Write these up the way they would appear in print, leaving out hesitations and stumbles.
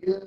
Yeah,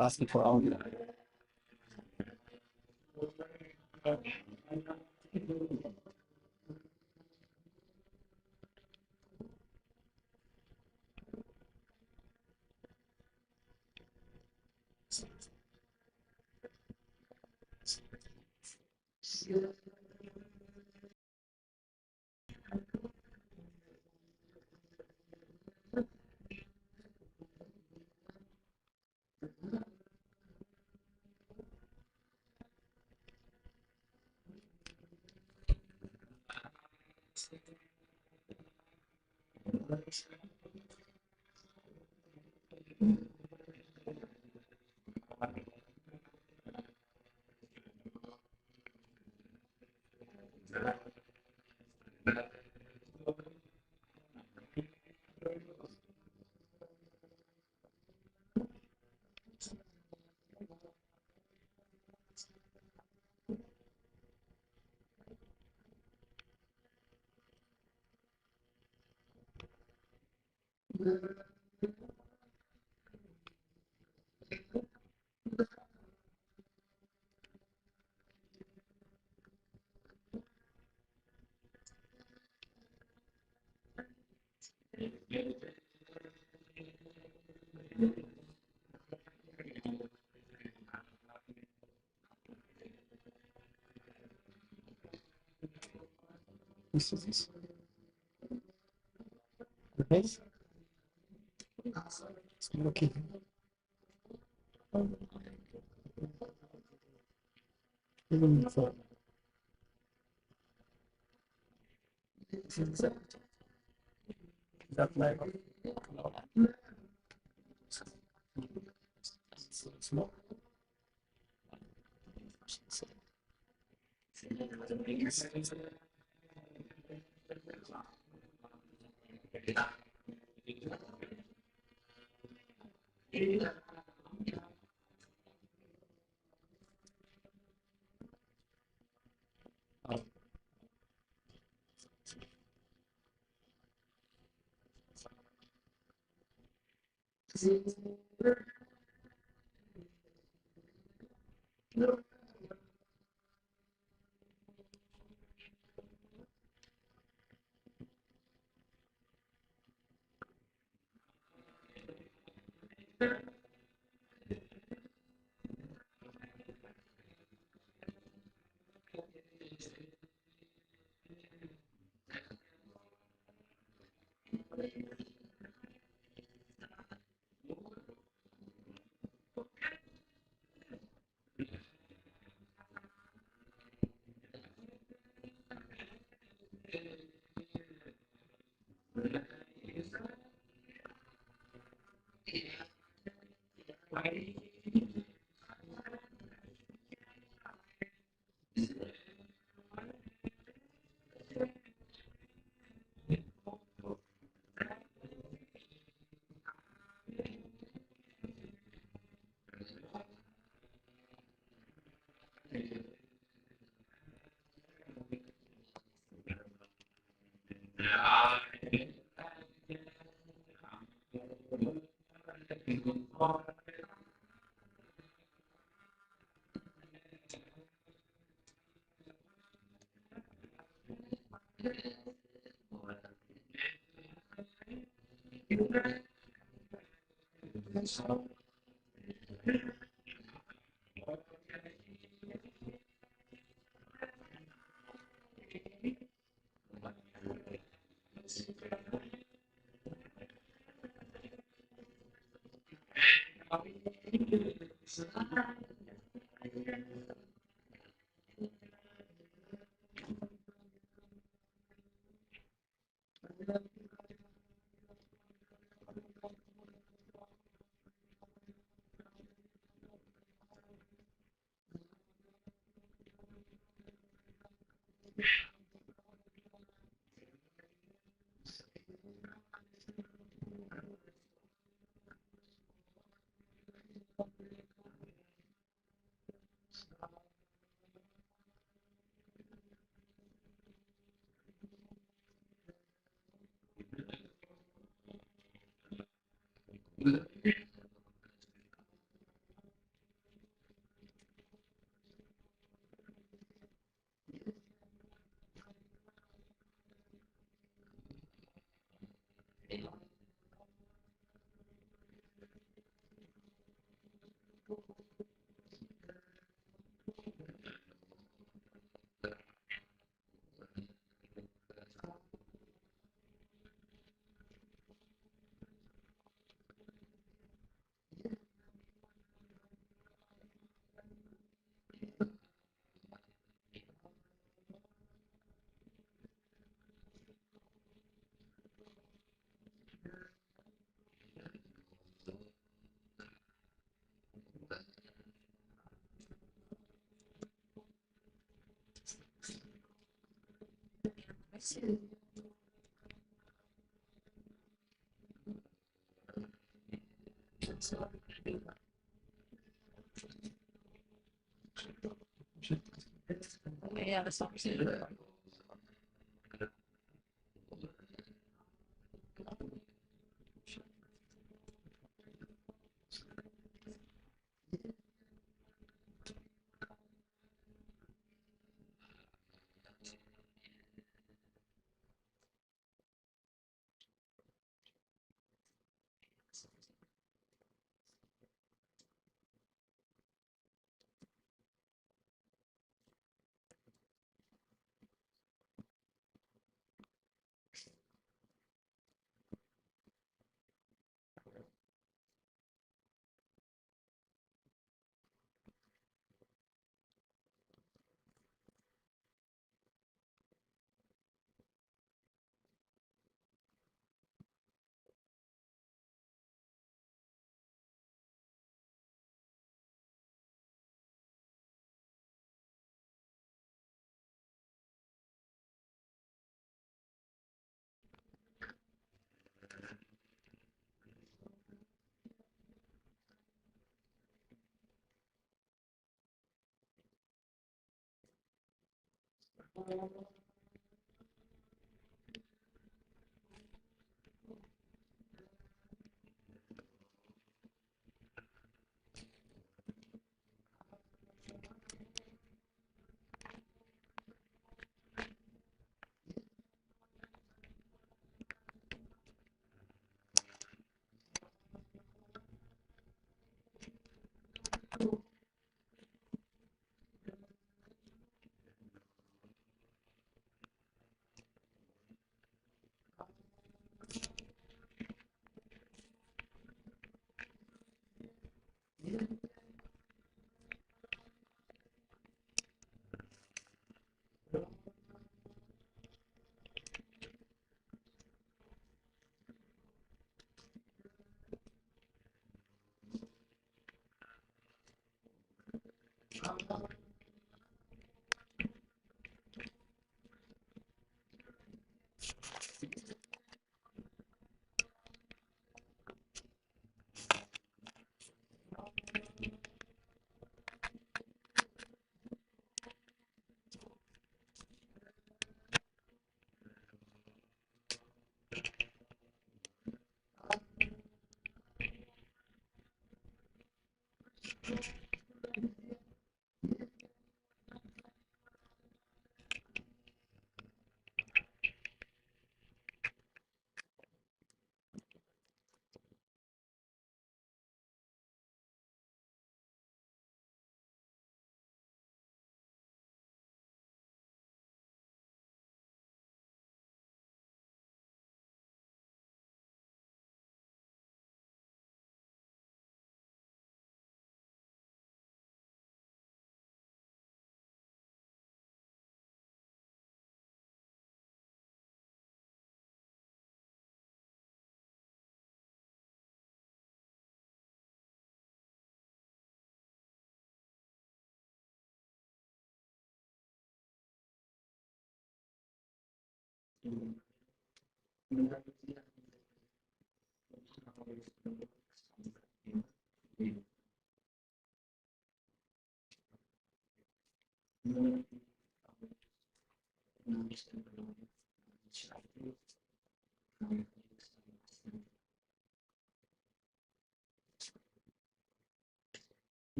asking for audio. This is this. Nice. Okay. Even for that level. Small. Yeah, that's not true.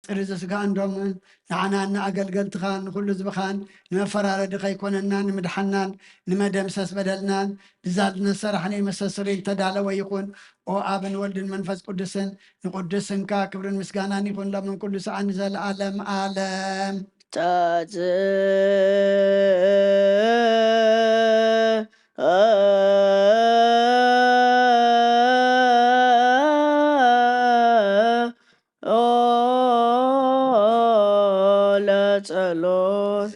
ኣፍጢር ዘስጋ እንዶምን ንዓና ኣገልገልትኻን ንኩሉ ዝብኻን ንመፈራረዲ ከይኮነና ንምድሓናን ንመደምሰስ በደልናን ብዛልነት ሰራሕኒ መሰስሪ ተዳለወ ይኹን ኦ ኣብን ወልድን መንፈስ ቅዱስን ንቅዱስንካ ክብርን ምስጋናን ይኹን ሎምን ኩሉ ሰዓት ንዘለኣለም ኣለም ታት ለጸሎት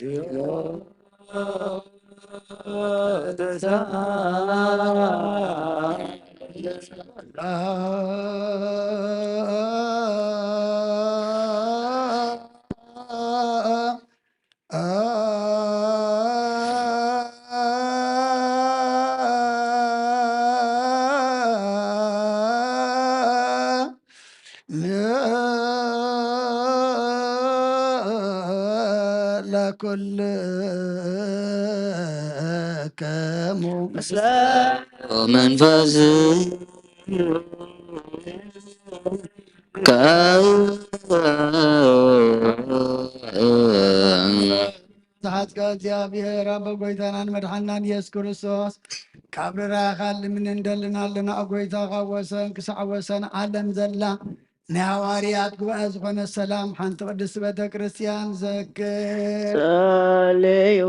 ለኩልከሙ ምስለ መንፈስ ሰዓት እግዚአብሔር አበ ጎይታናን መድሓናን ኢየሱስ ክርስቶስ ካብ ርራኻል ምን እንደልናለና ጎይታ ካብ ወሰን ክሳዕ ወሰን ዓለም ዘላ ናይ ሃዋርያት ጉባኤ ዝኾነ ሰላም ሓንቲ ቅድስቲ ቤተ ክርስቲያን ዘክር ጸልዩ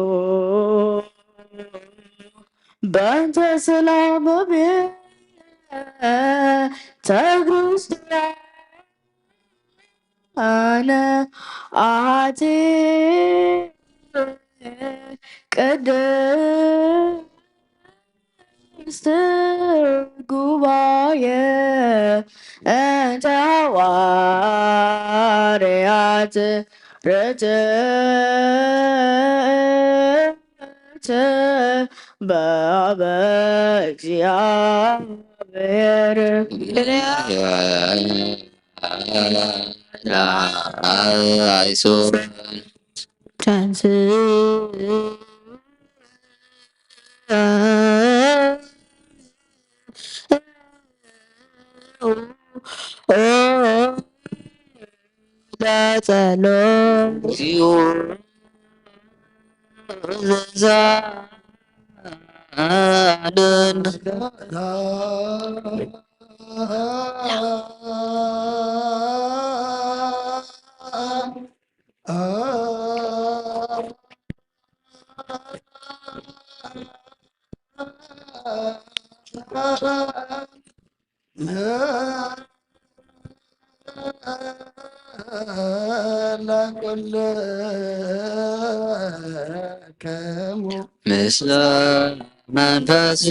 በእንተ ሰላም ቤተ ክርስቲያን አነ አሐቲ ቅድስት ጉባኤ እንተ ሐዋርያት ርትዕት በአበ እግዚአብሔር ቻንስ ለጸሎት ዘዛንን ለኩልከሙ ምስለ መንፈስ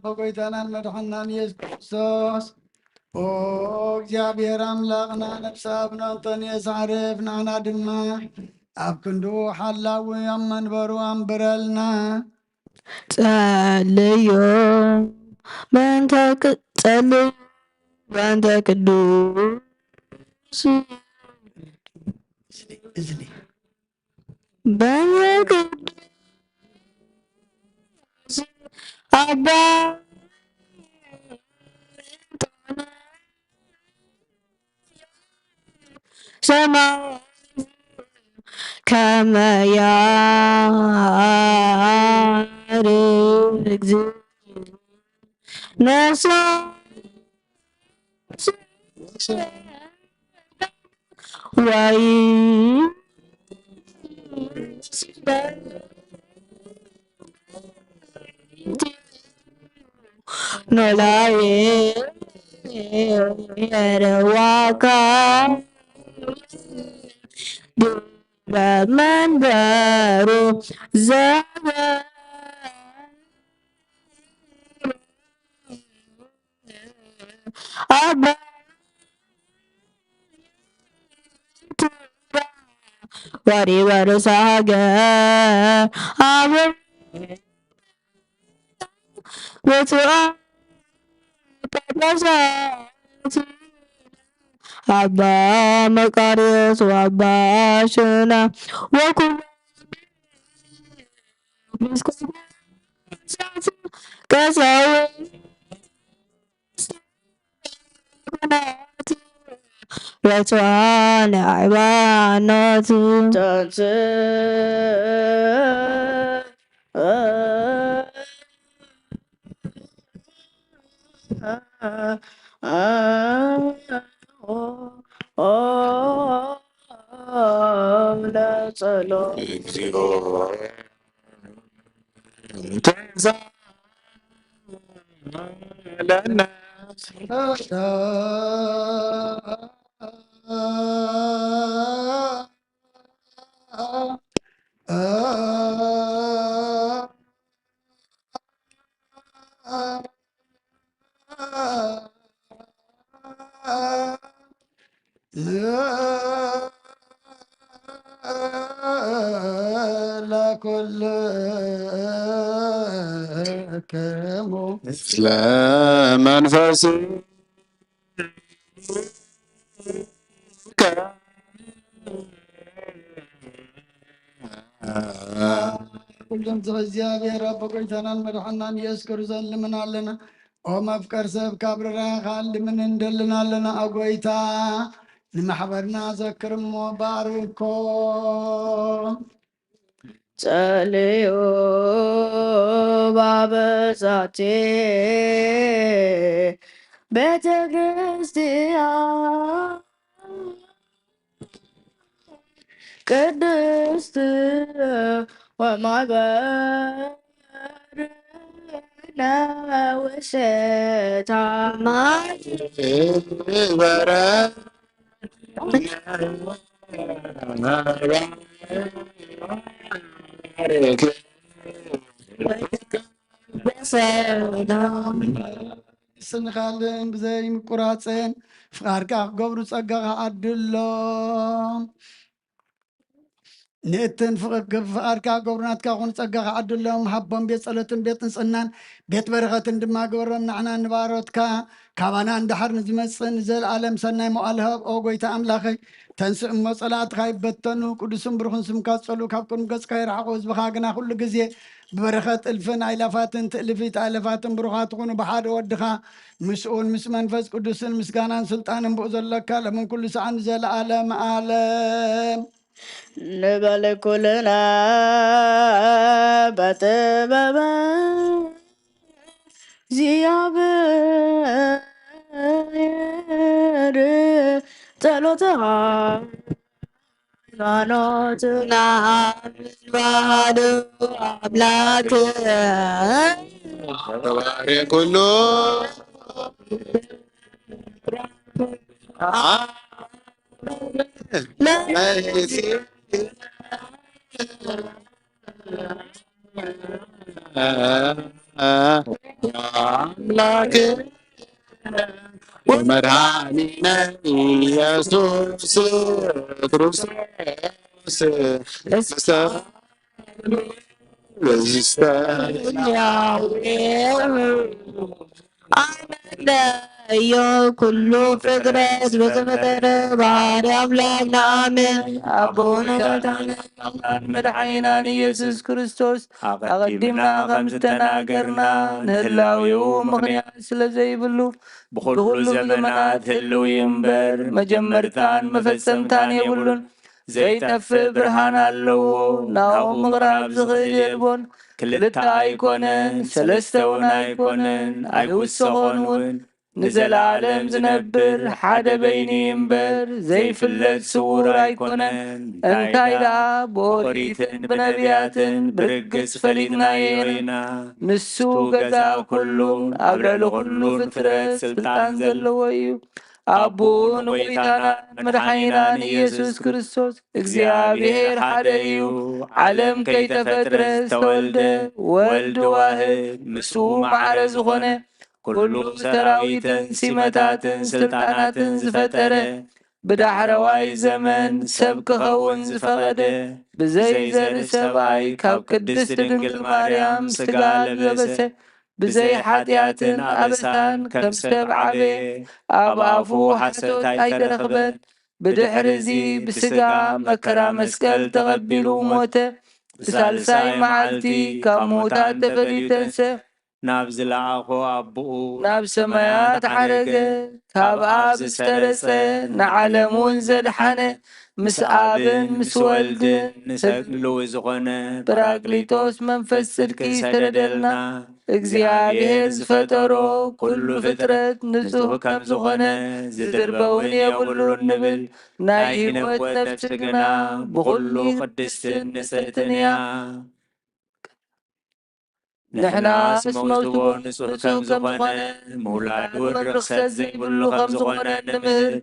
በጎይታናን መድሓናን ኢየሱስ ክርስቶስ ኦ እግዚአብሔር አምላኽና ነፍሳ ብናንተን የዛዕርፍ ንዓና ድማ ኣብ ክንዱ ሓላዊ ኣብ መንበሩ ኣንብረልና ጸልዩ በእንተ ቅዱስ እዝኒ በእንተ ቅዱስ አባ ሰማይ ከመ ያርግ ነፍሰ ወይ ኖላዊ የረዋካ በመንበሩ ዘበ አባ ወሪ ወርሳገ አብ ብፁዕ ጳጳሳት አባ መቃርዮስ ወአባ ሽና ወኩሉ ከሰው ረቷን ሃይማኖት ለኩልክሙ ምስለ መንፈስ ሁሉም እግዚአብሔር አብ ቆይተናል መድኃናን ኢየሱስ ክርስቶስ ልምናለና ኦ መፍቀር ሰብ ካብረራ ልምን እንደልናለና አጎይታ ንማሕበርና ዘክርሞ ባርኮ ጸልዮ ባበዛቴ ቤተ ክርስቲያን ቅድስት ወማኅበርነ ውስታ በረ ስንኻልን ብዘይ ምቁራፅን ፍቃድካ ክገብሩ ፀጋኻ ዓድሎም ንእትን ፍቃድካ ክገብሩ ናትካ ኮኑ ፀጋኻ ዓድሎም ሃቦም ቤት ፀሎትን ቤት ንፅናን ቤት በረኸትን ድማ ግበሮም ንዕና ንባሮትካ ካባና እንድሓር ንዝመፅእ ንዘለኣለም ሰናይ መዋእል ኦ ጎይታ ኣምላኸይ ተንስእ እሞ ፀላእትካ ይበተኑ ቅዱስን ብሩኽን ስምካ ዝፀሉ ካብ ቅድሚ ገፅካ ይረሓቑ ህዝብኻ ግና ኩሉ ግዜ ብበረኸት እልፍን ኣይላፋትን ትእልፊት ኣይለፋትን ብሩኻት ኮኑ ብሓደ ወድኻ ምስኡን ምስ መንፈስ ቅዱስን ምስጋናን ስልጣንን ብኡ ዘለካ ለምን ኩሉ ሰዓ ንዘለኣለም ኣለም ንበል ኩልና በጥበበ እግዚአብሔር ጸሎትሃ ሃይማኖትና ባዶ አምላክ ተባሬ ኩሉ አምላክ ወመድኃኒነ ኢየሱስ ክርስቶስ አመለዮ ኩሉ ፍጥረት በተፈጠረ ባህሪ አምላክ ለአሜን አቡነ መድኃኒናን ኢየሱስ ክርስቶስ አቀዲምና ከም ዝተናገርና ንህላዊው ምክንያት ስለዘይብሉ ብኩሉ ዘመናት ህልው እምበር መጀመርታን መፈጸምታን የብሉን ዘይጠፍእ ብርሃን ኣለዎ ናብኡ ምቕራብ ዝኽእል የልቦን ክልተ ኣይኮነን ሰለስተ እውን ኣይኮነን ኣይውስኾን እውን ንዘለዓለም ዝነብር ሓደ በይኒ እምበር ዘይፍለጥ ስውር ኣይኮነን እንታይ ደኣ ብኦሪትን ብነቢያትን ብርግጽ ፈሊጥናዮ ኢና ንሱ ገዛ ኩሉ ኣብ ልዕሊ ኩሉ ፍጥረት ስልጣን ዘለዎ እዩ አቡን ጎይታናን መድኃኒናን ኢየሱስ ክርስቶስ እግዚአብሔር ሓደ እዩ ዓለም ከይተፈጥረ ዝተወልደ ወልድ ዋህድ ምስኡ ማዕረ ዝኾነ ኩሉ ሰራዊትን ሲመታትን ስልጣናትን ዝፈጠረ ብዳሕረዋይ ዘመን ሰብ ክኸውን ዝፈቐደ ብዘይ ዘርኢ ሰብኣይ ካብ ቅድስቲ ድንግል ማርያም ስጋ ዝለበሰ ብዘይ ሓጢአትን ኣበሳን ከም ሰብ ዓበየ ኣብ ኣፉ ሓሰት ኣይተረኽበን ብድሕሪ እዚ ብስጋ መከራ መስቀል ተቐቢሉ ሞተ ሳልሳይ መዓልቲ ካብ ሙታን ተፈሊዩ ተንሥአ ናብ ዝለዓኾ ኣቦኡ ናብ ሰማያት ዓረገ ካብ ኣብ ዝተረጸ ንዓለም እውን ዘድሓነ ምስ ኣብን ምስ ወልድን ንሰግልው ዝኾነ ጰራቅሊጦስ መንፈስ ጽድቂ ዝተደደልና እግዚኣብሔር ዝፈጠሮ ኩሉ ፍጥረት ንጹህ ከም ዝኾነ ዝድርበውን የብሉን ንብል ናይ ሕይወት ነፍሲ ግና ብኹሉ ቅድስትን ንጽሕትን እያ። ንሕናስ መውትቦ ንጹህ ከም ዝኾነ ምውላዱን ርኽሰት ዘይብሉ ከም ዝኾነ ንምህር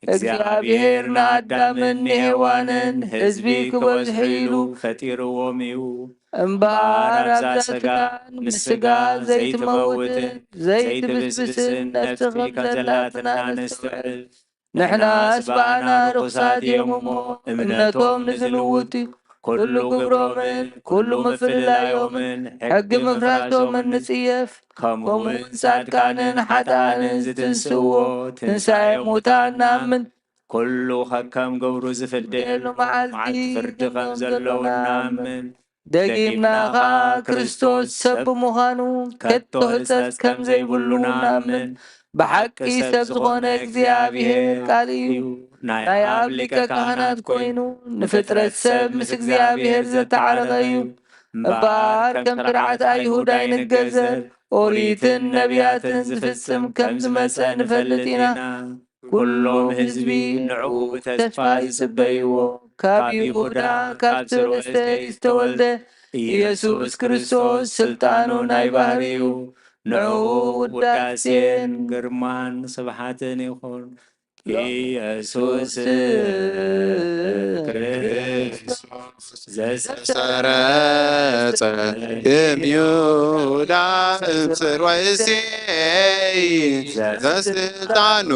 እግዚኣብሔር ንኣዳምን ንሔዋንን ህዝቢ ክበዝሑ ኢሉ ፈጢርዎም እዩ። እምበኣር ኣብዛ ሥጋን ምስ ሥጋ ዘይትመውትን ዘይትብስብስን ነፍሲ ከም ዘላትና ነስተውዕል ንሕናስ በኣና ርኩሳት እዮም እሞ እምነቶም ንዝልውጥ ኩሉ ግብሮምን ኩሉ ምፍልላዮምን ሕጊ ምፍራቶምን ንጽየፍ ከምኡውን ጻድቃንን ሓጥኣንን ዝትንስዎ ትንሣኤ ሙታን ናምን ኩሉ ኸከም ገብሩ ዝፍደየሉ መዓልቲ ፍርዲ ከም ዘለዉ ናምን ደጊምና ኸዓ ክርስቶስ ሰብ ብምዃኑ ከቶ ሕፀት ከም ዘይብሉ ናምን ብሓቂ ሰብ ዝኾነ እግዚኣብሔር ቃል እዩ። ናይ ኣብ ሊቀ ካህናት ኮይኑ ንፍጥረት ሰብ ምስ እግዚኣብሔር ዘተዓረቐ እዩ። እምበኣር ከም ስርዓት ኣይሁድ ኣይንገዘር ኦሪትን ነቢያትን ዝፍጽም ከም ዝመጸ ንፈልጥ ኢና። ኩሎም ህዝቢ ንዕኡ ተስፋ ይጽበይዎ ካብ ይሁዳ ካብ ሰለስተ ዝተወልደ ኢየሱስ ክርስቶስ ስልጣኑ ናይ ባህሪ እዩ። ንዕኡ ውዳሴን ግርማን ስብሓትን ይኹን። ኢየሱስ ክርስቶስ ዘሰረጸ እምይሁዳ እምስር ወእሴይ ዘስልጣኑ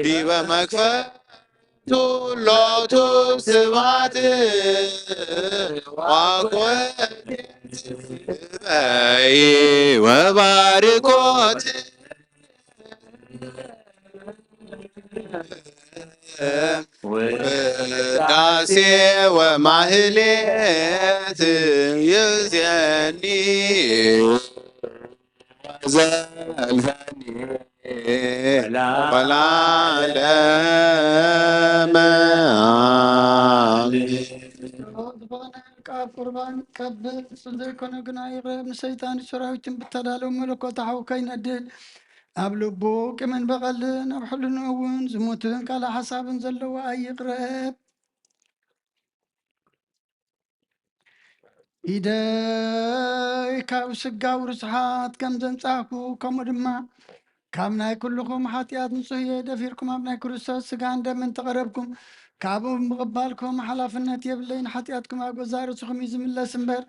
ዲበ መክፈቱ ሎቱ ስብሐት ወኮት ወባርኮት ውዳሴ ወማህሌት ይእዜኒ ዘልፈኒ ወለዓለመ አሜን። ቃብ ቁርባን ቀብል እሱን ዘይኮነ ግና ይቕረብ ንሰይጣን ሰራዊትን ብተዳለው መለኮታዊ ከይነድል ኣብ ልቡ ቂምን በቐልን ኣብ ሕሉን እውን ዝሙትን ካልእ ሓሳብን ዘለዎ ኣይቕረብ። ኢደይ ካብ ስጋው ርስሓት ከም ዘንጻሕኩ ከምኡ ድማ ካብ ናይ ኩልኹም ሓጢኣት ንጹህ እየ ደፊርኩም ኣብ ናይ ክርስቶስ ስጋን ደምን ተቐረብኩም ካብኡ ምቕባልኩም ሓላፍነት የብለይን ሓጢኣትኩም ኣብ ገዛ ርእስኹም እዩ ዝምለስ እምበር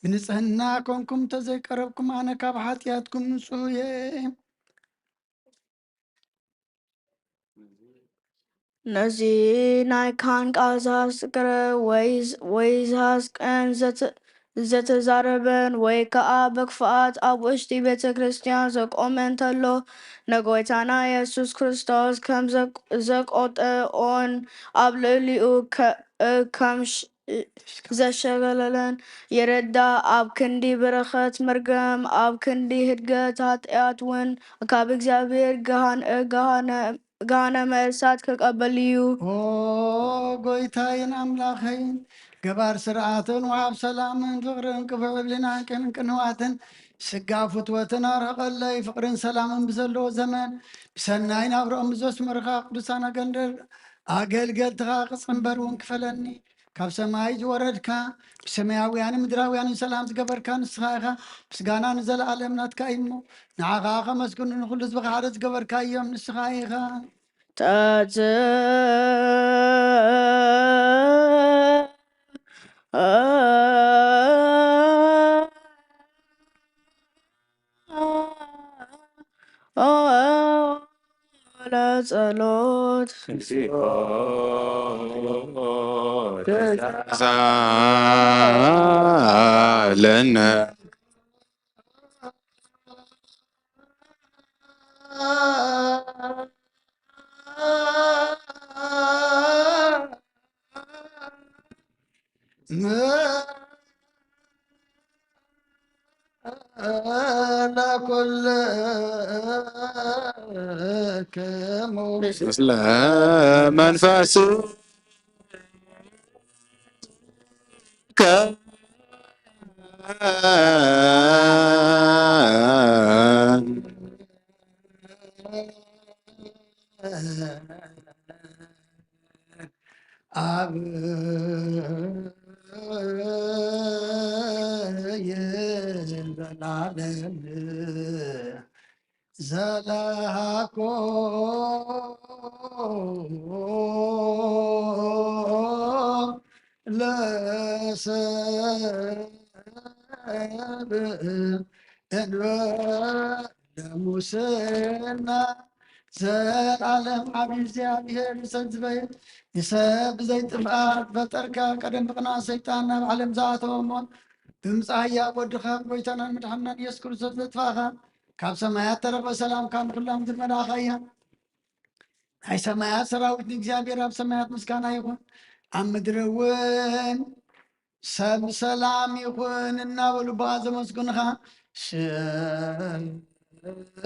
ብንጽህና ኮንኩም ተዘይቀረብኩም ኣነ ካብ ሓጢኣትኩም ንጹህ እየ። ነዚ ናይ ካህን ቃል ዝሃስቀረ ወይ ዝሃስቀን ዘተዛረበን ወይ ከዓ በክፍኣት ኣብ ውሽጢ ቤተ ክርስቲያን ዘቆመ እንተሎ ነጎይታና ኢየሱስ ክርስቶስ ከም ዘቆጠኦን ኣብ ልዕሊኡ ከም ዘሸገለለን የረዳእ። ኣብ ክንዲ በረኸት መርገም ኣብ ክንዲ ህድገት ኃጢአት እውን ካብ እግዚአብሔር ገሃነመ እሳት ከቀበል እዩ። ኦ ጎይታዬን አምላኸይን ገባር ስርዓትን ወሃብ ሰላምን ፍቅርን ቅቡዕ ብልናን ቅንዋትን ስጋ ፍትወትን አርቀለይ ፍቅርን ሰላምን ብዘለዎ ዘመን ብሰናይ ናብርኦም ብዘስመርካ ቅዱሳን አገልገልትካ ቅፅንበር እውን ክፈለኒ ካብ ሰማይ ዝወረድካ ብሰማያውያን ምድራውያን ሰላም ዝገበርካ ንስኻ ኢኻ ምስጋና ንዘለዓለም ናትካ እዩ እሞ ንዓኻ ከመስግኑ ንኩሉ ህዝቢ ሓደ ዝገበርካ እዮም ንስኻ ኢኻ ለጸሎት ለነ ምስለ መንፈስ አብ የዘላለም ዘለሃኮ ለሰብ ለሙስና ዘላለም አብ እግዚአብሔር ይሰዝበይ ይሰብ ዘይጥምኣት ፈጠርካ ቀደም ብቕና ሰይጣን ናብ ዓለም ዝኣተወሞን ብምፅሃያ ወድኻ ጎይታናን መድሓናን ኢየሱስ ክርስቶስ ዘጥፋኻ ካብ ሰማያት ተረፈ ሰላም ካብ ኩላም ዝመላኻ እያ ናይ ሰማያት ሰራዊት ንእግዚአብሔር ኣብ ሰማያት ምስጋና ይኹን ኣብ ምድሪ እውን ሰብ ሰላም ይኹን እናበሉ ብኣ ዘመስግኑኻ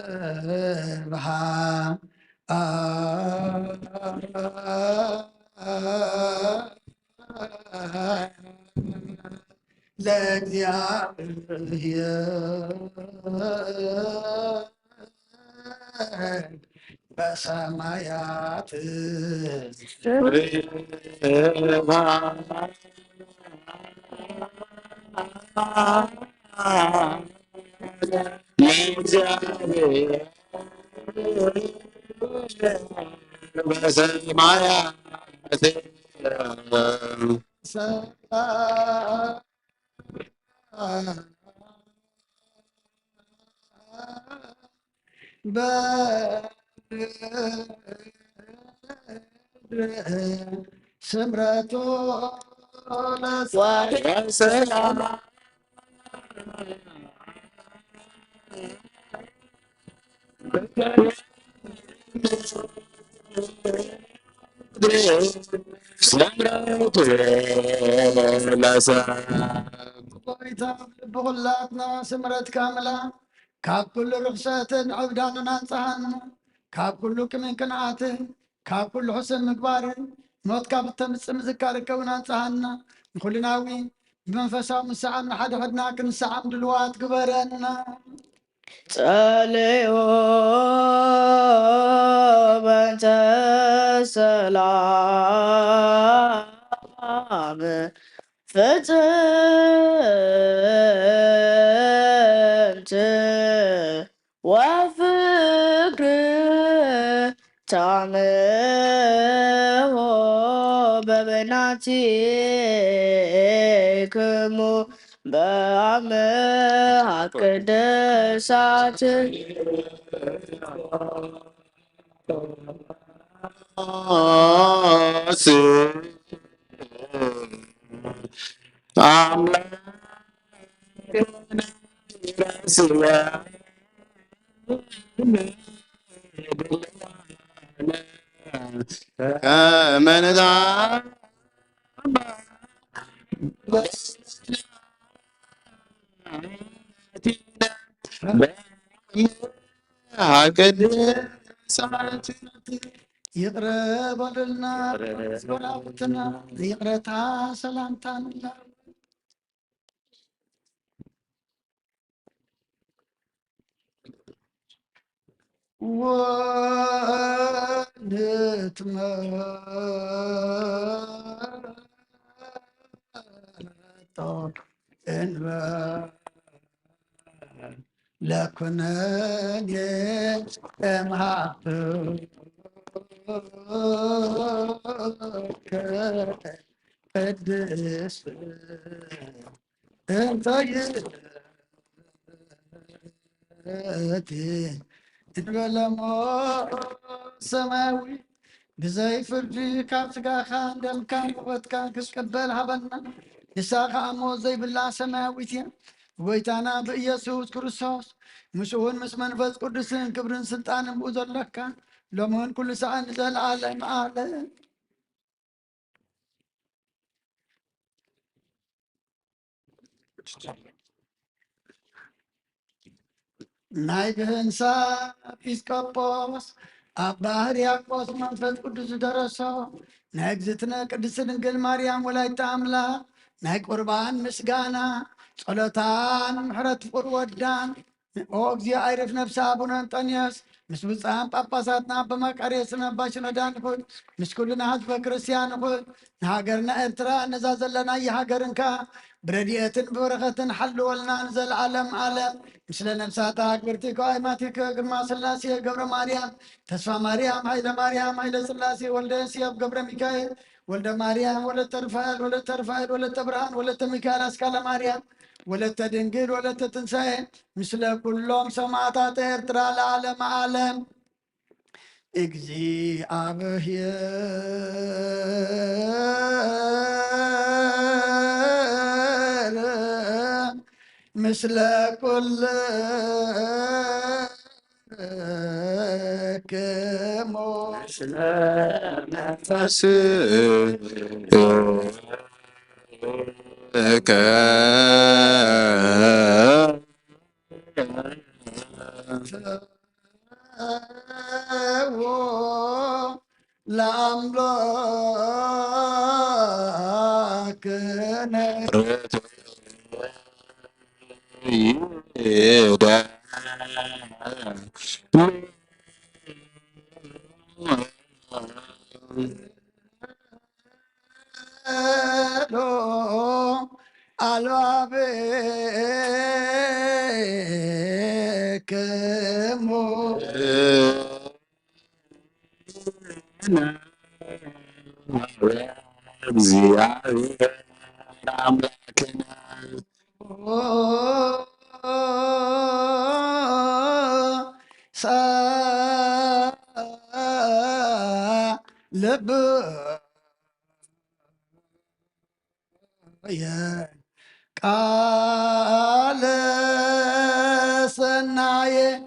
ስብሓ ለእግዚአብሔር በሰማያት ስምረቱ ለሰላም ጎይታ ብኩላትና ስምረት ካምላ ካብ ኩሉ ርክሰትን ዕብዳንን አንጽሃና ካብ ኩሉ ቅምን ቅንዓትን ካብ ኩሉ ሕስን ምግባርን ሞትካ ብተምፅእ ምዝካር ከውን አንጽሃና ንኩልናዊ ብመንፈሳዊ ምስዓም ንሓደ ሕድና ክንሰዓም ድልዋት ግበረና ጸልዮ በንተ ሰላም ፍጽምት ወፍቅር ታምሆ በበናቲክሙ በአምሃ ቅድሳት ከመንዛ ይቅረ በልና ስበላትና ይቅረታ ሰላምታንላ ወንትመጦ እንበ ለኩነኔ እምሃብ ቅድስ እንተ ይእቲ እንበለሞ ሰማያዊ ብዘይ ፍርዲ ካብ ስጋኻ ደምካን ውበትካን ክትቀበል ሃበና ንሳኻ ሞት ዘይብላ ሰማያዊት እያ ጎይታና ብኢየሱስ ክርስቶስ ምስ እውን ምስ መንፈስ ቅዱስን ክብርን ስልጣንን ብኡ ዘለካ ሎምን ኩሉ ሰዓት ንዘለዓለም ዓለም ናይ ብህንሳ ኤጲስቆጶስ አባ ሕርያቆስ መንፈስ ቅዱስ ደረሶ ናይ እግዝእትነ ቅድስት ድንግል ማርያም ወላዲተ አምላክ ናይ ቁርባን ምስጋና ጸሎታን ምሕረት ፍቁር ወዳን ኦ እግዚኦ አይረፍ ነፍሳ አቡነ አንጦንዮስ ምስ ብፁዓን ጳጳሳትና አባ መቃርዮስን አባ ሽኖዳን ይኹን ምስ ኩልና ህዝበ ክርስቲያን ይኹን ንሃገርና ኤርትራ ነዛ ዘለና የሃገርንካ برادية بركة حل ولنا نزل عالم عالم مثل نفسات أكبرتك وأيماتك قرما سلاسي قبر مريم تسفى مريم هيدا سلاسي ولد سياب قبر ميكائيل ولد مريم ولد ترفائيل ولد تبرهان ولد ميكائيل أسكال مريم ولد تدنقل ولد تنسائل مثل كلهم سماعات ترى العالم عالم مثل كل كمو مثل نفس لأملاك لب يا قال سناي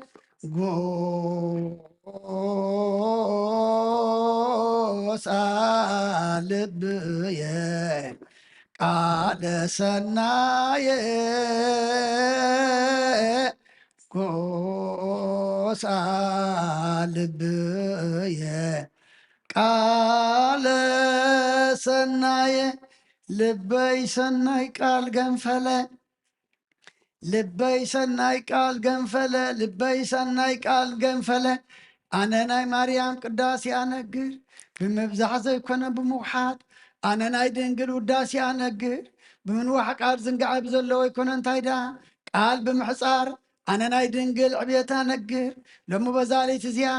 سالب يا قال سناي سالب يا ቃለ ሰናየ ልበይ ሰናይ ቃል ገንፈለ ልበይ ሰናይ ቃል ገንፈለ ልበይ ሰናይ ቃል ገንፈለ ኣነ ናይ ማርያም ቅዳሴ ኣነግር ብምብዛሕ ዘይኮነ ብምውሓት ኣነ ናይ ድንግል ውዳሴ ኣነግር ብምንዋሕ ቃል ዝንጋዓብ ዘለዎ ይኮነ እንታይ ዳ ቃል ብምሕፃር ኣነ ናይ ድንግል ዕብየት ኣነግር ሎሚ በዛለይቲ እዚኣ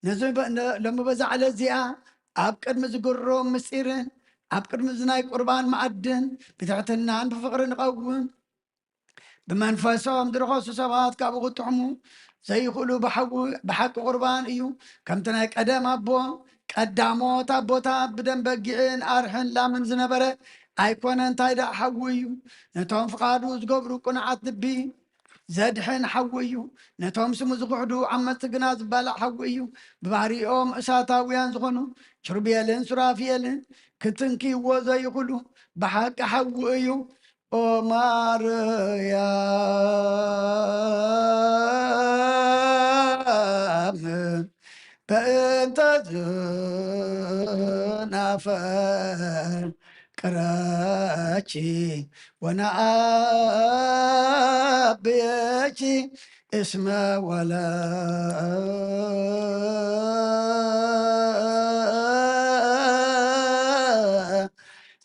لما بزع على الزياء أبكر مزقرهم مسيرن أبكر مزناي قربان معدن بتاعتنا عند فقر نقوم بمنفسهم درخص سبات كابو طعمو زي يقولوا بحق قربان ايو كم تنايك ادم ابو قداموت ابوتا بدن بقعين ارحن لا من زنبره ايكون انتايدا حويو نتهم فقادو زقبرو قنعات دبي زدحن حويو نتهم سمو زقعدو عمت قناز بالا حويو بباريهم اساتاويان زغنو شربيالين سرافيالين كتنكي وزا يقولوا بحق حويو او مريم بنت زنافر كراتشي وانا ابيتي اسمه ولا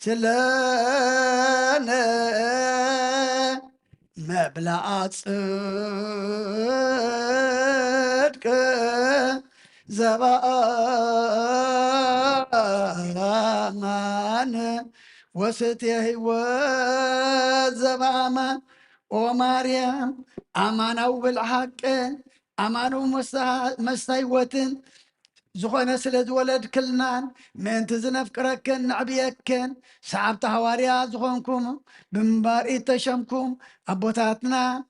سلانه مبلغ صدق زمان وستيه وزمان ومريم أمانو بالحق أمانو مستيوتن زخنا سلد ولد كلنان من تزنف كركن نعبيكن سعبت هواريا زخونكم بمبارئ تشمكم أبوتاتنا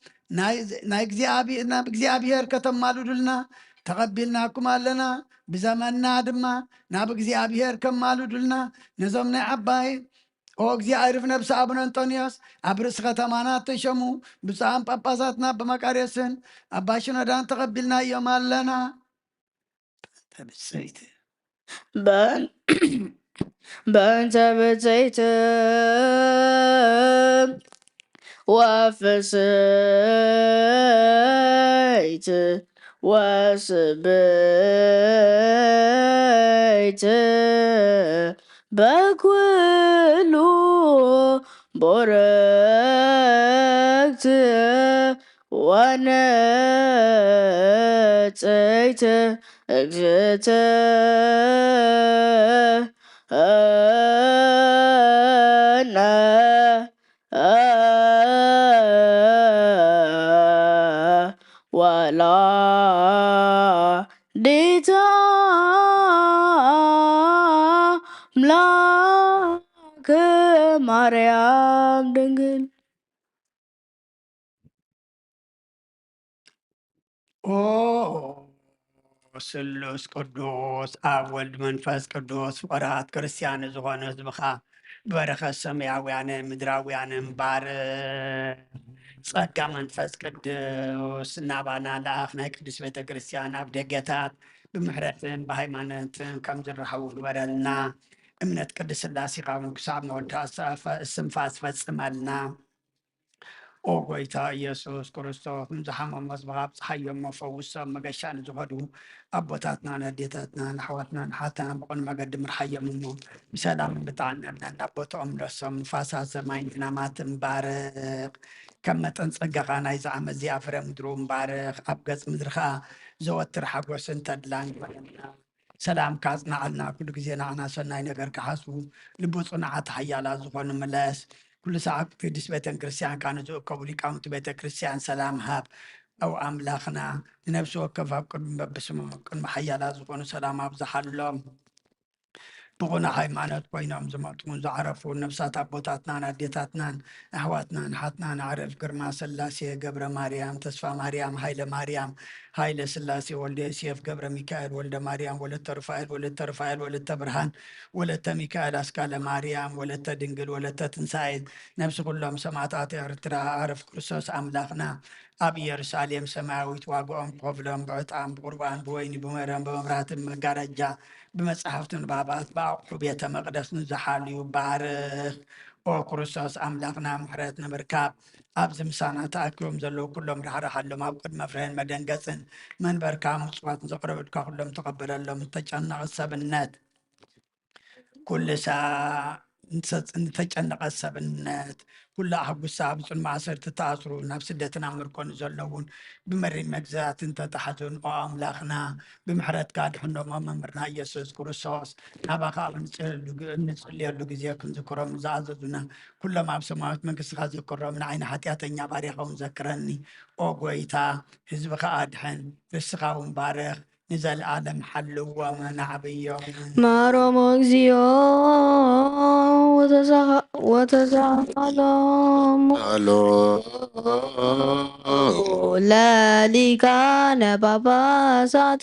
نايكزي أبيهر كتمالو دلنا تقبلناكم لنا بزمننا دما نابكزي أبيهر كمالو دلنا نزمنا عباي እግዚአብሔር ነብሰ አቡነ አንጦኒዮስ አብርስ ከተማናት ተሸሙ ብፁዓን ጳጳሳትና በመቃርየስን አባ ሽኖዳን ተቀቢልና እዮም አለና ተብሰይት በእንተ ብፅዕት ወፍስሕት ወስብእት በኩሉ ቦረክት ወነጽይት እግዝእተ ወላዲተ አምላክ ማርያም ድንግል ኦ ስሉስ ቅዱስ አብ ወልድ መንፈስ ቅዱስ ፍቁራት ክርስቲያን ዝኾነ ህዝብኻ በረኸት ሰማያውያንን ምድራውያንን ባርክ ጸጋ መንፈስ ቅዱስ እናባና ለኣኽ ናይ ቅዱስ ቤተ ክርስቲያን ኣብ ደገታት ብምሕረትን ብሃይማኖትን ከም ዝረኸቡ ግበረልና እምነት ቅዱስ ስላሴ ካብ ክሳብ መወዳእታ እስንፋስ ፈጽመልና ኦ ጎይታ ኢየሱስ ክርስቶስ ንዝሓመሙ ህዝብኻ ፀሓዮም መፈውሶም መገሻ ንዝኸዱ ኣቦታትናን ኣዴታትናን ኣሕዋትናን ሓታን ብቕን መገዲ ምርሓዮም እሞ ብሰላም ብጣዕናና ኣቦቶኦም ረሶም ንፋሳት ሰማይን ዝናማትን ባርኽ ከም መጠን ፀጋኻ ናይዚ ዓመት እዚኣ ፍረ ምድሩ ምባርኽ ኣብ ገፅ ምድሪ ከዓ ዘወትር ሓጎስን ተድላን ይበለና ሰላም ካጽናዓልና ኩሉ ግዜ ንዓና ሰናይ ነገር ክሓስቡ ልቢ ፅኑዓት ሓያላት ዝኾኑ መለስ ኩሉ ሰዓት ቅዱስ ቤተ ክርስቲያን ካነ ዝእከቡ ሊቃውንቲ ቤተ ክርስቲያን ሰላም ሃብ أو أملاخنا نفسه كفاب كل بسمه كل محيالات زقون سلام أبزحلهم بغنا حيمانات بينهم زماتون زعرفوا نفسات أبوتاتنا نديتاتنا أحواتنا نحاتنا نعرف قرما سلاسي قبر مريم تصفى مريم هايل هايل سلاسي ولد سيف قبر ميكائيل ولد مريم ولد رفائيل ولد برهان ولد ميكائيل أسكال مريم ولد دنقل ولد تنسايد نفس كلهم سماعات ارترا عرف كرسوس أملاخنا أبي يرساليم سماويت واقعهم قفلهم بعطام بقربان بويني بمرم بمرات مقارجة بمصحفتن بابات باقو بيت مقدس نزحالي وبارخ او كرسوس أملاقنا محرتنا بركاب أبز مسانا تأكلهم زلو كلهم رح لهم أبقد مفرهن مدنقسن من بركاب مصوات زقربتك كلهم تقبل لهم تجنع السبنات كل ساعة نتجنق السبنات كل أحب الساعة بصن معصر تتاثروا نفس دتنا مركون زلون بمرين مجزات انت تحتون وأملاخنا بمحرات قاد حنو ماما مرنا يسوس كروسوس نبقى نصلي اللوغزيكم ذكرهم زعزدنا كل ما بسماوات من قصة ذكرهم من عين حتياتنا باريخهم ذكرني أو قويتا حزبك أدحن رسخهم باريخ نزل آدم حلو ومن عبيهم مارو مغزيو وتزعلهم لاليكان باباسات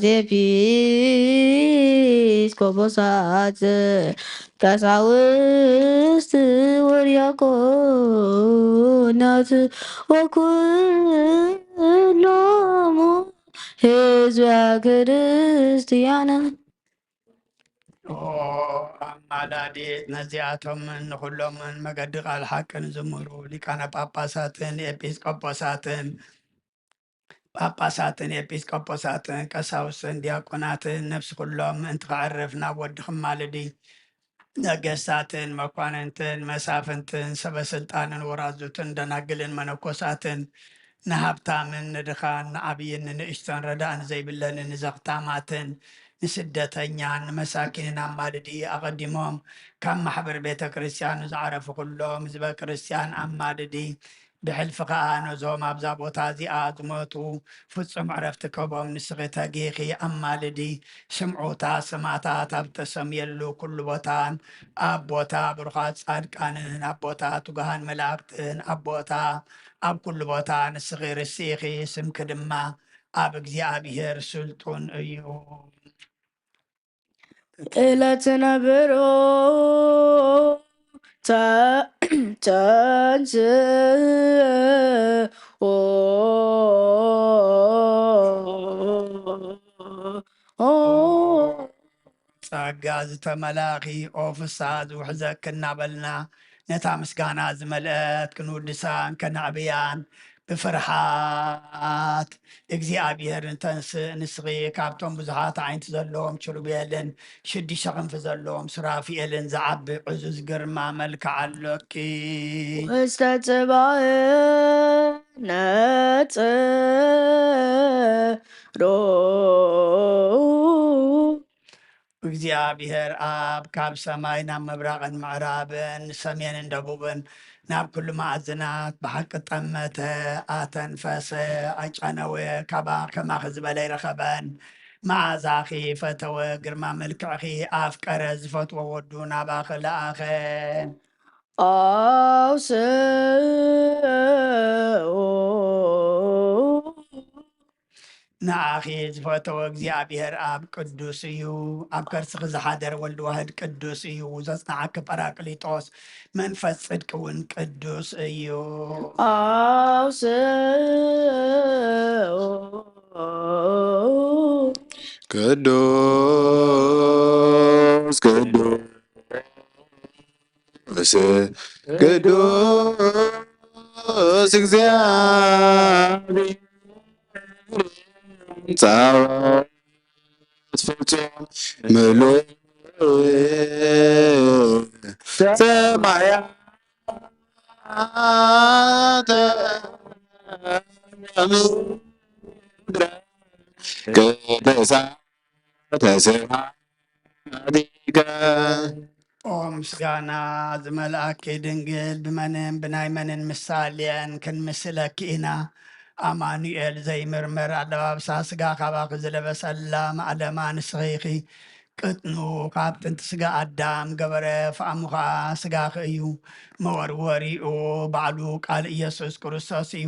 يبيس كوبوسات كساوست ورياكونات وكلهم حزب كريستيانا أمالاديت نزياتهم من كلهم من مقدق الحق نزمروا لكان باباساتن إبيسكوبوساتن كساوسن دياقوناتن نفس كلهم انت عرفنا ودخم مالدي نقساتن مقواننتن مسافنتن سبسلطانن ورازوتن دناقلن منوكوساتن نهابتامن ندخان نعبين نشتن ردان زي بالله نزغتاماتن نسدتنيان مساكين أمالدي أقدمهم كم محبر بيت كريستيان زعرف كلهم زبا كريستيان أمالدي بحلف قان وزوم أبزابو تازي آدموتو فتصم عرفتكبهم نسغتا جيخي أمالدي سمعو تا سماتا تبتسم يلو كل بوتان أبوتا برخات صادقانن أبوتا تقهان ملاكتن أبوتا أب كل بوتان الصغير السيخي اسم كدما أب እግዚአብሔር سلطون أيوم إلى تنبرو تنسى ጸጋ ዝተመላኺ ኦ ፍስሓ ዝውሕዘክ እናበልና ነታ ምስጋና ዝመልአት ክንውድሳን ከነዕብያን ብፍርሓት እግዚኣብሔር እንተንስእ ንስኺ ካብቶም ብዙሓት ዓይነት ዘለዎም ኪሩቤልን 6 ክንፊ ዘለዎም ሱራፊኤልን ዝዓቢ ዕዙዝ ግርማ መልክዕ ኣሎኪ واستتبع نترو እግዚኣብሔር ኣብ ካብ ሰማይ ናብ ምብራቕን ምዕራብን ሰሜንን ደቡብን ናብ ኩሉ ማዕዝናት ብሓቂ ጠመተ ኣተንፈሰ ኣጫነወ ካባ ከማኸ ዝበለ ይረኸበን መዓዛኺ ፈተወ ግርማ መልክዕኺ ኣፍቀረ ዝፈትዎ ወዱ ናባኸ ለኣኸ ንኣኺ ዝፈተወ እግዚኣብሔር ኣብ ቅዱስ እዩ ኣብ ከርስኺ ዝሓደረ ወልዲ ዋህድ ቅዱስ እዩ ዘጽናዓኪ ጰራቅሊጦስ መንፈስ ጽድቂ እውን ቅዱስ እዩ ቅዱስ ቅዱስ እግዚአብሔር ጸባኦት ፍጹም ምሉእ ሰማያት ምድረ ቅድሳት ስብሐቲከ ኦ ምስጋና ዝመልአኪ ድንግል ብመንን ብናይ መንን ምሳሌን ክንምስለኪ ኢና ኣማኑኤል ዘይምርምር ኣለባብሳ ስጋ ካባኺ ዝለበሰላ ማዕለማ ንስኺኺ ቅጥኑ ካብ ጥንቲ ስጋ ኣዳም ገበረ ፍኣሙኻ ስጋኺ እዩ መወርወሪኡ ባዕሉ ቃል ኢየሱስ ክርስቶስ እዩ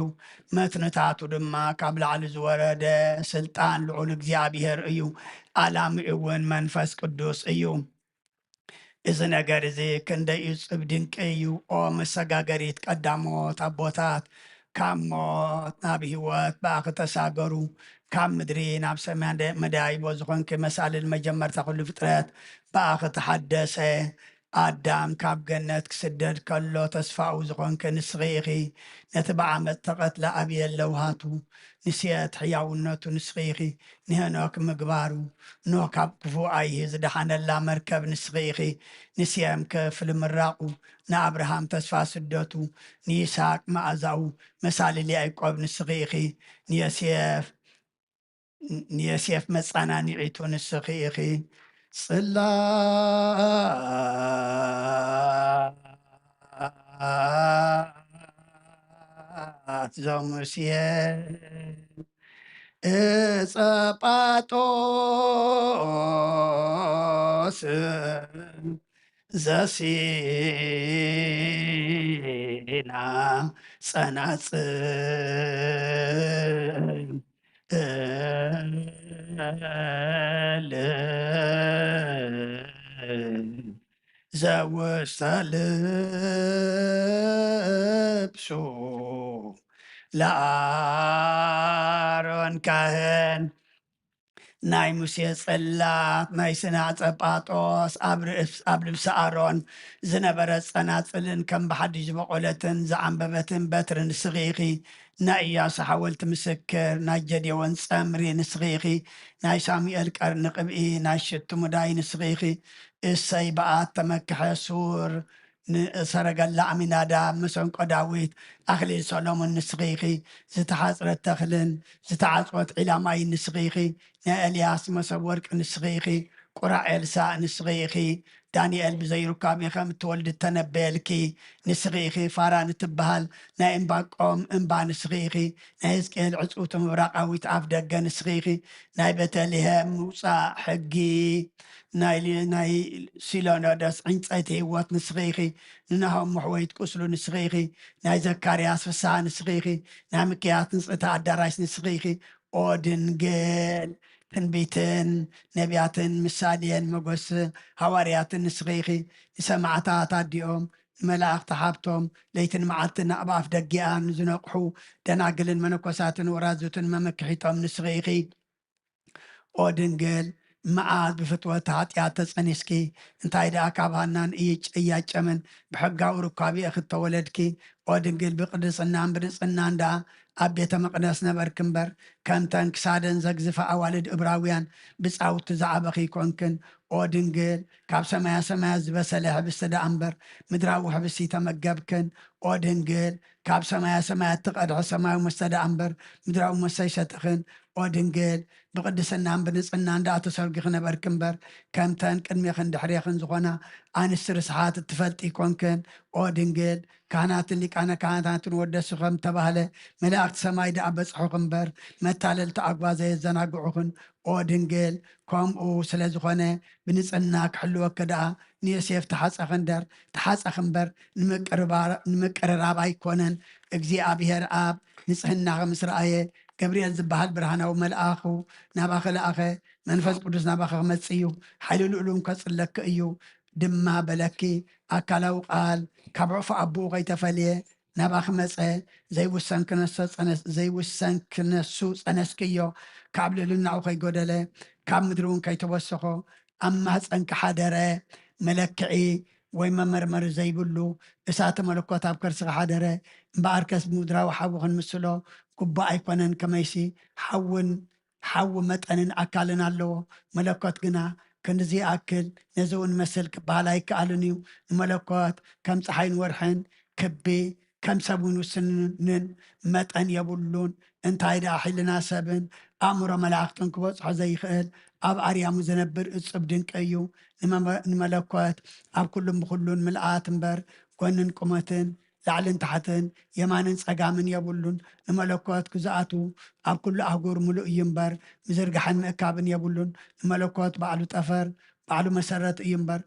መትንታቱ ድማ ካብ ላዕሊ ዝወረደ ስልጣን ልዑል እግዚኣብሔር እዩ ኣላምኡ እውን መንፈስ ቅዱስ እዩ እዚ ነገር እዚ ክንደይ እፁብ ድንቂ እዩ ኦ መሰጋገሪት ቀዳሞት ኣቦታት ካብ ሞት ናብ ህይወት በኣኺ ተሳገሩ ካብ ምድሪ ናብ ሰማይ መዳይቦ ዝኾንኪ መሳልል መጀመርታ ኩሉ ፍጥረት በኣኺ ተሓደሰ ኣዳም ካብ ገነት ክስደድ ከሎ ተስፋኡ ዝኾንኪ ንስኺ ኢኺ ነቲ ብዓመፅ ተቐትለ ኣብየ ለውሃቱ ንስየት ሕያውነቱ ንስኺ ኢኺ ንሄኖክ ምግባሩ ኖህ ካብ ክፉእ ኣይሂ ዝደሓነላ መርከብ ንስኺ ኢኺ ንስየም ክፍሊ ምራቁ ንኣብርሃም ተስፋ ስደቱ ንይስሓቅ ማእዛኡ መሳልል ያዕቆብ ንስኺ ኢኺ ንዮሴፍ መጸናኒዒቱ ንስኺ ኢኺ ጽላት ዘሙስየ ጸጳጦስ ዘሲና ጸናጽል ዘውስተ ልብሱ ለኣሮን ካህን ናይ ሙሴ ጽላት ናይ ስና ጸጳጦስ ኣብ ልብሲ ኣሮን ዝነበረ ጸናጽልን ከም ብሓድሽ ዝበቆለትን ዝዓንበበትን በትሪ ንስኺ ኢኺ ናይ ኢያሱ ሓወልቲ ምስክር ናይ ጀዴዎን ጸምሪ ንስኺ ኢኺ ናይ ሳሙኤል ቀርኒ ቅብኢ ናይ ሽቱ ሙዳይ ንስኺ ኢኺ እሰይ በኣት ተመክሐ ሱር ንሰረገላ ኣሚናዳብ መሰንቆ ዳዊት ኣኽሊል ሰሎሞን ንስኺ ኢኺ ዝተሓፅረት ተኽልን ዝተዓፅወት ዒላማይ ንስኺ ኢኺ ናይ ኤልያስ መሰብ ወርቂ ንስኺ ኢኺ ቁራ ኤልሳዕ ንስኺ ኢኺ ዳንኤል ብዘይሩካብ ከም እትወልድ ተነበየልኪ ንስኺ ኢኺ ፋራን እትበሃል ናይ እምባቆም እምባ ንስኺ ኢኺ ናይ ሕዝቅኤል ዕፁቱ ምብራቃዊት ኣፍ ደገ ንስኺ ኢኺ ናይ ቤተልሄም ምውፃእ ሕጊ ናይ ሲሎኖደስ ዕንፀይቲ ህይወት ንስኺ ኢኺ ንናሆም ምሕወይት ቁስሉ ንስኺ ኢኺ ናይ ዘካርያስ ፍስሓ ንስኺ ኢኺ ናይ ምክያት ንፅታ ኣዳራሽ ንስኺ ኢኺ ኦ ድንግል ትንቢትን ነቢያትን ምሳሌን መጎስ ሃዋርያትን ንስኺኺ ንሰማዕታት ኣዲኦም ንመላእኽቲ ሃብቶም ለይትን መዓልትን ኣብ ኣፍ ደጊኣ ንዝነቕሑ ደናግልን መነኮሳትን ወራዙትን መመክሒቶም ንስኺኺ ኦ ድንግል መዓዝ ብፍትወት ሃጢኣት ተጸኒስኪ እንታይ ደኣ ካብ ሃናን እያጨምን ብሕጋዊ ርካቢ እኽተወለድኪ ኦ ድንግል ብቅድስናን ብንጽናን ደኣ ኣብ ቤተ መቕደስ ነበርክ እምበር ከምተን ክሳደን ዘግዝፈ ኣዋልድ ዕብራውያን ብፃውቲ ዝዓበኺ ይኮንክን ኦ ድንግል ካብ ሰማያ ሰማያት ዝበሰለ ሕብስቲ ደኣ እምበር ምድራዊ ሕብስቲ ተመገብክን ኦ ድንግል ካብ ሰማያ ሰማያት ትቐድሐ ሰማያዊ መስተ ደኣ እምበር ምድራዊ መስተ ይሰትኽን ኦ ድንግል ብቅድስናን ብንጽናን ደኣ ተሰጊ ክነበርክ እምበር ከምተን ቅድሜኽን ድሕሬኽን ዝኾና ኣንስቲ ርስሓት እትፈልጢ ይኮንክን ኦ ድንግል ካህናትን ሊቃነ ካህናትን ወደሱ ከም ተባህለ መላእክቲ ሰማይ ደኣ በጽሑኽ እምበር መታለልቲ ኣግባ ዘየዘናግዑኽን ኦ ድንግል ከምኡ ስለ ዝኾነ ብንጽና ክሕልወክ ደኣ ንዮሴፍ ተሓፀኽ እምበር ንምቅርራብ ኣይኮነን እግዚኣብሔር ኣብ ንጽህናኸ ምስ ረኣየ ገብርኤል ዝበሃል ብርሃናዊ መልኣኹ ናባኸ ለኣኸ መንፈስ ቅዱስ ናባኸ ክመጽእ እዩ ሓይሊ ልኡሉን ከጽለክ እዩ ድማ በለኪ ኣካላዊ ቃል ካብ ዕፉ ኣቦኡ ከይተፈልየ ናባኺ መፀ ዘይውሰን ክነሱ ጸነስክዮ ካብ ልዕልናኡ ከይጎደለ ካብ ምድሪ እውን ከይተወሰኾ ኣብ ማህፀንኪ ሓደረ መለክዒ ወይ መመርመሪ ዘይብሉ እሳተ መለኮት ኣብ ከርስኻ ሓደረ እምበኣርከስ ብምድራዊ ሓዊ ክንምስሎ ጉባእ ኣይኮነን ከመይሲ ሓዊ መጠንን ኣካልን ኣለዎ መለኮት ግና ክንዚ ኣክል ነዚ እውን መስል ክበሃል ኣይከኣልን እዩ ንመለኮት ከም ፀሓይን ወርሕን ክቢ ከም ሰብን ውስንን መጠን የብሉን እንታይ ደኣ ሒልና ሰብን ኣእምሮ መላእኽትን ክበፅሖ ዘይኽእል ኣብ ኣርያሙ ዝነብር እፅብ ድንቂ እዩ ንመለኮት ኣብ ኩሉን ብኩሉን ምልኣት እምበር ጎንን ቁመትን ላዕልን ታሕትን የማንን ፀጋምን የብሉን ንመለኮት ግዝኣቱ ኣብ ኩሉ ኣህጉር ሙሉእ እዩ እምበር ምዝርጋሕን ምእካብን የብሉን ንመለኮት ባዕሉ ጠፈር ባዕሉ መሰረት እዩ እምበር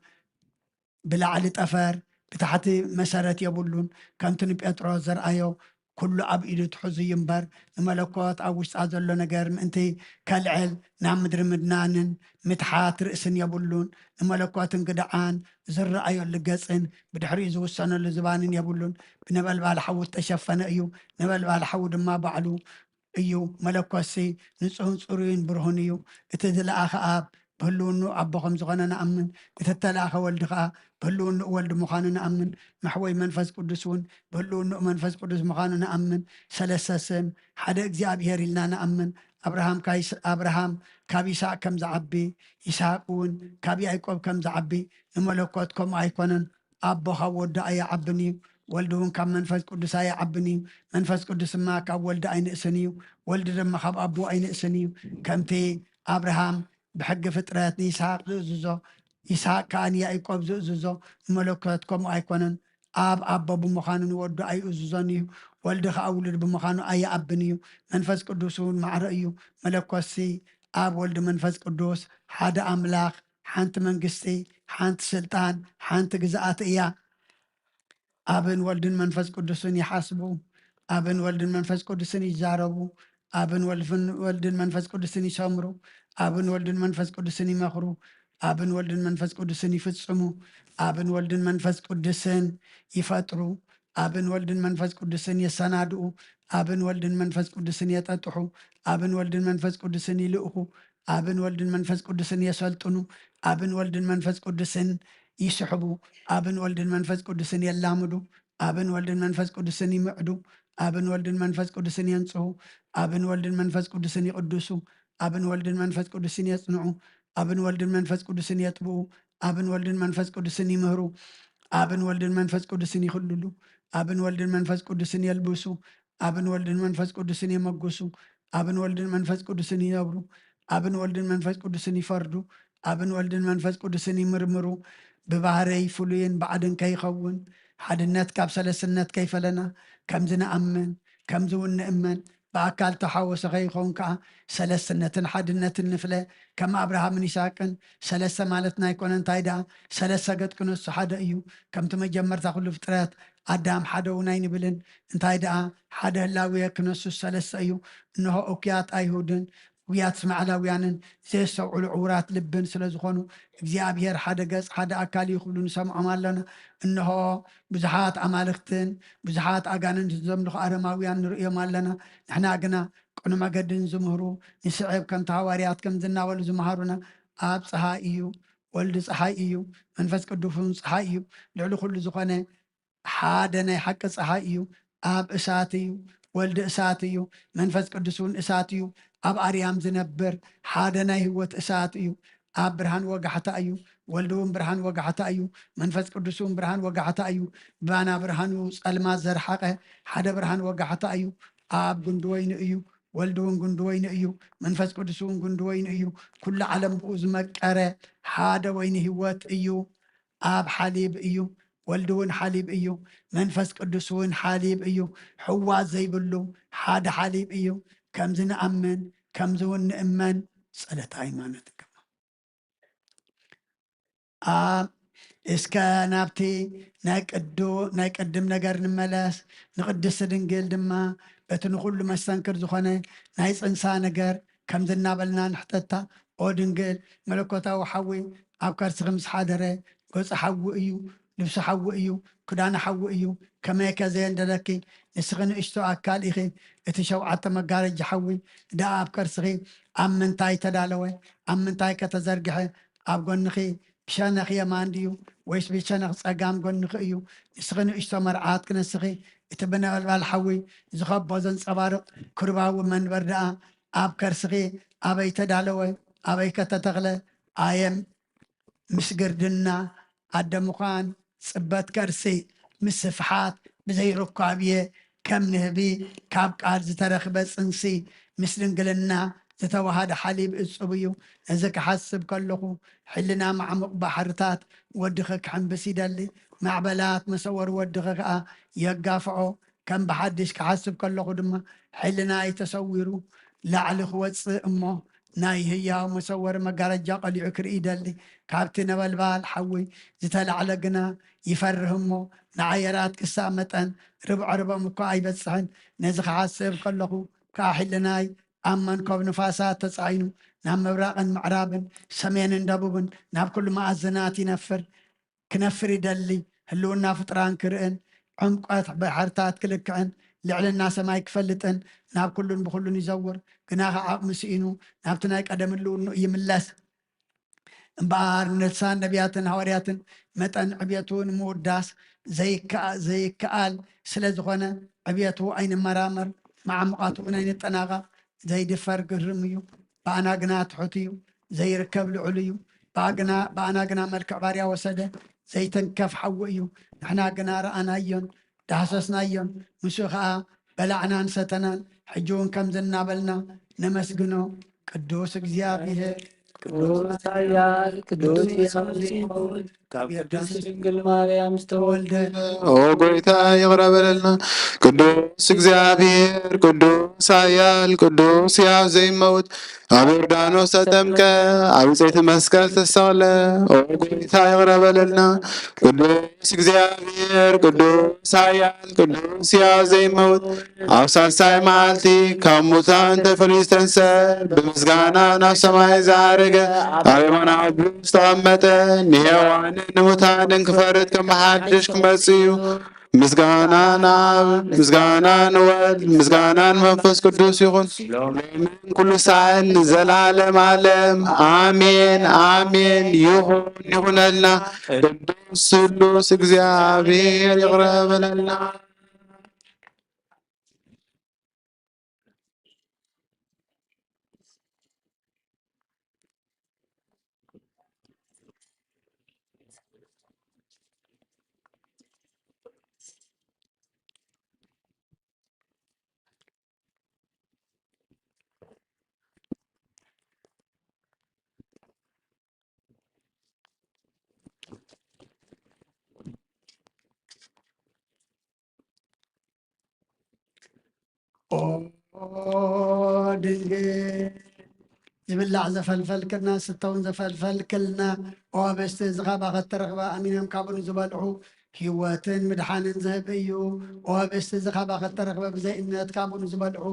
ብላዕሊ ጠፈር ብታሕቲ መሰረት የብሉን ከምቲ ንጴጥሮስ ዘርኣዮ ኩሉ ኣብ ኢዱ ትሕዙ እዩ እምበር ንመለኮት ኣብ ውሽጣ ዘሎ ነገር ምእንቲ ከልዕል ናብ ምድሪ ምድናንን ምትሓት ርእስን የብሉን ንመለኮትን ግድዓን ዝረኣየሉ ገፅን ብድሕሪኡ ዝውሰነሉ ዝባንን የብሉን ብነበልባል ሓዊ ዝተሸፈነ እዩ ነበልባል ሓዊ ድማ ባዕሉ እዩ መለኮሲ ንጹህን ጽሩይን ብርሁን እዩ እቲ ዝለኣኸ ኣብ ብህልውኑ ኣቦ ከም ዝኾነ ንኣምን እቲ እተለኣኸ ወልዲ ከዓ ብህልውኑ ወልዲ ምዃኑ ንኣምን መሕወይ መንፈስ ቅዱስ እውን ብህልውኑ መንፈስ ቅዱስ ምዃኑ ንኣምን ሰለስተ ስም ሓደ እግዚኣብሔር ኢልና ንኣምን ኣብርሃም ካብ ይስሐቅ ከም ዝዓቢ ይስሐቅ እውን ካብ ያዕቆብ ከም ዝዓቢ ንመለኮት ከምኡ ኣይኮነን ኣቦ ካብ ወዲ ኣይዓብን እዩ ወልዲ እውን ካብ መንፈስ ቅዱስ ኣይዓብን እዩ መንፈስ ቅዱስ ድማ ካብ ወልዲ ኣይንእስን እዩ ወልዲ ድማ ካብ ኣቦ ኣይንእስን እዩ ከምቲ ኣብርሃም ብሕጊ ፍጥረት ንይስሐቅ ዝእዝዞ ይስሐቅ ከዓ ንያዕቆብ ዝእዝዞ ንመለኮት ከምኡ ኣይኮነን ኣብ ኣቦ ብምዃኑ ንወዱ ኣይእዝዞን እዩ ወልዲ ከዓ ውሉድ ብምዃኑ ኣይዓብን እዩ መንፈስ ቅዱስ እውን ማዕረ እዩ መለኮሲ ኣብ ወልዲ መንፈስ ቅዱስ ሓደ ኣምላኽ ሓንቲ መንግስቲ ሓንቲ ስልጣን ሓንቲ ግዝኣት እያ ኣብን ወልድን መንፈስ ቅዱስን ይሓስቡ ኣብን ወልድን መንፈስ ቅዱስን ይዛረቡ ኣብን ወልድን መንፈስ ቅዱስን ይሰምሩ ኣብን ወልድን መንፈስ ቅዱስን ይመኽሩ ኣብን ወልድን መንፈስ ቅዱስን ይፍጽሙ ኣብን ወልድን መንፈስ ቅዱስን ይፈጥሩ ኣብን ወልድን መንፈስ ቅዱስን የሰናድኡ ኣብን ወልድን መንፈስ ቅዱስን የጠጥሑ ኣብን ወልድን መንፈስ ቅዱስን ይልእኹ ኣብን ወልድን መንፈስ ቅዱስን የሰልጥኑ ኣብን ወልድን መንፈስ ቅዱስን ይስሕቡ ኣብን ወልድን መንፈስ ቅዱስን የላምዱ ኣብን ወልድን መንፈስ ቅዱስን ይምዕዱ ኣብን ወልድን መንፈስ ቅዱስን የንጽሑ ኣብን ወልድን መንፈስ ቅዱስን ይቅዱሱ ኣብን ወልድን መንፈስ ቅዱስን የጽንዑ ኣብን ወልድን መንፈስ ቅዱስን የጥብኡ ኣብን ወልድን መንፈስ ቅዱስን ይምህሩ ኣብን ወልድን መንፈስ ቅዱስን ይኽልሉ ኣብን ወልድን መንፈስ ቅዱስን የልብሱ ኣብን ወልድን መንፈስ ቅዱስን የመጉሱ ኣብን ወልድን መንፈስ ቅዱስን ይነብሩ ኣብን ወልድን መንፈስ ቅዱስን ይፈርዱ ኣብን ወልድን መንፈስ ቅዱስን ይምርምሩ ብባህረይ ፍሉይን ባዕድን ከይኸውን ሓድነት ካብ ሰለስነት ከይፈለና ከምዚ ንኣምን ከምዚ እውን ንእመን ብኣካል ተሓወሰ ከይኸውን ከዓ ሰለስትነትን ሓድነትን ንፍለ ከም ኣብርሃምን ይስሐቅን ሰለስተ ማለት ናይኮነ እንታይ ደኣ ሰለስተ ገጥ ክነሱ ሓደ እዩ ከምቲ መጀመርታ ኩሉ ፍጥረት ኣዳም ሓደ እውን ኣይንብልን እንታይ ደኣ ሓደ ህላዊ ክነሱ ሰለስተ እዩ እንሆ እኩያት ኣይሁድን ውያት ስማዕላውያንን ዘየሰውዕሉ ዕውራት ልብን ስለ ዝኾኑ እግዚኣብሔር ሓደ ገጽ ሓደ ኣካል ይኽብሉ ንሰምዖም ኣለና። እንሆ ብዙሓት ኣማልኽትን ብዙሓት ኣጋንንት ዘምልኹ ኣረማውያን ንሪኦም ኣለና። ንሕና ግና ቅኑ መገድን ዝምህሩ ንስዕብ ከምቲ ሃዋርያት ከም ዝናበሉ ዝመሃሩና ኣብ ፀሓይ እዩ፣ ወልዲ ፀሓይ እዩ፣ መንፈስ ቅዱስን ፀሓይ እዩ፣ ልዕሊ ኩሉ ዝኾነ ሓደ ናይ ሓቂ ፀሓይ እዩ፣ ኣብ እሳት እዩ፣ ወልዲ እሳት እዩ፣ መንፈስ ቅዱስ እውን እሳት እዩ፣ ኣብ ኣርያም ዝነብር ሓደ ናይ ህይወት እሳት እዩ፣ ኣብ ብርሃን ወጋሕታ እዩ፣ ወልዲ እውን ብርሃን ወጋሕታ እዩ፣ መንፈስ ቅዱስ እውን ብርሃን ወጋሕታ እዩ፣ ባና ብርሃኑ ፀልማት ዘርሓቐ ሓደ ብርሃን ወጋሕታ እዩ፣ ኣብ ጉንዲ ወይኒ እዩ፣ ወልዲ እውን ጉንዲ ወይኒ እዩ፣ መንፈስ ቅዱስ እውን ጉንዲ ወይኒ እዩ፣ ኩሉ ዓለም ብኡ ዝመቀረ ሓደ ወይኒ ህይወት እዩ፣ ኣብ ሓሊብ እዩ፣ ወልዲ እውን ሓሊብ እዩ፣ መንፈስ ቅዱስ እውን ሓሊብ እዩ፣ ሕዋት ዘይብሉ ሓደ ሓሊብ እዩ። ከምዚ ንኣምን ከምዚ እውን ንእመን ፀሎት ሃይማኖት እስከ ናብቲ ናይ ቅድም ነገር ንመለስ። ንቅድስቲ ድንግል ድማ በቲ ንኩሉ መስተንክር ዝኾነ ናይ ፅንሳ ነገር ከም ዝናበልና ንሕተታ። ኦ ድንግል መለኮታዊ ሓዊ ኣብ ከርስኺ ምስ ሓደረ ገፁ ሓዊ እዩ፣ ልብሲ ሓዊ እዩ፣ ክዳኑ ሓዊ እዩ። ከመይ ከዘየንደለኪ ንስኺ ንእሽቶ ኣካል ኢኺ እቲ ሸውዓተ መጋረጃ ሓዊ ዳ ኣብ ከርስኺ ኣብ ምንታይ ተዳለወ? ኣብ ምንታይ ከተዘርግሐ? ኣብ ጎንኺ ብሸነኽ የማን ድዩ ወይስ ብሸነኽ ፀጋም ጎንኺ እዩ? ንስኺ ንእሽቶ መርዓት ክነስኺ እቲ ብነበልባል ሓዊ ዝኸቦ ዘንፀባርቕ ክርባዊ መንበር ደኣ ኣብ ከርስኺ ኣበይ ተዳለወ? ኣበይ ከተተኽለ? ኣየ ምስ ግርድና ኣደ ምዃን ፅበት ከርሲ ምስ ስፍሓት ብዘይርኳብየ ከም ንህቢ ካብ ቃል ዝተረኽበ ፅንሲ ምስ ድንግልና ዝተዋሃደ ሓሊብ እፁብ እዩ። እዚ ክሓስብ ከለኹ ሕልና ማዕሙቕ ባሕርታት ወድኺ ክሕንብስ ይደሊ፣ ማዕበላት መሰወሪ ወድኺ ከዓ የጋፍዖ። ከም ብሓድሽ ክሓስብ ከለኹ ድማ ሕልናይ ተሰዊሩ ላዕሊ ክወፅእ እሞ ናይ ህያው መሰወሪ መጋረጃ ቀሊዑ ክርኢ ይደሊ። ካብቲ ነበልባል ሓዊ ዝተላዕለ ግና ይፈርህ እሞ ንዓየራት ክሳብ መጠን ርብዖ ርቦም እኳ ኣይበፅሕን። ነዚ ክሓስብ ከለኹ ከዓ ሕልናይ ኣብ መንከብ ንፋሳት ተፃዒኑ ናብ ምብራቕን ምዕራብን ሰሜንን ደቡብን ናብ ኩሉ ማእዝናት ይነፍር ክነፍር ይደሊ። ህልውና ፍጥራን ክርእን ዕምቆት ባሕርታት ክልክዕን ልዕልና ሰማይ ክፈልጥን ናብ ኩሉን ብኩሉን ይዘውር። ግና ዓቕሚ ስኢኑ ናብቲ ናይ ቀደም ህልውኑ ይምለስ እምበኣር ንልሳን ነቢያትን ሃዋርያትን መጠን ዕብየቱን ምውዳስ ዘይከኣል ስለ ዝኾነ ዕብየቱ ኣይንመራመር፣ ማዕሙቃቱ ኣይንጠናቐቕ። ዘይድፈር ግርም እዩ፣ በኣና ግና ትሑት እዩ፣ ዘይርከብ ልዑል እዩ። በኣና ግና መልክዕ ባርያ ወሰደ፣ ዘይተንከፍ ሓዊ እዩ። ንሕና ግና ረኣናዮን ዳሃሰስናዮን፣ ምስኡ ከዓ በላዕናን ሰተናን። ሕጂ እውን ከም ዝናበልና ነመስግኖ። ቅዱስ እግዚኣብሔር ቅዱስ ኃያል ቅዱስ ኢየሱስ ካብ ቅድስት ድንግል ማርያም ዝተወልደ ኦ ጎይታ ይቅረበለልና። ቅዱስ እግዚአብሔር ቅዱስ ኃያል ቅዱስ ሕያው ዘይመውት ኣብ ዮርዳኖስ ተጠምቀ ኣብ ዕፀይቲ መስቀል ተሰቕለ። ኦ ጎይታ ይቅረበለልና። ቅዱስ እግዚአብሔር ቅዱስ ኃያል ቅዱስ ሕያው ዘይመውት ኣብ ሳልሳይ መዓልቲ ካብ ሙታን ተፈልዩ ዝተንሥአ ብምስጋና ናብ ሰማይ ዝዓረገ ኣብ የማነ ዓብዩ ዝተቐመጠ ንሄዋንን ንሙታንን ክፈርድ ከም ሓድሽ ክመጽእ እዩ። ምስጋናን ኣብ ምስጋናን ወልድ ምስጋናን መንፈስ ቅዱስ ይኹን ሎምን ኩሉ ሰዓት ንዘላለም ዓለም ኣሜን ኣሜን ይኹን ይኹነልና። ቅዱስ ስሉስ እግዚአብሔር ይቅረበለልና። ኦ ድንግል ዝብላዕ ዘፈልፈልክልና ስተውን ዘፈልፈልክልና ኦ በስቲ ዝኸባ ከተረኽባ ኣሚኖም ካብኡ ዝበልዑ ህይወትን ምድሓንን ዝህብ እዩ ወብስቲ ዝኸባ ከተረኽበ ብዘይ እምነት ካብኡ ዝበልዑ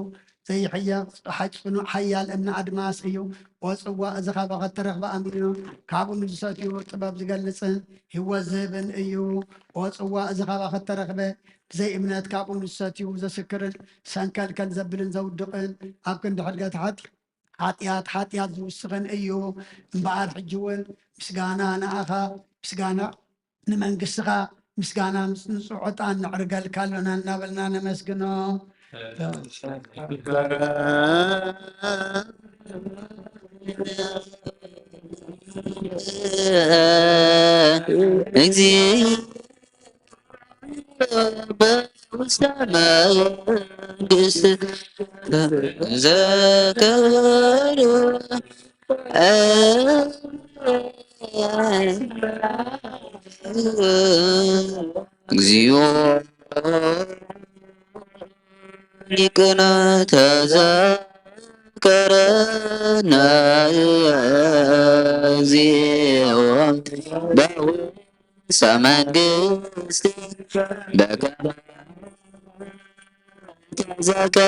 ዘይሕየቕ ጽኑዕ ሓያል እምኒ ኣድማስ እዩ ወፅዋዕ እዚ ኸባ ከተረኽበ ኣሚኑ ካብኡ ንዝሰትዩ ጥበብ ዝገልፅን ህይወት ዝህብን እዩ ወፅዋዕ እዚ ኸባ ከተረኽበ ብዘይ እምነት ካብኡ ንዝሰትዩ ዘስክርን ሰንከልከል ዘብልን ዘውድቕን ኣብ ክንዲ ሕድገት ሓጢኣት ዝውስኽን እዩ እምበኣር ሕጂ እውን ምስጋና ንኣኻ ምስጋና ንመንግስትኻ ምስጋና ምስ ንፅዑጣን ንዕርገልካ ኣሎና እናበልና ነመስግኖ እግዚኦ ሊቅነ ተዘከረነ እግዚኦ በውስተ መንግሥት በከመ ተዘከርኮ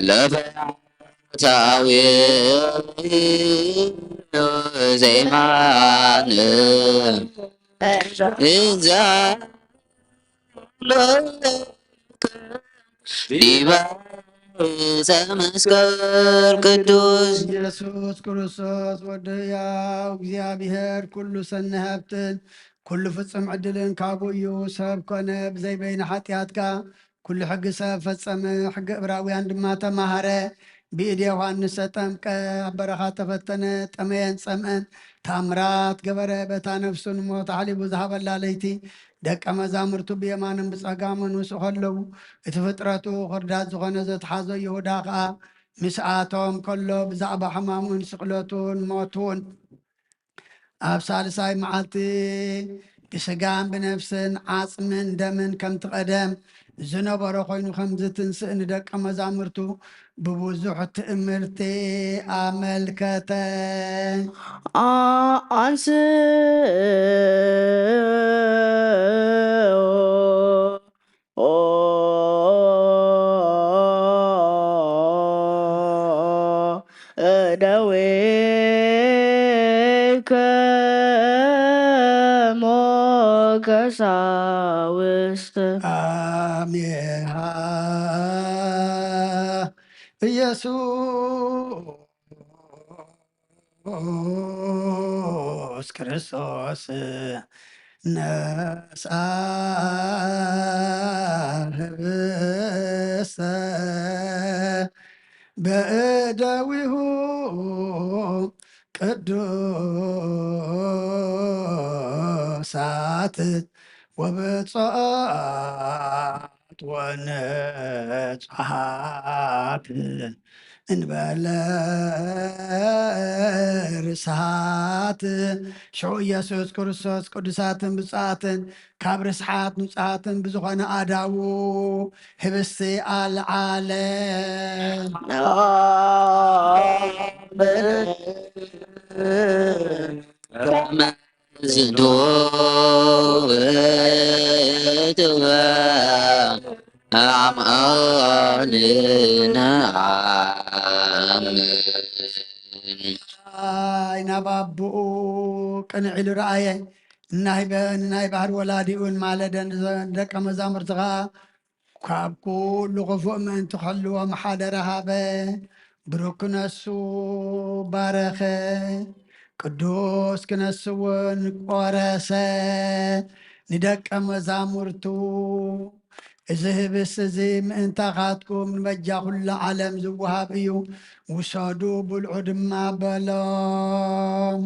ለፈያታዊ ዘይማን እዛ ዲበ ዕፀ መስቀል ቅዱስ ኢየሱስ ክርስቶስ ወዲ ሕያው እግዚአብሔር ኩሉ ሰኒ ሃብትን ኩሉ ፍጹም ዕድልን ካብኡ እዩ ሰብ ኮነ ብዘይበይነ ሓጢኣትካ ኩሉ ሕጊ ሰብ ፈጸመ ሕጊ ዕብራውያን ድማ ተማሃረ ብኢድ ዮሃንስ ተጠምቀ ኣብ በረኻ ተፈተነ ጠመየን ፀምአን ታምራት ገበረ በታ ነፍሱን ሞት ሓሊቡ ዝሃበላ ለይቲ ደቀ መዛሙርቱ ብየማንን ብፀጋምን ውስኡ ከለዉ እቲ ፍጥረቱ ክርዳት ዝኾነ ዘተሓዞ ይሁዳ ከዓ ምስኣቶም ከሎ ብዛዕባ ሕማሙን ስቕለቱን ሞቱን ኣብ ሳልሳይ መዓልቲ ብስጋን ብነፍስን ዓፅምን ደምን ከምቲ ቀደም ዝነበሮ ኮይኑ ከምዚ ትንስእ ንደቀ መዛሙርቱ ብብዙሕ ትእምርቲ ኣመልከተ አንስ ደዌከ ሞከሳውስት አሜሃ ኢየሱስ ክርስቶስ ነስአ ህብስተ በእደዊሁ ቅዱሳት ወብፅዓት ወነጽሓት እንበለ ርስሓት ሽዑ ኢየሱስ ክርስቶስ ቅዱሳትን ብፅዓትን ካብ ርስሓት ንፅሓትን ብዝኾነ ኣዳዉ ህብስቲ ኣልዓለ ናባብኡ ቅንዕ ኢሉ ረኣየ ናይ ባህር ወላዲኡን ማለደን ደቀ መዛሙርቲ ከዓ ካብ ኩሉ ክፉእ ምእንቲ ክሕልዎም ሓደ ረሃበ ብሩክ ክነሱ ባረኸ ቅዱስ ክነስ እውን ቆረሰ ንደቀ መዛሙርቱ እዚ ህብስት እዚ ምእንታኻትኩም ንመጃ ኩሉ ዓለም ዝወሃብ እዩ ውሰዱ ብልዑ ድማ በሎም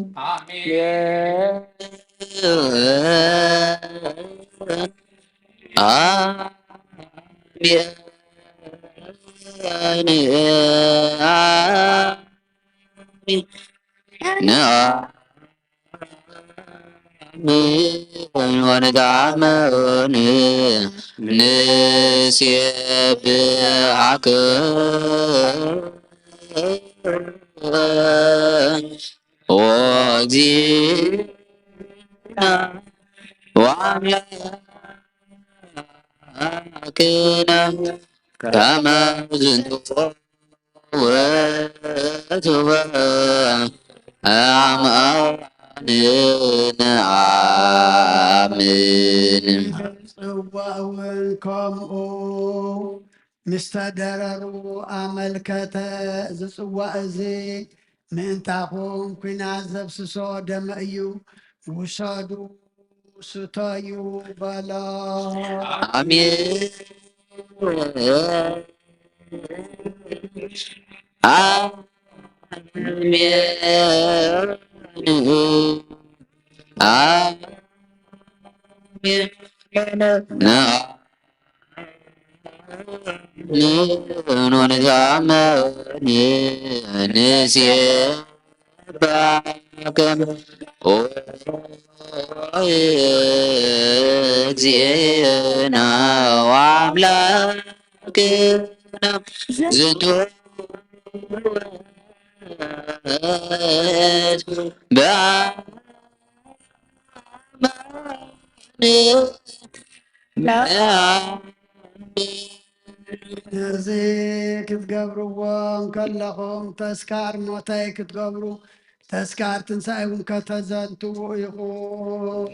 ونتعامل نسبحك وأملاكنا كما زنت وتوبا أعمالنا آمين ጽዋውን ከምኡ ምስ ተደረሩ ኣመልከተ እዚ ጽዋእ እዚ ምእንታኹም ኩናት ዘብስሶ ደመ እዩ ውሰዱ ስተዩ በሎ آمين آمين آمين ونتعمل نسيبك ويجزينا وأملاكنا زدوا እዚ ክትገብርዎም ከለኹም ተስካር ሞተይ ክትገብሩ ተስካር ትንሣኤ እውን ከተዘንትዉ ኢኹም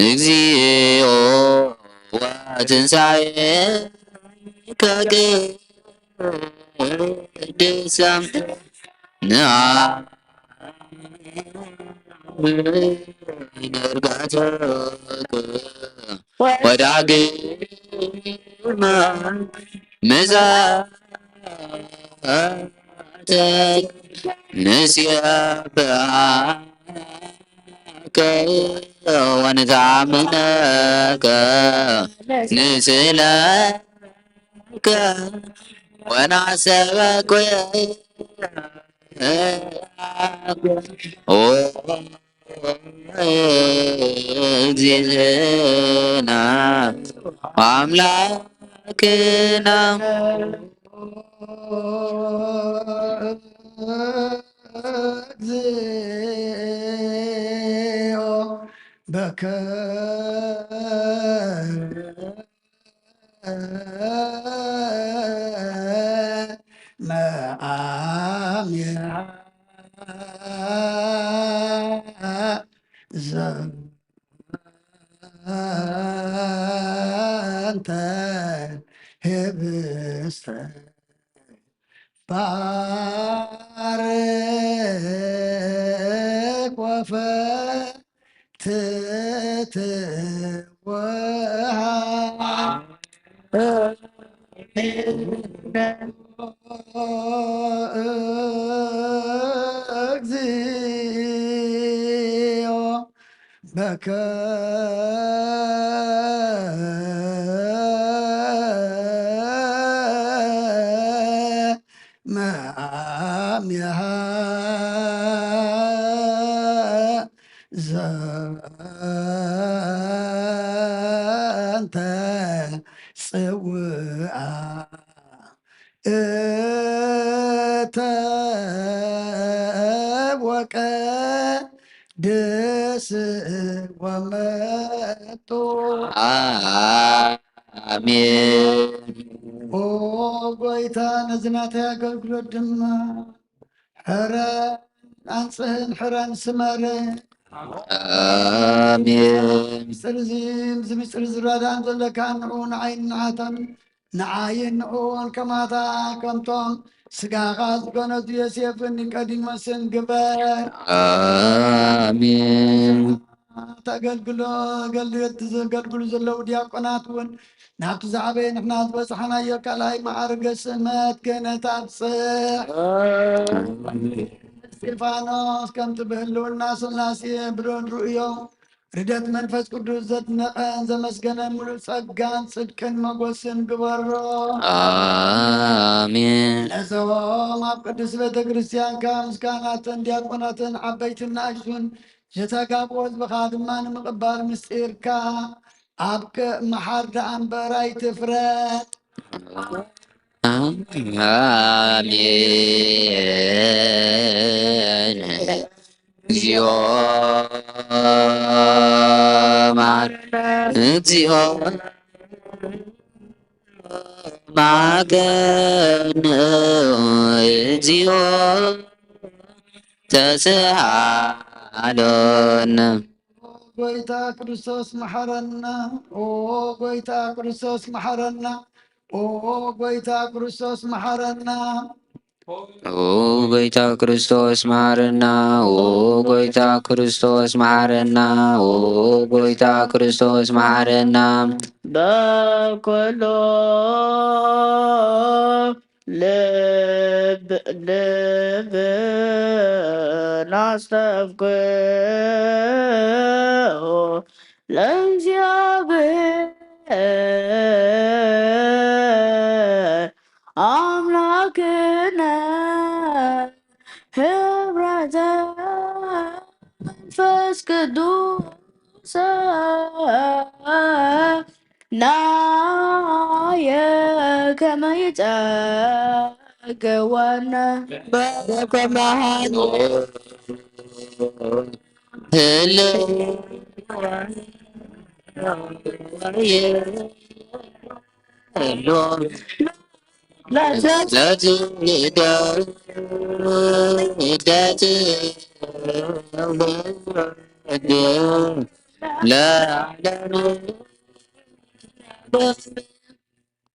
እግዚኦ ወትንሣኤከ ቅድሳም ንርጋተከ ወዳግመ ምጽአተከ ንስየብሐከ ወንተአምነከ ንስእለከ ونحسبك وزدنا وأملاكنا بكى زنت هبست بارك وفتت أجزيو بكى مام يها زانت سوء እተወቀ ደስ ወመጡ አሜን ኦ ጎይታ ነዝናተይ አገልግሎት ድማ ሕረ አንጽህን ሕረን ስመርን አሜን ምስጢር እዚ ምስጢር ዝረዳእን ዘለካ ንዑ ንዓይን ንዓተን ንዓይን ንዑን ከማታ ከምቶም ስጋኻ ዝኮነቱ ዮሴፍን ኒቆዲሞስን ግበር አሜን ተገልግሎ ዘገልግሉ ዘለው ዲያቆናት እውን ናብቲ ዝዓበየ ንሕና ዝበፅሓናዮ ካልኣይ ማዕርገ ስመት ክህነት ኣብፅሕ እስጢፋኖስ ከምቲ ብህልውና ስላሴ ብሎን ርእዮ ርደት መንፈስ ቅዱስ ዘድነቐን ዘመስገነን ሙሉእ ጸጋን ጽድቅን መጎስን ግበሮ አሜን ነዞም ኣብ ቅዱስ ቤተ ክርስቲያንካ ምስጋናትን ዲያቆናትን ዓበይትን ንእሽቱን ዝተጋብኦ ህዝብኻ ድማ ንምቕባል ምስጢርካ ኣብ መሓር ደኣ እምበር ኣይትፍረጥ አሜን። እግዚኦ እግዚኦ ማገን እግዚኦ ተስሃሎን ጎይታ ክርስቶስ መሐረና ኦ ጎይታ ክርስቶስ መሐረና ኦ ጎይታ ክርስቶስ መሐረና ኦ ጎይታ ክርስቶስ መሐረና ኦ ጎይታ ክርስቶስ መሐረና ኦ ጎይታ ክርስቶስ መሐረና በኩሉ ልብና አስተፍቅዖ ለእግዚአብሔር አምላክነ ኅብረተ መንፈስ ቅዱስ ናየ ከመ ይጸግወነ በከመሃኑ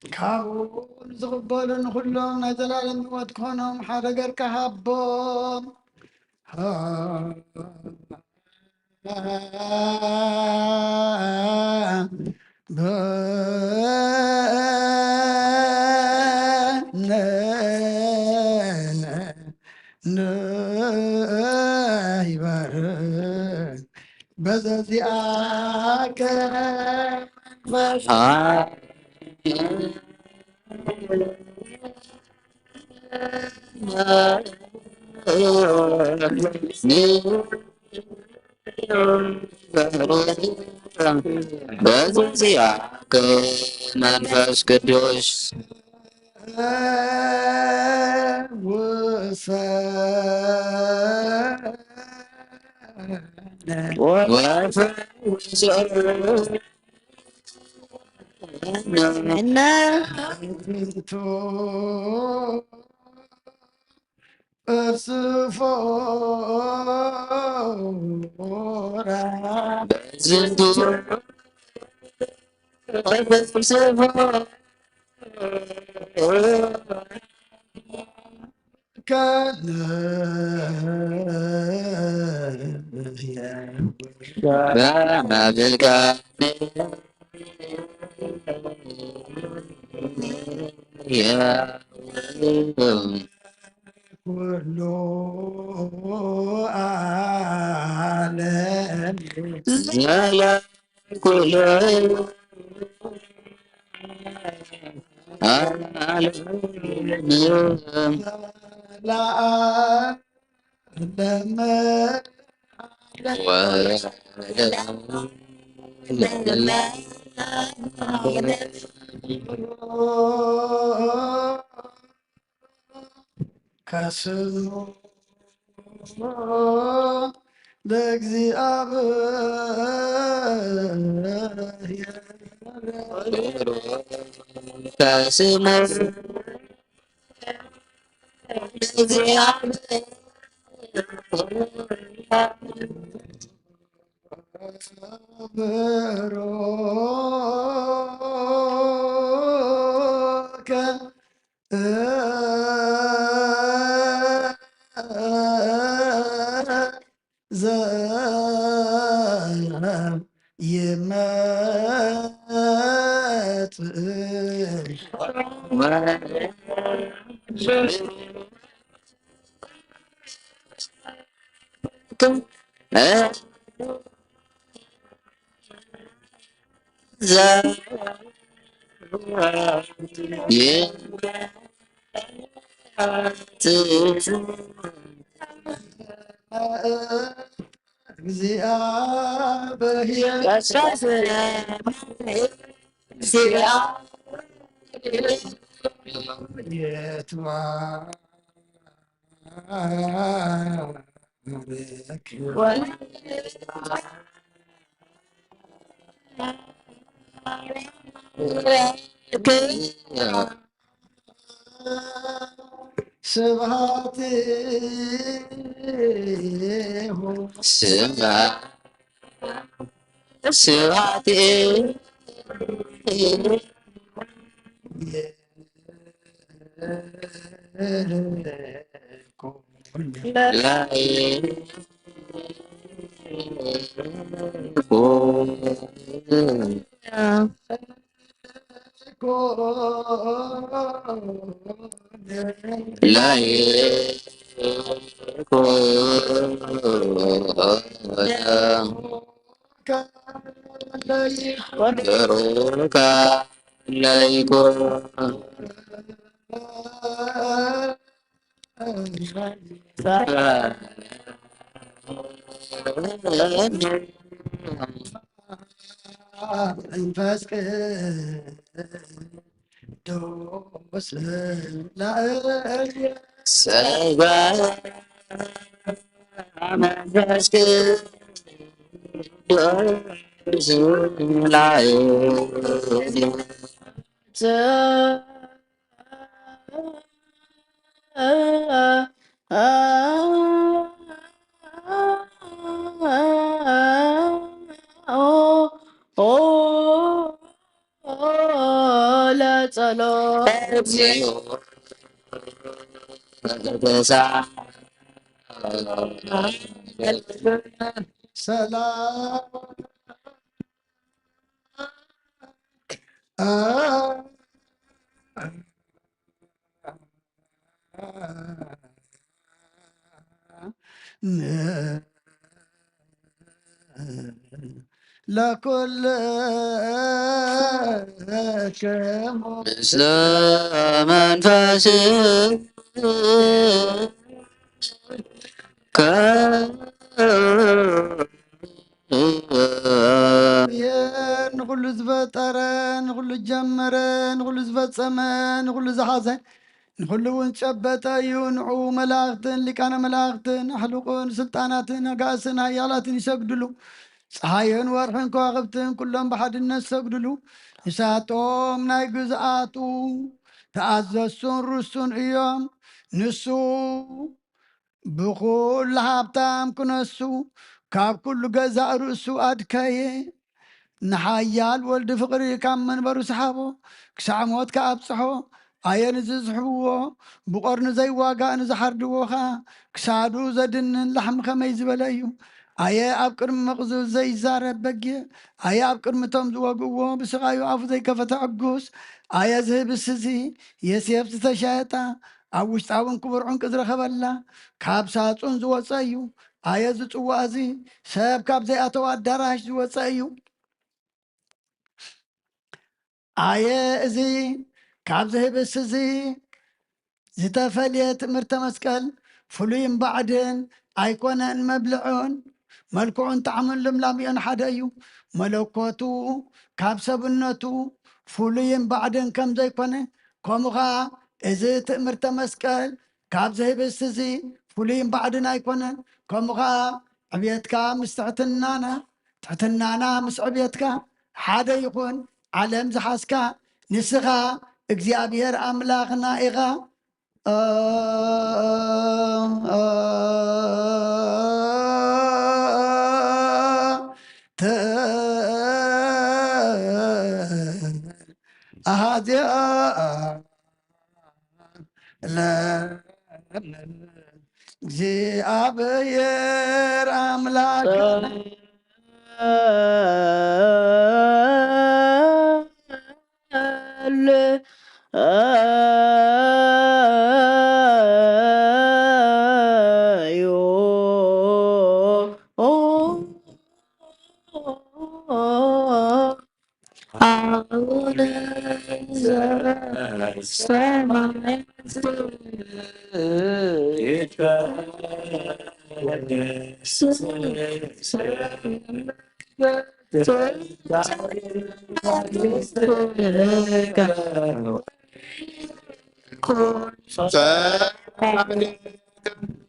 ካብኡን ዝቕበሉን ኩሎም ናይ ዘላለም ህይወት ክኾኖም ሓደ ገርካ ሃቦም ይባርክ በዘዚአከ በዚአከ መንፈስ ቅዱስ ኩሉ ዓለም ከስሙ ለእግዚአብሔር ከስሙ ብሮከ እግዚአብሔር ስብሐት ስብሐት መንፈስ ቅዱስ ላዕሌየ መንፈስ ቅዱስ ላዕሌየ ለጸሎት ሰላም ለኩልክሙ ምስለ መንፈስ ንኩሉ ዝፈጠረ ንኩሉ ጀመረ ንኩሉ ዝፈፀመ ንኩሉ ዝሓዘ ንኩሉ እውን ዝጨበጠ እዩ። ንዑ መላእክትን ሊቃነ መላእክትን ኣሕልቁን ስልጣናትን ኣጋእስን ሃያላትን ይሰግድሉ። ፀሓይን ወርሕን ከዋኽብትን ኩሎም ብሓድነት ሰግድሉ። ንሳቶም ናይ ግዝኣቱ ተኣዘዝቱን ርሱን እዮም። ንሱ ብኩሉ ሃብታም ክነሱ ካብ ኩሉ ገዛእ ርእሱ ኣድከየ ንሓያል ወልዲ ፍቕሪ ካብ መንበሩ ሰሓቦ ክሳዕ ሞት ከኣብፅሖ ኣየ ንዝዝሕብዎ ብቆርኒ ዘይዋጋእ ንዝሓርድዎ ኸ ክሳዱ ዘድንን ላሕሚ ከመይ ዝበለ እዩ። ኣየ ኣብ ቅድሚ መቕዙብ ዘይዛረብ በጊዕ ኣየ ኣብ ቅድሚቶም ዝወግእዎ ብስቓዩ ኣፉ ዘይከፈተ ዕጉስ ኣየ ዝህብስ እዚ የሴፍ ዝተሻየጣ ኣብ ውሽጣውን ክቡር ዕንቂ ዝረኸበላ ካብ ሳጹን ዝወፀ እዩ። ኣየ ዝፅዋዕ እዚ ሰብ ካብ ዘይኣተው ኣዳራሽ ዝወፀ እዩ። ኣየ እዚ ካብ ዝህብስ እዚ ዝተፈልየ ትምህርተ መስቀል ፍሉይን ባዕድን ኣይኮነን መብልዑን መልክዑን ጣዕሙን ልምላሚኡን ሓደ እዩ። መለኮቱ ካብ ሰብነቱ ፍሉይን ባዕድን ከም ዘይኮነ ከምኡ ኸዓ እዚ ትእምርተ መስቀል ካብ ዝህብስ እዚ ፍሉይን ባዕድን ኣይኮነን። ከምኡ ኸዓ ዕብየትካ ምስ ትሕትናና ትሕትናና ምስ ዕብየትካ ሓደ ይኹን። ዓለም ዝሓስካ ንስኻ እግዚኣብሔር ኣምላኽና ኢኻ ኣሃዚያ እግዚአብሔር አምላክ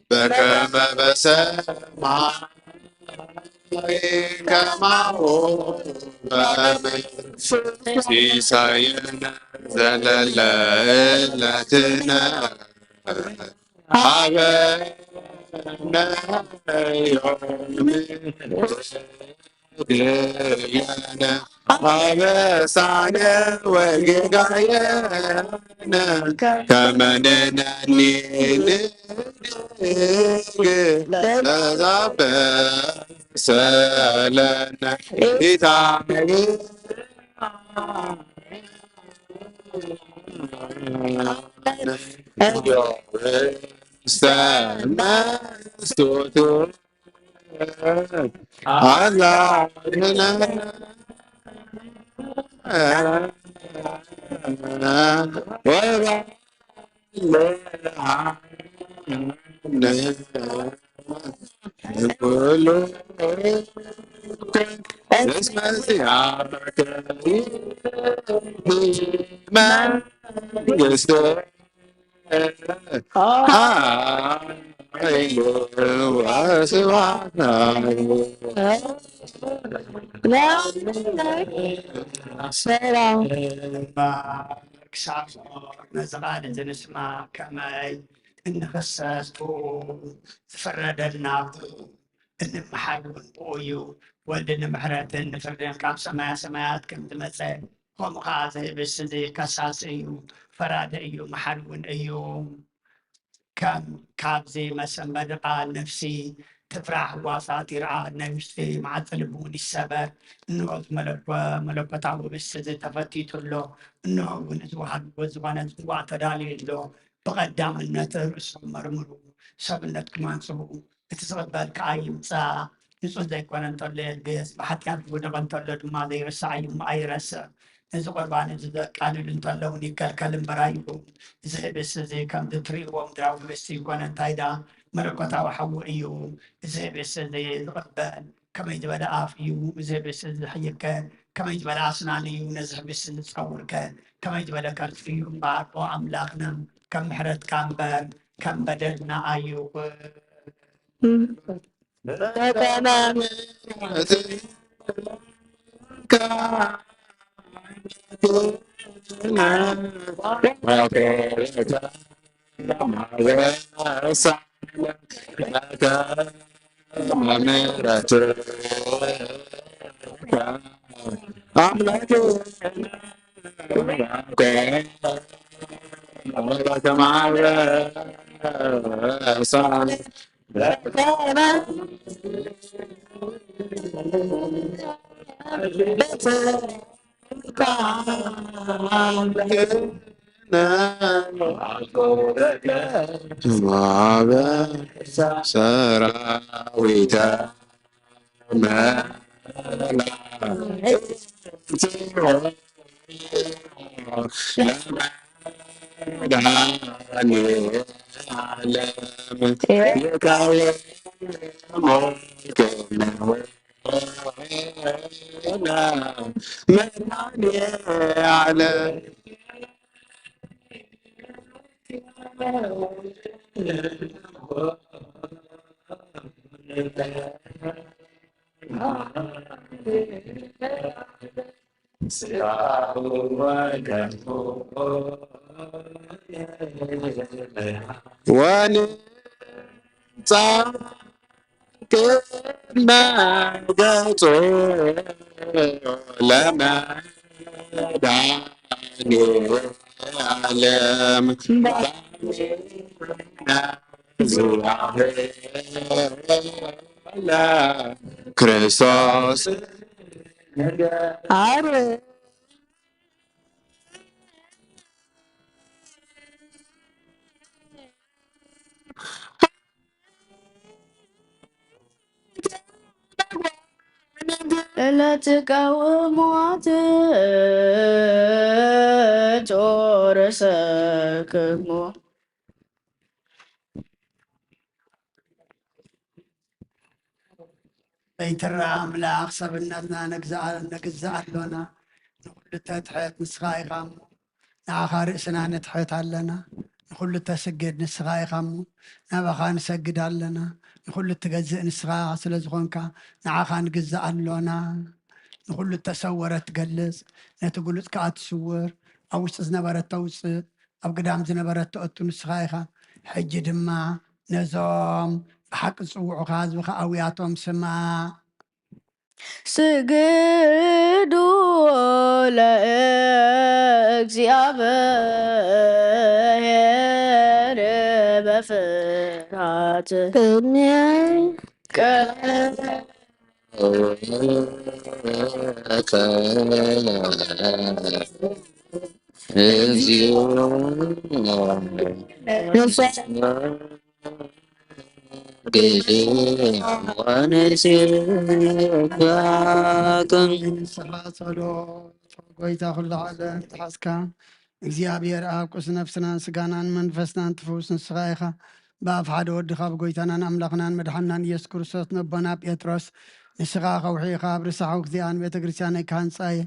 በከመ በሰማይ ከማሁ በምድር ሲሳየነ ዘለለ ዕለትነ ሀበነ ዮም ግየነ አበሳነ ወጌጋየነ ከመ ንሕነኒ ንድግ ለዘአበሰለነ ኢታምር ውስተ መስቶቱ አዛዝነ ኩሉ እስመ ዚአከ መንግሥት ኃይል ወስብሐት እግዚአብሔር ነዝባን ዝንስማ ከመይ እንኽሰስቱ ዝፈረደልና እንመሓሉን እዩ ወልድ ንምሕረትን ንፍርድን ካብ ሰማያ ሰማያት ከም ዝመፀ ከምኡ ከዓ ዘይብስ እዚ ከሳስ እዩ ፈራደ እዩ መሓል እውን እዩ ከም ካብዚ መሰንበዲ ቃል ነፍሲ ትፍራሕ ዋሳት ይርአ ናይ ውሽጢ ማዕፀ ልቡ እውን ይሰበር እንሆ መለኮታዊ ብስ እዚ ተፈቲቱሎ እንሆ እውን ዝወሃብዎ ዝኮነ ዝፅዋዕ ተዳልዩሎ ብቐዳምነት ርእሱ መርምሩ ሰብነት ክማንፅኡ እቲ ዝቕበል ከዓ ይምፃእ ንፁህ ዘይኮነ እንተሎ የልግስ ብሓጢኣት ዝውደቐ እንተሎ ድማ ዘይርሳዕ እዩ ኣይረስዕ እዚ ቁርባን እዚ ዘቃልል እንተሎ እውን ይከልከል እምበር ኣይብሉን እዚ ህብስ እዚ ከምዚ ትርእይዎ ምድራዊ ህብስቲ ይኮነ እንታይ ዳ መለኮታዊ ሓዊ እዩ እዚ ህብስ እዚ ዝቕበል ከመይ ዝበለ ኣፍ እዩ እዚ ህብስ እዚ ዝሕይከ ከመይ ዝበለ ኣስናን እዩ ነዚ ህብስ ዝፀውርከ ከመይ ዝበለ ከርሲ እዩ እምበር ኦ ኣምላኽና ከም ምሕረትካ እምበር ከም በደልና ኣይኹን ሰራዊተ ገጹ ለመድኃኔዓለም ክርስቶስ ለተቃወሟት ጮረሰክሞ በይትራ ኣምላኽ ሰብነትና ነግዛእ ኣሎና ንኩሉ ተትሕት ንስኻ ኢኻ እሞ ንዓኻ ርእስና ነትሕት ኣለና ንኩሉ ተሰግድ ንስኻ ኢኻ እሞ ናባኻ ንሰግድ ኣለና ንኩሉ ትገዝእ ንስኻ ስለ ዝኾንካ ንዓኻ ንግዛእ ኣሎና ንኩሉ ተሰወረ ትገልጽ ነቲ ጉሉፅ ከዓ ትስውር ኣብ ውሽጢ ዝነበረት ተውፅእ ኣብ ግዳም ዝነበረት ተእቱ ንስኻ ኢኻ ሕጂ ድማ ነዞም ብሓቂ ዝፅውዑካ ህዝብኻ ኣውያቶም ስማዕ ስግዱ ለእግዚአብሔር በፍርሃት ንስኻ ጸሎት ጎይታ ኩሉ ዓለም ተሓዝካ እግዚኣብሔር ኣብ ቁስ ነፍስናን ስጋናን መንፈስናን ትፍውስ ንስኻ ኢኻ ብኣፍ ሓደ ወድኻ ብጎይታናን ኣምላኽናን መድሓናን ኢየሱስ ክርስቶስ ነቦና ጴጥሮስ ንስኻ ከውሒኻ ኣብ ርሳሕ ውክዚኣን ቤተ ክርስቲያን ናይ ካህንፃየ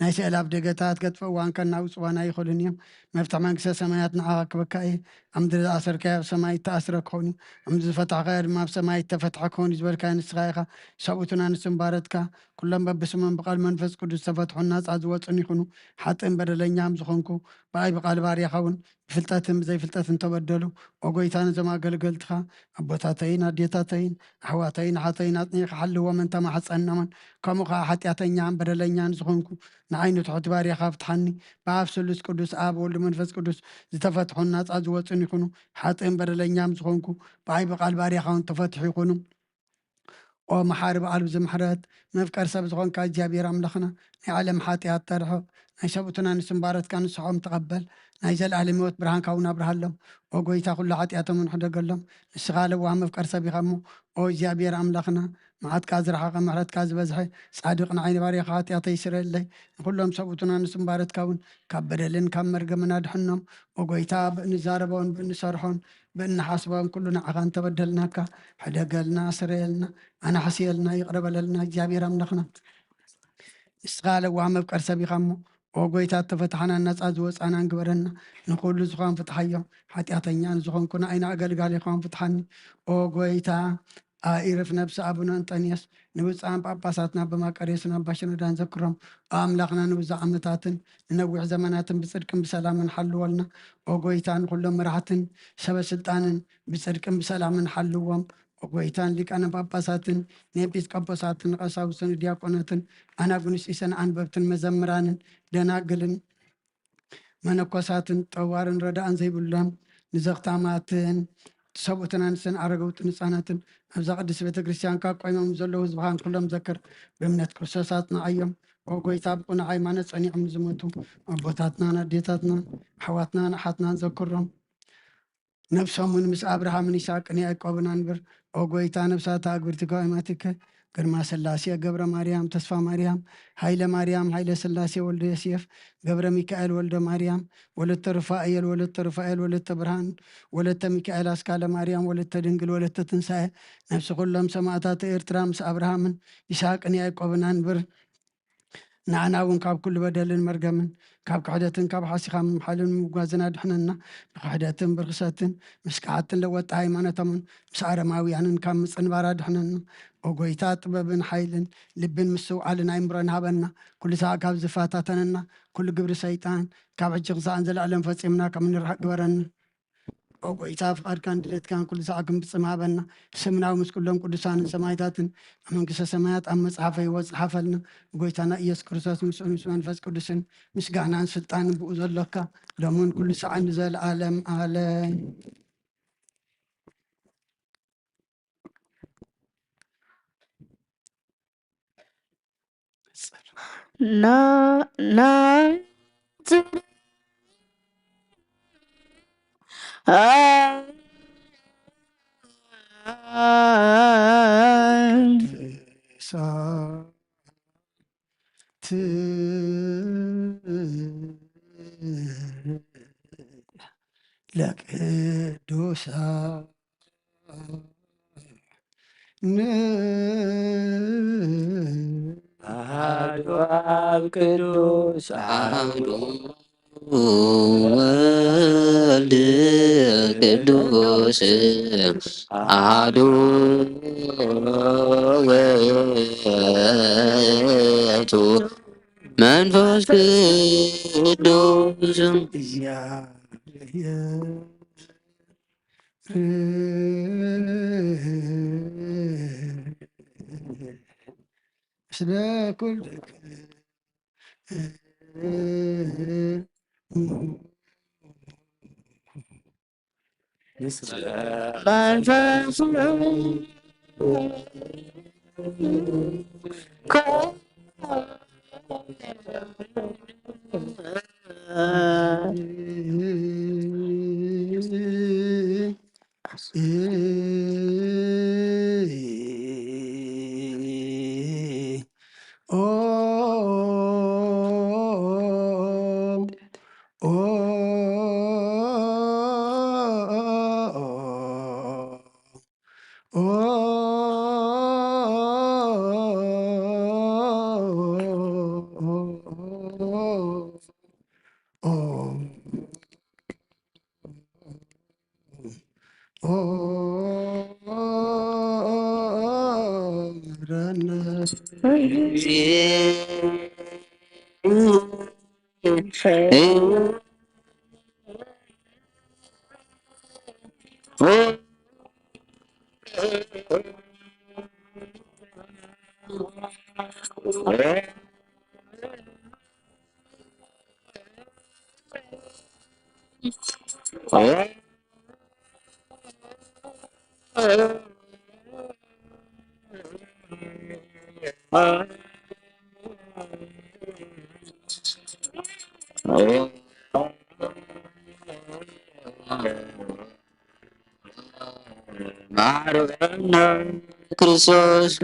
ናይ ስእሊ ኣብ ደገታት ገጥፈ እዋን ከናውፅዋና ይኽእሉን እዮም መፍትሒ መንግስተ ሰማያት ንዓኻ ክበካ እየ ኣብ ምድሪ ዝኣሰርካዮ ኣብ ሰማይ ተኣስረ ክኸውን እዩ ኣብ ምድሪ ዝፈታሕካዮ ድማ ኣብ ሰማይ ተፈትሐ ክኸውን እዩ ዝበልካዮ ንስኻ ኢኻ ሰብኡትና ንስምባረትካ ኩሎም በብስሞም ብቓል መንፈስ ቅዱስ ተፈትሑን ናፃ ዝወፁን ይኹኑ ሓጥን በደለኛም ዝኾንኩ ብኣይ ብቓል ባርያኻ እውን ብፍልጠትን ብዘይፍልጠትን ተበደሉ ወጎይታ ነዞም ኣገልገልትኻ ኣቦታተይን ኣዴታተይን ኣሕዋተይን ሓተይን ኣፅኒዕካ ሓልዎምን ተማሕፀናሞን ከምኡ ከዓ ሓጢኣተኛን በደለኛን ዝኾንኩ ንዓይኑ ትሑት ባርያኻ ፍትሓኒ ብኣብ ስሉስ ቅዱስ ኣብ ወልዲ መንፈስ ቅዱስ ዝተፈትሑን ናፃ ዝወፁን ይኹኑ ሓጥን በደለኛም ዝኾንኩ ብኣይ ብቓል ባርያኻ እውን ተፈትሑ ይኹኑ ኦ መሓሪ በዓል ብዝምሕረት መፍቀር ሰብ ዝኾንካ እግዚኣብሔር ኣምላኽና ናይ ዓለም ሓጢኣት ተርሕቕ ናይ ሰብኡትና ንስምባረትካ ንስሖም ተቐበል ናይ ዘለኣለም ህይወት ብርሃንካ እውን ኣብርሃሎም ኦ ጎይታ ኩሉ ሓጢኣቶም ንሕደገሎም ንስኻ ለዋህ መፍቀር ሰብ ኢኻ እሞ ኦ እግዚኣብሔር ኣምላኽና መዓትካ ዝረሓቐ ምሕረትካ ዝበዝሐ ጻድቕ ንዓይኒ ባርያኻ ሓጢኣተ ይስረየለይ ንኩሎም ሰብኡትና ንስምባረትካ እውን ካብ በደልን ካብ መርገምን ኣድሕኖም ኦ ጎይታ ብእንዛረቦን ብእንሰርሖን ብእንሓስቦም ኩሉ ንዓኻ እንተበደልናካ ሕደገልና ስረየልና ኣናሕስየልና ይቕረበለልና እግዚኣብሔር ኣምላኽና ንስኻ ለዋህ መፍቀር ሰብ ኢኻ እሞ ኦ ጎይታ ተፈትሓና ነፃ ዝወፃና ንግበረና ንኩሉ ዝኾን ፍትሓዮም ሓጢኣተኛ ንዝኾንኩ ንዓይና ኣገልጋሊ ይኾን ፍትሓኒ ኦ ጎይታ ኣኢርፍ ነብሲ ኣቡነ እንጠንየስ ንብፃን ጳጳሳትና ብማቀሬስን ኣባሽነዳን ዘክሮም ኣምላኽና ንብዙሕ ዓመታትን ንነዊሕ ዘመናትን ብፅድቅን ብሰላምን ሓልወልና ኦ ጎይታ ንኩሎም መራሕትን ሰበስልጣንን ብፅድቅን ብሰላምን ሓልዎም ኦ ጎይታን ሊቃነ ጳጳሳትን ንኤጲስቆጶሳትን ቀሳውስትን ዲያቆናትን ኣናጉንስጢስን ኣንበብትን መዘምራንን ደናግልን መነኮሳትን ጠዋርን ረዳእን ዘይብሎም ንዘኽታማትን ሰብኡትና ንስን ኣረገውትን ህፃናትን ኣብዛ ቅዱስ ቤተ ክርስቲያን ካብ ቆይሞም ዘለዉ ህዝብኻን ኩሎም ዘክር ብእምነት ክርስቶስ ኣፅንዓዮም ኦ ጎይታ ብቁና ሃይማኖት ፀኒዖም ዝመቱ ኣቦታትናን ኣዴታትናን ኣሕዋትናን ኣሓትናን ዘክሮም ነብሶምን ምስ ኣብርሃምን ይስሐቅን ያዕቆብን አንብር ኦ ጎይታ ነብሳት ኣግብርቲ ጋይማቲከ ግርማ ስላሴ ገብረ ማርያም ተስፋ ማርያም ሃይለ ማርያም ሃይለ ስላሴ ወልደ ዮሴፍ ገብረ ሚካኤል ወልደ ማርያም ወለተ ሩፋኤል ወለተ ሩፋኤል ወለተ ብርሃን ወለተ ሚካኤል ኣስካለ ማርያም ወለተ ድንግል ወለተ ትንሳኤ ነብሲ ኩሎም ሰማዕታት ኤርትራ ምስ ኣብርሃምን ይስሐቅን ያዕቆብን አንብር ንዓና እውን ካብ ኩሉ በደልን መርገምን ካብ ክሕደትን ካብ ሓሲኻ ምምሓልን ምጓዝን ኣድሕነና ብክሕደትን ብርክሰትን ምስ ከዓትን ለወጣ ሃይማኖቶምን ምስ ኣረማውያንን ካብ ምፅንባር ኣድሕነና ኦ ጎይታ ጥበብን ሓይልን ልብን ምስውዓልን ኣይምሮን ሃበና ኩሉ ሰዓት ካብ ዝፋታተነና ኩሉ ግብሪ ሰይጣን ካብ ሕጂ ክሳዕን ዘለኣለም ፈፂምና ከም ንርሕቅ ግበረና ኦ ጎይታ ፍቃድካን ድሌትካን ኩሉ ሰዓት ክንፍፅም ሃበና ስምናዊ ምስ ኩሎም ቅዱሳንን ሰማይታትን ኣብ መንግስተ ሰማያት ኣብ መፅሓፈ ሂወት ዝሓፈልና ጎይታና ኢየሱስ ክርስቶስ ምስኡ ምስ መንፈስ ቅዱስን ምስጋናን ስልጣንን ብኡ ዘሎካ ሎምን ኩሉ ሰዓት ንዘለኣለም ኣለም ለቅዱሳን አሐዱ አብ ቅዱስ አሐዱ ወልድ ቅዱስ አሐዱ ውእቱ መንፈስ ቅዱስ ስለ ኩልከ መንፈስ ማረነ ክርስቶስ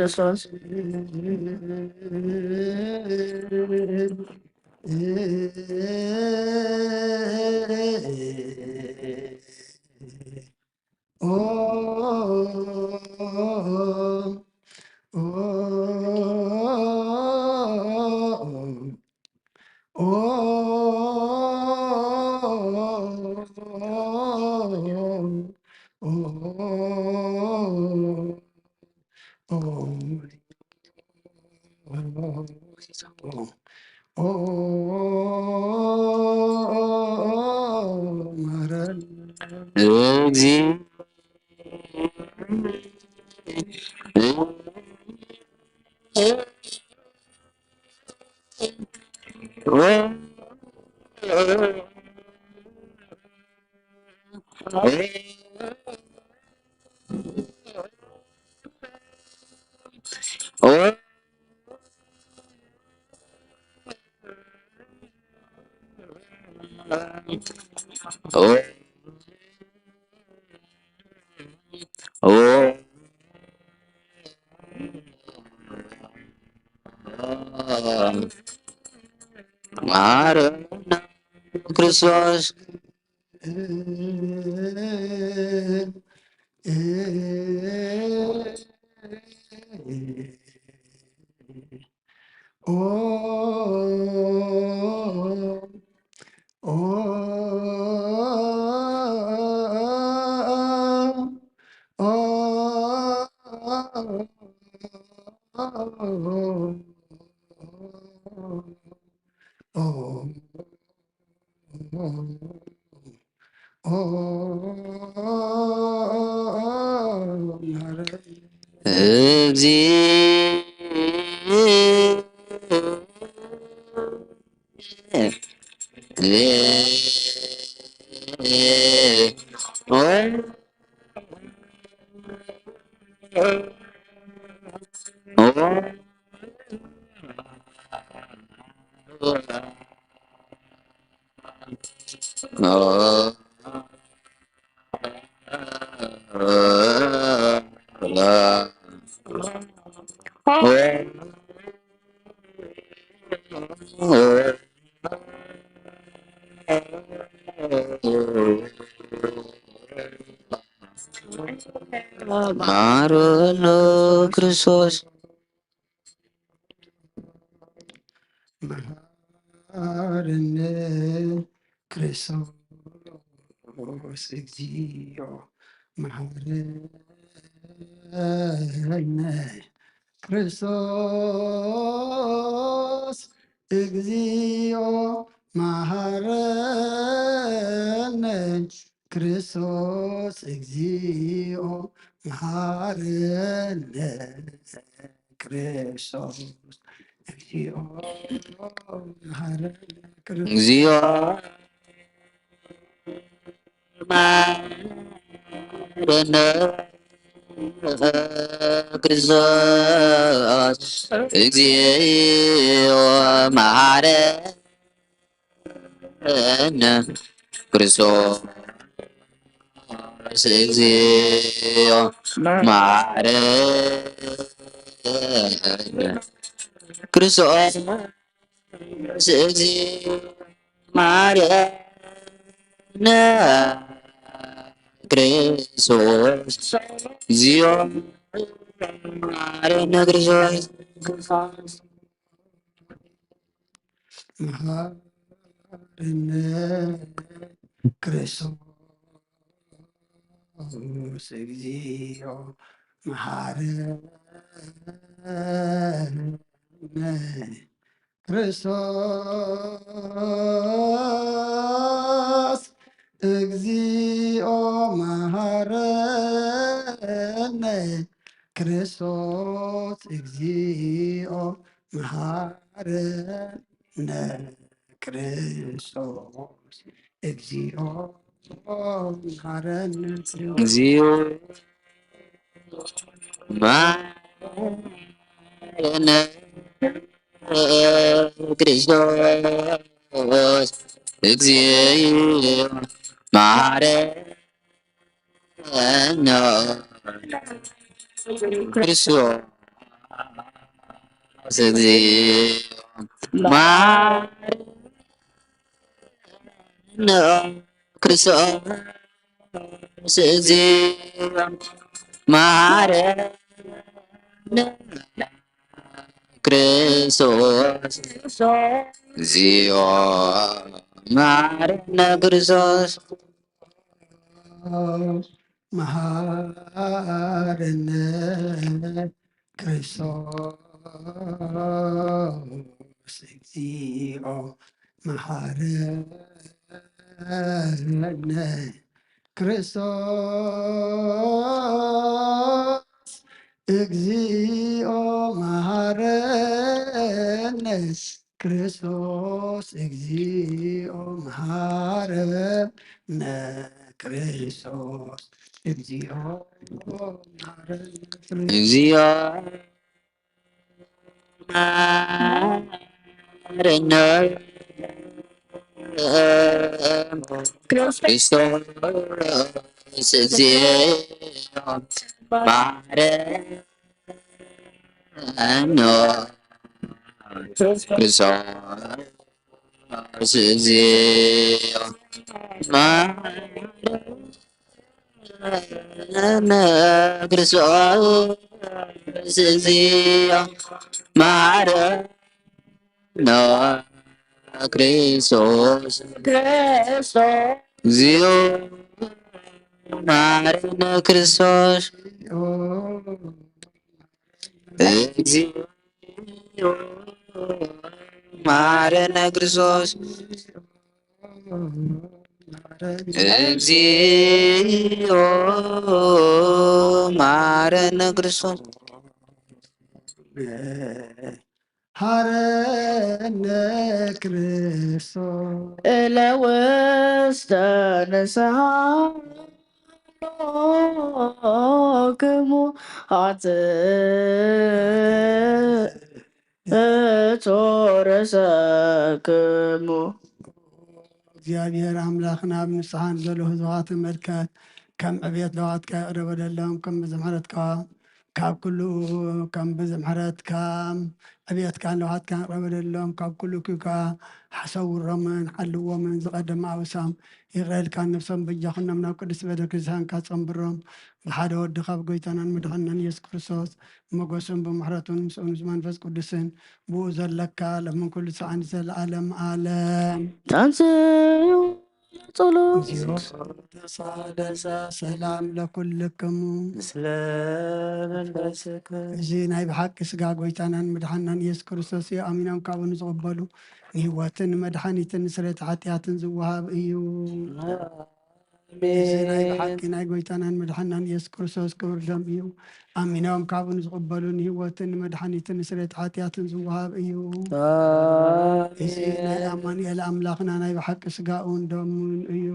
ማረነ ክርስቶስ ማረነ ክርስቶስ መሐረነ ክርስቶስ እግዚኦ መሐረነ ክርስቶስ እግዚኦ መሐረነ ክርስቶስ እግዚኦ መሐረነ ክርስቶስ እግዚኦ መሐረነ እግዚኦ መሐረነ ክርስቶስ እግዚኦ መሐረነ ክርስቶስ እግዚኦ መሐረነ ክርስቶስ እግዚኦ መሐረነ ክርስቶስ እግዚኦ መሐረነ ክርስቶስ መሐረነ ክርስቶስ እግዚኦ መሐረነ ክርስቶስ እግዚኦ መሐረነ ክርስቶስ እግዚኦ መሐረነ ክርስቶስ እግዚኦ መሐረነ እግዚኦ መሐረነ ክርስቶስ እግዚኦ መሐረነ ክርስቶስ እግዚኦ መሐረነ ክርስቶስ እግዚኦ መሐረነ ክርስቶስ እግዚኦ መሐረነ ክርስቶስ መሐረነ ክርስቶስ እግዚኦ መሐረነ ክርስቶስ እግዚኦ መሐረነ ክርስቶስ እግዚኦ መሐረነ ክርስቶስ እግዚኦ መሐረነ እግዚኦ መሐረነ ክርስቶስ እግዚኦ መሐረነ ክርስቶስ እግዚኦ መሐረነ ክርስቶስ እግዚኦ መሐረነ ክርስቶስ እግዚኦ መሐረነ ክርስቶስ እግዚኦ መሐረነ ክርስቶስ እግዚኦ መሐረነ ክርስቶስ ሐረነ ክርስቶስ እለውስተ ንስሐ ክሙ ጾረሰክሙ እግዚአብሔር አምላኽና ብንስሓን ዘሎ ህዝባት ተመልከት ከም ዕብየት ለዋትካ የቅረበ ለለዎም ከም ብዝምሕረትካ ካብ ኩሉ ከም ብዝምሕረት ከም ዕብየትካን ለውሃትካን ቅረበለሎም ካብ ኩሉ ክካ ሓሰውሮምን ሓልዎምን ዝቐደመ ኣውሳም ይቕረልካን ነፍሶም በጃኹኖም ናብ ቅዱስ ቤተክርስትያን ካፀንብሮም ብሓደ ወዲ ካብ ጎይታናን መድሓናን ኢየሱስ ክርስቶስ መጎሱን ብምሕረቱን ምስኡን መንፈስ ቅዱስን ብኡ ዘለካ ለምን ኩሉ ሰዓን ዘለዓለም ዓለም ጸሎት ተሳደሰ ሰላም ለኩልክሙ ምስለ መንፈስከ እዚ ናይ ብሓቂ ስጋ ጎይታናን መድሓናን ኢየሱስ ክርስቶስ እዩ። ኣሚኖም ካብኡ ንዝቕበሉ ንህወትን መድሓኒትን ስርየት ሓጢኣትን ዝወሃብ እዩ። እዚ ናይ ብሓቂ ናይ ጎይታናን መድሓናን ኢየሱስ ክርስቶስ ክቡር ደም እዩ። ኣሚኖም ካብኡ ንዝቕበሉ ንህወትን መድሓኒትን ስርየት ሓጢኣትን ዝወሃብ እዩ። እዚ ናይ ኣማኑኤል ኣምላኽና ናይ ብሓቂ ስጋኡን ደሙን እዩ።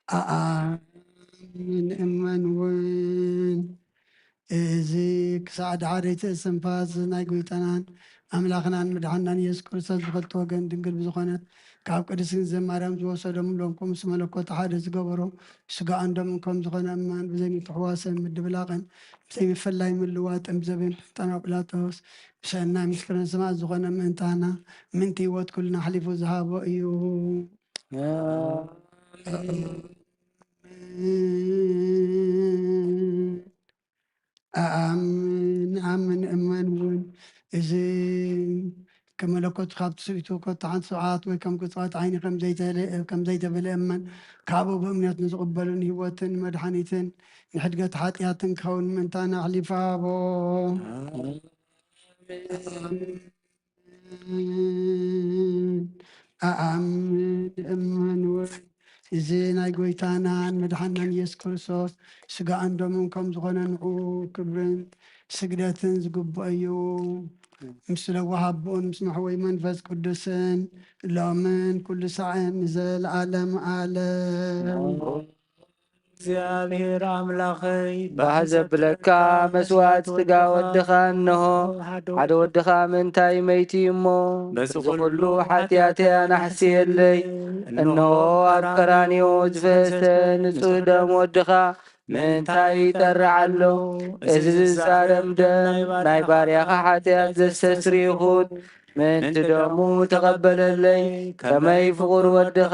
ኣኣምን እመን እውን እዚ ክሳዕ ዳዕረይቲ እስትንፋስ ናይ ጎይታናን ኣምላኽናን መድሓናን ኢየሱስ ክርስቶስ ብክልተ ወገን ድንግል ብዝኾነት ካብ ቅድስት ግዝእ ማርያም ዝወሰዶም ሎምኩም ምስ መለኮት ሓደ ዝገበሮ ስጋኡን ደሙን ከም ዝኾነ እማን ብዘይምትሕዋሰን ምድብላቕን ብዘይምፍላይ ምልዋጥን ብዘበን ጲላጦስ ብሰናይ ምስክርን ስማዕ ዝኾነ ምእንታና ምንቲ ህይወት ኩልና ሓሊፉ ዝሃቦ እዩ። ኣምን እመን እውን እዚ ከመለኮት ካብ ትስቢቱ ኮታሓን ስብዓት ወይ ከም ቅፅዋት ዓይኒ ከም ዘይተበለ እመን ካብኡ ብእምነት ንዝቕበሉን ህይወትን መድሓኒትን ንሕድገት ሓጢኣትን ክኸውን ምእንታና ኣሕሊፋቦ ኣኣምን እመን እውን እዚ ናይ ጎይታናን መድሓናን ኢየሱስ ክርስቶስ ስጋኡን ደሙን ከም ዝኾነ ንዑ ክብርን ስግደትን ዝግብኦ እዩ። ምስ ለወሃቦን ምስ መሕወይ መንፈስ ቅዱስን ሎምን ኩሉ ሰዓን ዘለዓለም ዓለም እግዚአብሔር አምላኸይ ባህ ዘብለካ መስዋዕት ስጋ ወድኻ እንሆ ሓደ ወድኻ ምንታይ መይቲ እሞ በዚ ኩሉ ሓጢአተያ ናሕስየለይ እንሆ ኣብ ቀራንዮ ዝፈሰሰ ንጹህ ደም ወድኻ ምንታይ ይጠርዕ ኣሎ እዚ ዝዛረብ ደም ናይ ባርያኻ ሓጢአት ዘስተስሪ ይኹን ምንቲ ደሙ ተቐበለለይ ከመይ ፍቑር ወድኻ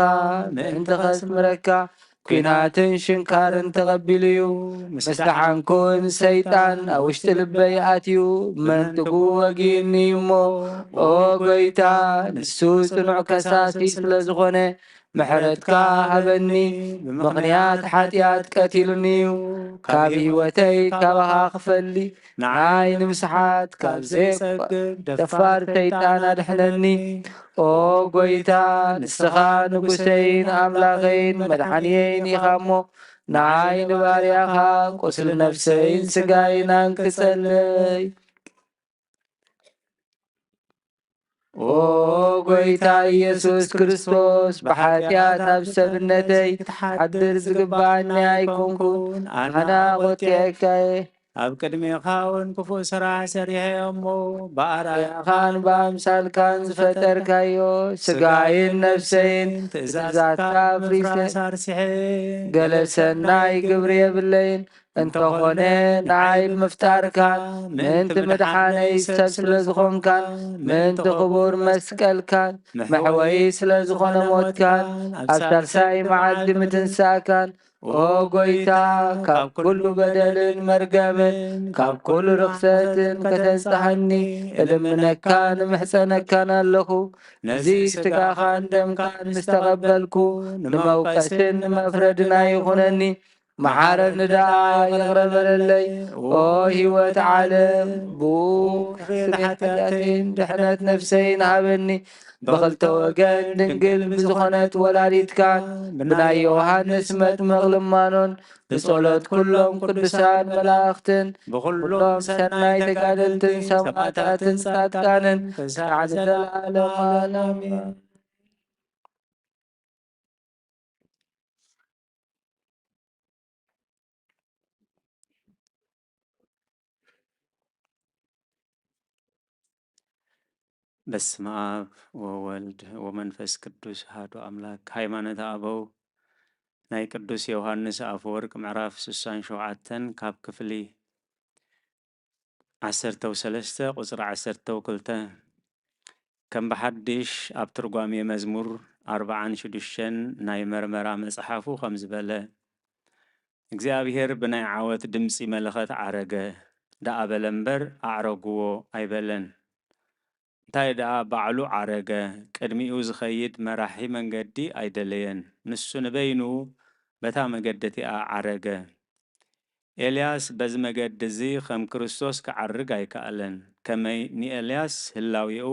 ምእንቲ ኸስምረካ ኩናትን ሽንካርን ተቐቢሉ እዩ ምስላሓንኩን ሰይጣን ኣብ ውሽጢ ልበይ ኣትዩ መንጥጉ ወጊኒ እሞ ኦ ጎይታ ንሱ ጽኑዕ ከሳሲ ስለ ዝኾነ ምሕረትካ ሃበኒ ብምኽንያት ሓጢኣት ቀቲሉኒ እዩ ካብ ህይወተይ ካባኻ ክፈሊ ንዓይ ንምስሓት ካብ ዘይጸግብ ደፋር ሰይጣን ኣድሕነኒ ኦ ጎይታ ንስኻ ንጉሰይን ኣምላኸይን መድሓንየይን ኢኻ እሞ ንዓይ ንባርያኻ ቁስሊ ነፍሰይን ስጋይን አንክጸለይ ኦ ጎይታ ኢየሱስ ክርስቶስ ብሓጢአት ኣብ ሰብነተይ ክትሓድር ዝግባአኒ ኣይኮንኩን ኣነ ቖጢዐካየ ኣብ ቅድሜኻ እውን ክፉእ ስራሕ ሰሪሐ እሞ ብኣርአያኻን ብኣምሳልካን ዝፈጠርካዮ ስጋይን ነፍሰይን ትእዛዛትካ ፍሪሰ ኣርሲሐ ገለ ሰናይ ግብሪ የብለይን እንተኾነ ንዓይ ብምፍጣርካን ምእንቲ መድሓነይ ሰብ ስለ ዝኾንካን ምእንቲ ክቡር መስቀልካን መሕወይ ስለ ዝኾነ ሞትካን ኣብ ሳልሳይ መዓልቲ ምትንሳእካን ኦ ጎይታ ካብ ኩሉ በደልን መርገምን ካብ ኩሉ ርክሰትን ከተንጽሐኒ እልምነካን ምሕፀነካን ኣለኹ ነዚ ስጋኻን ደምካን ምስተቐበልኩ ንመውቀስን ንመፍረድና ይኹነኒ መሓረኒ ደኣ ይቕረበለለይ ኦ ህይወት ዓለም ብስርየት ሓጢአተይን ድሕነት ነፍሰይን ሃበኒ ብኽልተ ወገን ድንግል ብዝኾነት ወላዲትካን ብናይ ዮሃንስ መጥምቕ ልማኖን ብጸሎት ኩሎም ቅዱሳን መላእኽትን ብኩሎም ሰናይ ተጋደልትን ሰማዕታትን ጻድቃንን ክሳዕ ዘለዓለም ዓለም በስመ አብ ወወልድ ወመንፈስ ቅዱስ አሐዱ አምላክ። ሃይማኖተ አበው ናይ ቅዱስ ዮሐንስ አፈወርቅ ምዕራፍ 67 ካብ ክፍሊ 13 ቁፅሪ 12 ከም ብሓድሽ ኣብ ትርጓሜ መዝሙር 46 ናይ መርመራ መጽሓፉ ከም ዝበለ እግዚአብሔር ብናይ ዓወት ድምፂ መለኸት ዓረገ ዳኣበለ እምበር ኣዕረግዎ ኣይበለን። እንታይ ደኣ ባዕሉ ዓረገ ቅድሚኡ ዝኸይድ መራሒ መንገዲ ኣይደለየን። ንሱ ንበይኑ በታ መገዲ እቲኣ ዓረገ። ኤልያስ በዚ መገዲ እዚ ከም ክርስቶስ ክዓርግ ኣይከኣለን። ከመይ ንኤልያስ ህላዊኡ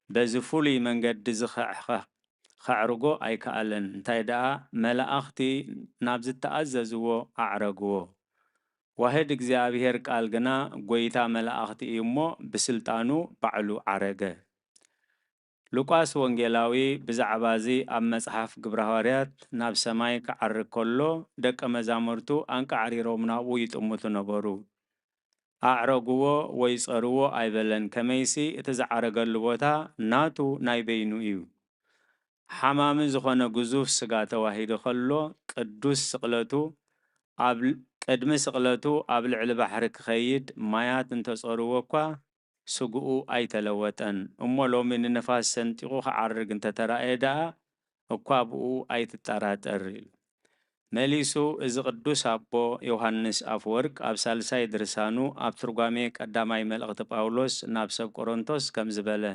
በዚ ፍሉይ መንገዲ እዚ ከዕርጎ ኣይከኣለን። እንታይ ደኣ መላእኽቲ ናብ ዝተኣዘዝዎ ኣዕረግዎ። ዋህድ እግዚአብሔር ቃል ግና ጎይታ መላእኽቲ እዩ እሞ ብስልጣኑ ባዕሉ ዓረገ። ሉቃስ ወንጌላዊ ብዛዕባ እዚ ኣብ መጽሓፍ ግብረ ሐዋርያት ናብ ሰማይ ክዓርግ ከሎ ደቀ መዛሙርቱ አንቃዕሪሮም ናብኡ ይጥምቱ ነበሩ። ኣዕረግዎ ወይ ጸርዎ ኣይበለን። ከመይሲ እቲ ዝዓረገሉ ቦታ ናቱ ናይ በይኑ እዩ። ሓማሚ ዝኾነ ግዙፍ ስጋ ተዋሂዱ ከሎ ቅዱስ ስቕለቱ ኣብ ቅድሚ ስቕለቱ ኣብ ልዕሊ ባሕሪ ክኸይድ ማያት እንተጸርዎ እኳ ስግኡ ኣይተለወጠን። እሞ ሎሚ ንነፋስ ሰንጢቑ ክዓርግ እንተተራእየ ደኣ እኳ ብኡ ኣይትጠራጠር ኢሉ መሊሱ እዚ ቅዱስ ኣቦ ዮሐንስ አፈወርቅ ኣብ ሳልሳይ ድርሳኑ ኣብ ትርጓሜ ቀዳማይ መልእኽቲ ጳውሎስ ናብ ሰብ ቆሮንቶስ ከም ዝበለ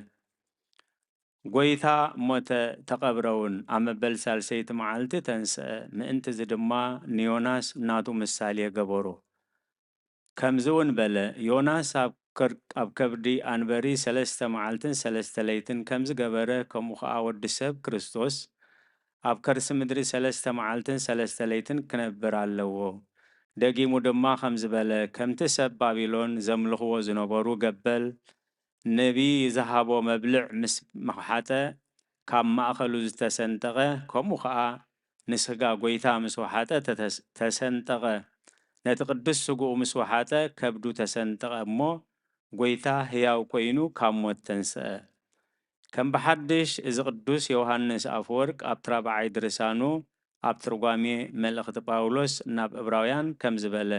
ጎይታ ሞተ ተቐብረውን ኣብ መበል ሳልሰይቲ መዓልቲ ተንስአ። ምእንቲ እዚ ድማ ንዮናስ ናቱ ምሳሌ ገበሮ። ከምዚ እውን በለ ዮናስ ኣብ ከብዲ አንበሪ 3 መዓልትን 3 ለይትን ከም ዝገበረ ከምኡ ከዓ ወዲ ሰብ ክርስቶስ ኣብ ከርሲ ምድሪ 3 መዓልትን 3 ለይትን ክነብር ኣለዎ። ደጊሙ ድማ ከም ዝበለ ከምቲ ሰብ ባቢሎን ዘምልኽዎ ዝነበሩ ገበል ነቢይ ዝሃቦ መብልዕ ምስ መሓጠ ካብ ማእኸሉ ዝተሰንጠቐ ከምኡ ከዓ ንስጋ ጎይታ ምስ ወሓጠ ተሰንጠቐ። ነቲ ቅዱስ ስጉኡ ምስ ወሓጠ ከብዱ ተሰንጠቐ እሞ ጎይታ ህያው ኮይኑ ካብ ሞት ተንስአ። ከም ብሓድሽ እዚ ቅዱስ ዮሐንስ አፈወርቅ ኣብ 4ይ ድርሳኑ ኣብ ትርጓሜ መልእኽቲ ጳውሎስ ናብ ዕብራውያን ከም ዝበለ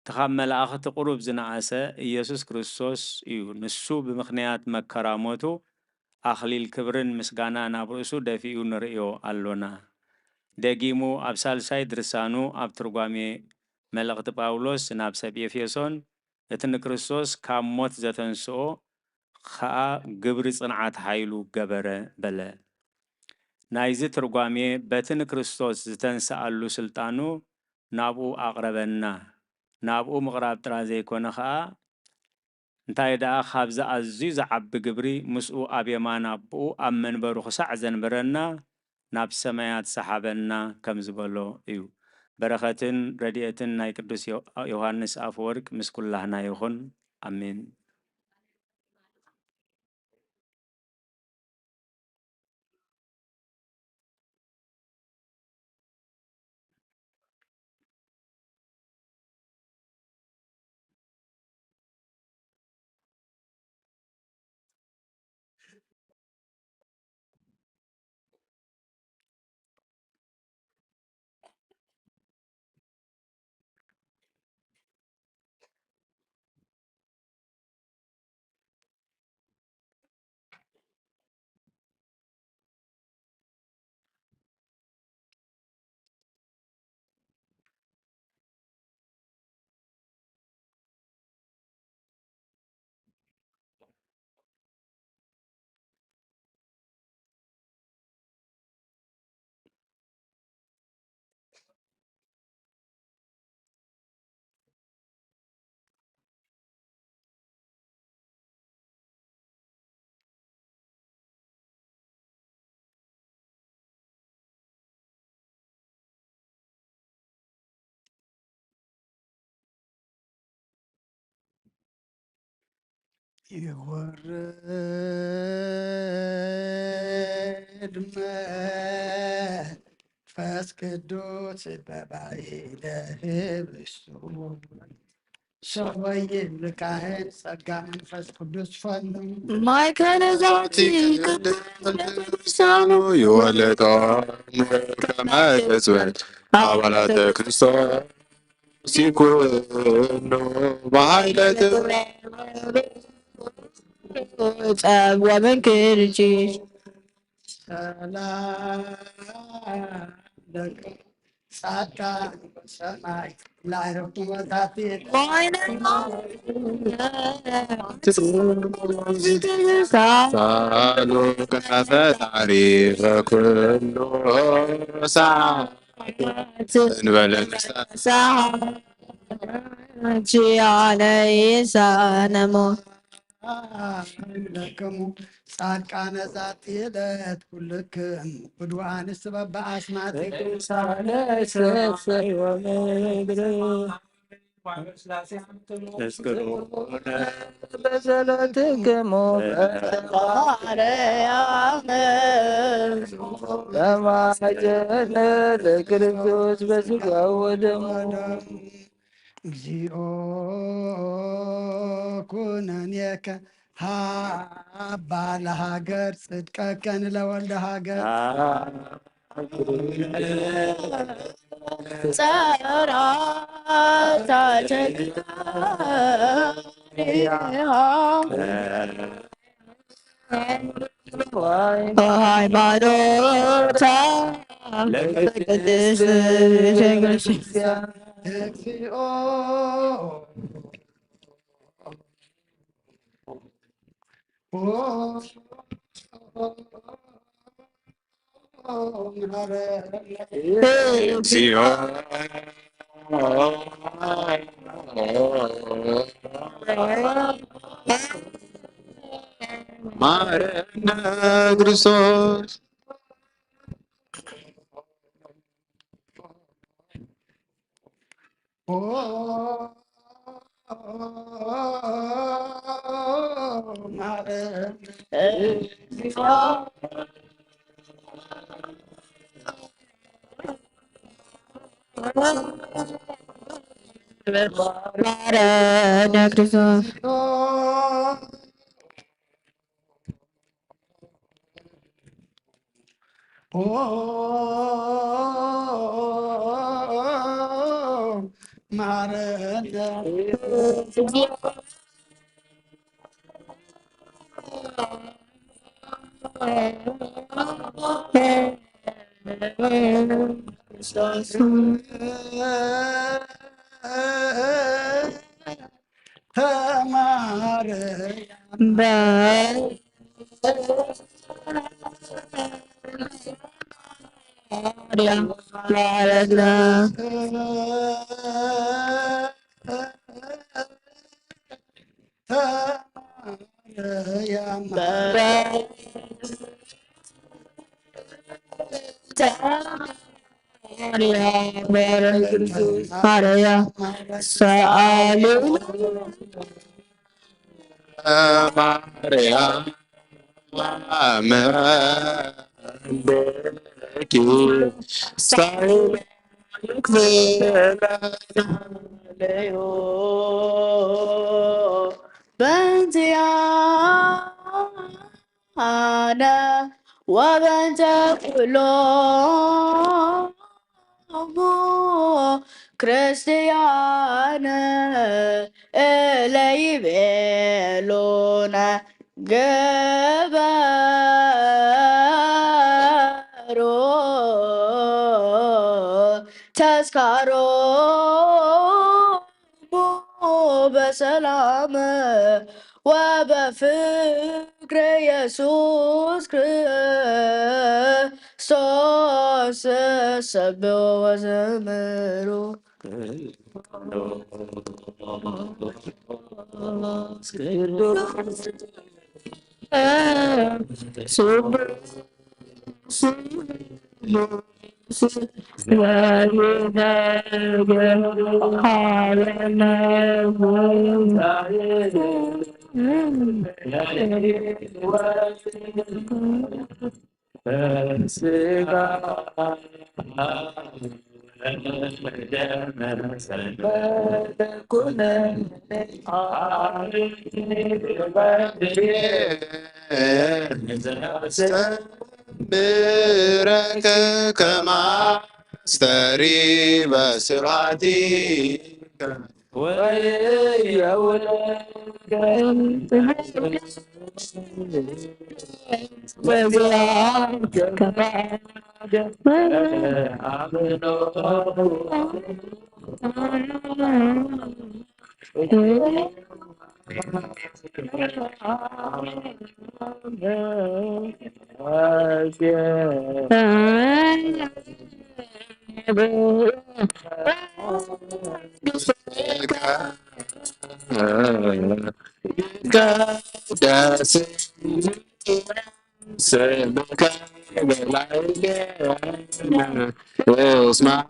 እቲ ካብ መላእኽቲ ቁሩብ ዝነኣሰ ኢየሱስ ክርስቶስ እዩ። ንሱ ብምኽንያት መከራሞቱ ኣኽሊል ክብርን ምስጋና ናብ ርእሱ ደፊኡ ንርእዮ ኣሎና። ደጊሙ ኣብ ሳልሳይ ድርሳኑ ኣብ ትርጓሜ መልእኽቲ ጳውሎስ ናብ ሰብ ኤፌሶን እቲ ንክርስቶስ ካብ ሞት ዘተንስኦ ከዓ ግብሪ ጽንዓት ሓይሉ ገበረ በለ። ናይዚ ትርጓሜ በቲ ንክርስቶስ ዝተንስኣሉ ስልጣኑ ናብኡ ኣቕረበና። ናብኡ ምቕራብ ጥራ ዘይኮነ ከዓ እንታይ ደኣ ካብዚ ኣዝዩ ዝዓቢ ግብሪ ምስኡ ኣብ የማን ኣቦኡ ኣብ መንበሩ ክሳዕ ዘንበረና ናብ ሰማያት ሰሓበና ከም ዝበሎ እዩ። በረኸትን ረድኤትን ናይ ቅዱስ ዮሐንስ አፈወርቅ ምስ ኩላህና ይኹን ኣሜን። ይወርድ መንፈስ ቅዱስ በባዕለ ህብስቱ ሸወይ ልካሄድ ጸጋ መንፈስ ቅዱስ ፈኑ ማይከል ዛቲ ቅዱሳኑ ይወለጦ ከመ ሕጽበት አባላተ ክርስቶስ ሲኩኑ በኃይለ ጸብ ወመንክርጂ ሰላም ለከ ጻድቃን በሰማይ ላዕረፉ ወታቲት ሳሉ ከፈጣሪ በኩሉ ሰዓት እንበለ ቺያነ ኢሳነሞ ለክሙ ጻድቃነ ዛቲ ዕለት ኩልክም ብዱዓንስ በበአስማት በጸሎትክሙ ማርያም ተማጀነ ለክርስቶስ በሥጋው ወደሙ እግዚኦ ኩነኔከ ሃባ ለሃገር ጽድቀከን ለወልደ ሃገር ሃይማኖታ ቅድስት ቤተክርስቲያን እግዚኦ እግዚኦ ማረነ ክርስቶስ ማረነ ክርስቶስ ማርያም አመንበኪ ሳይለክፍለዮ በእንቲአነ ወበእንተ ኩሎሙ ክርስቲያነ እለ ይቤሎነ ገበሮ ተስካሮሙ በሰላም ወበፍቅረ ኢየሱስ ክርስቶስ ሰብሖ ወዘምሩ برك كما استري بسرعتك ويا اسمع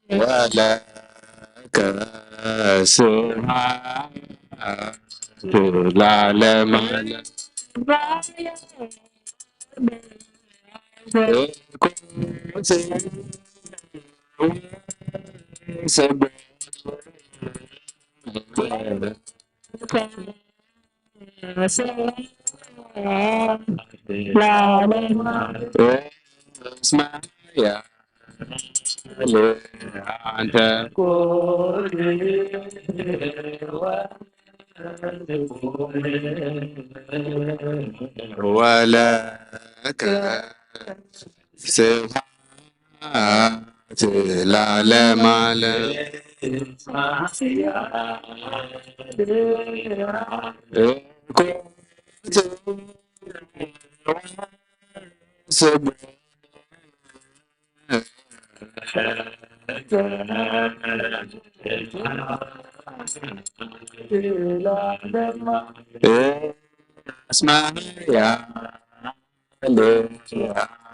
ولك سمعة العالم على اسمع يا أنت ولك سبحات العالم على اسمع يا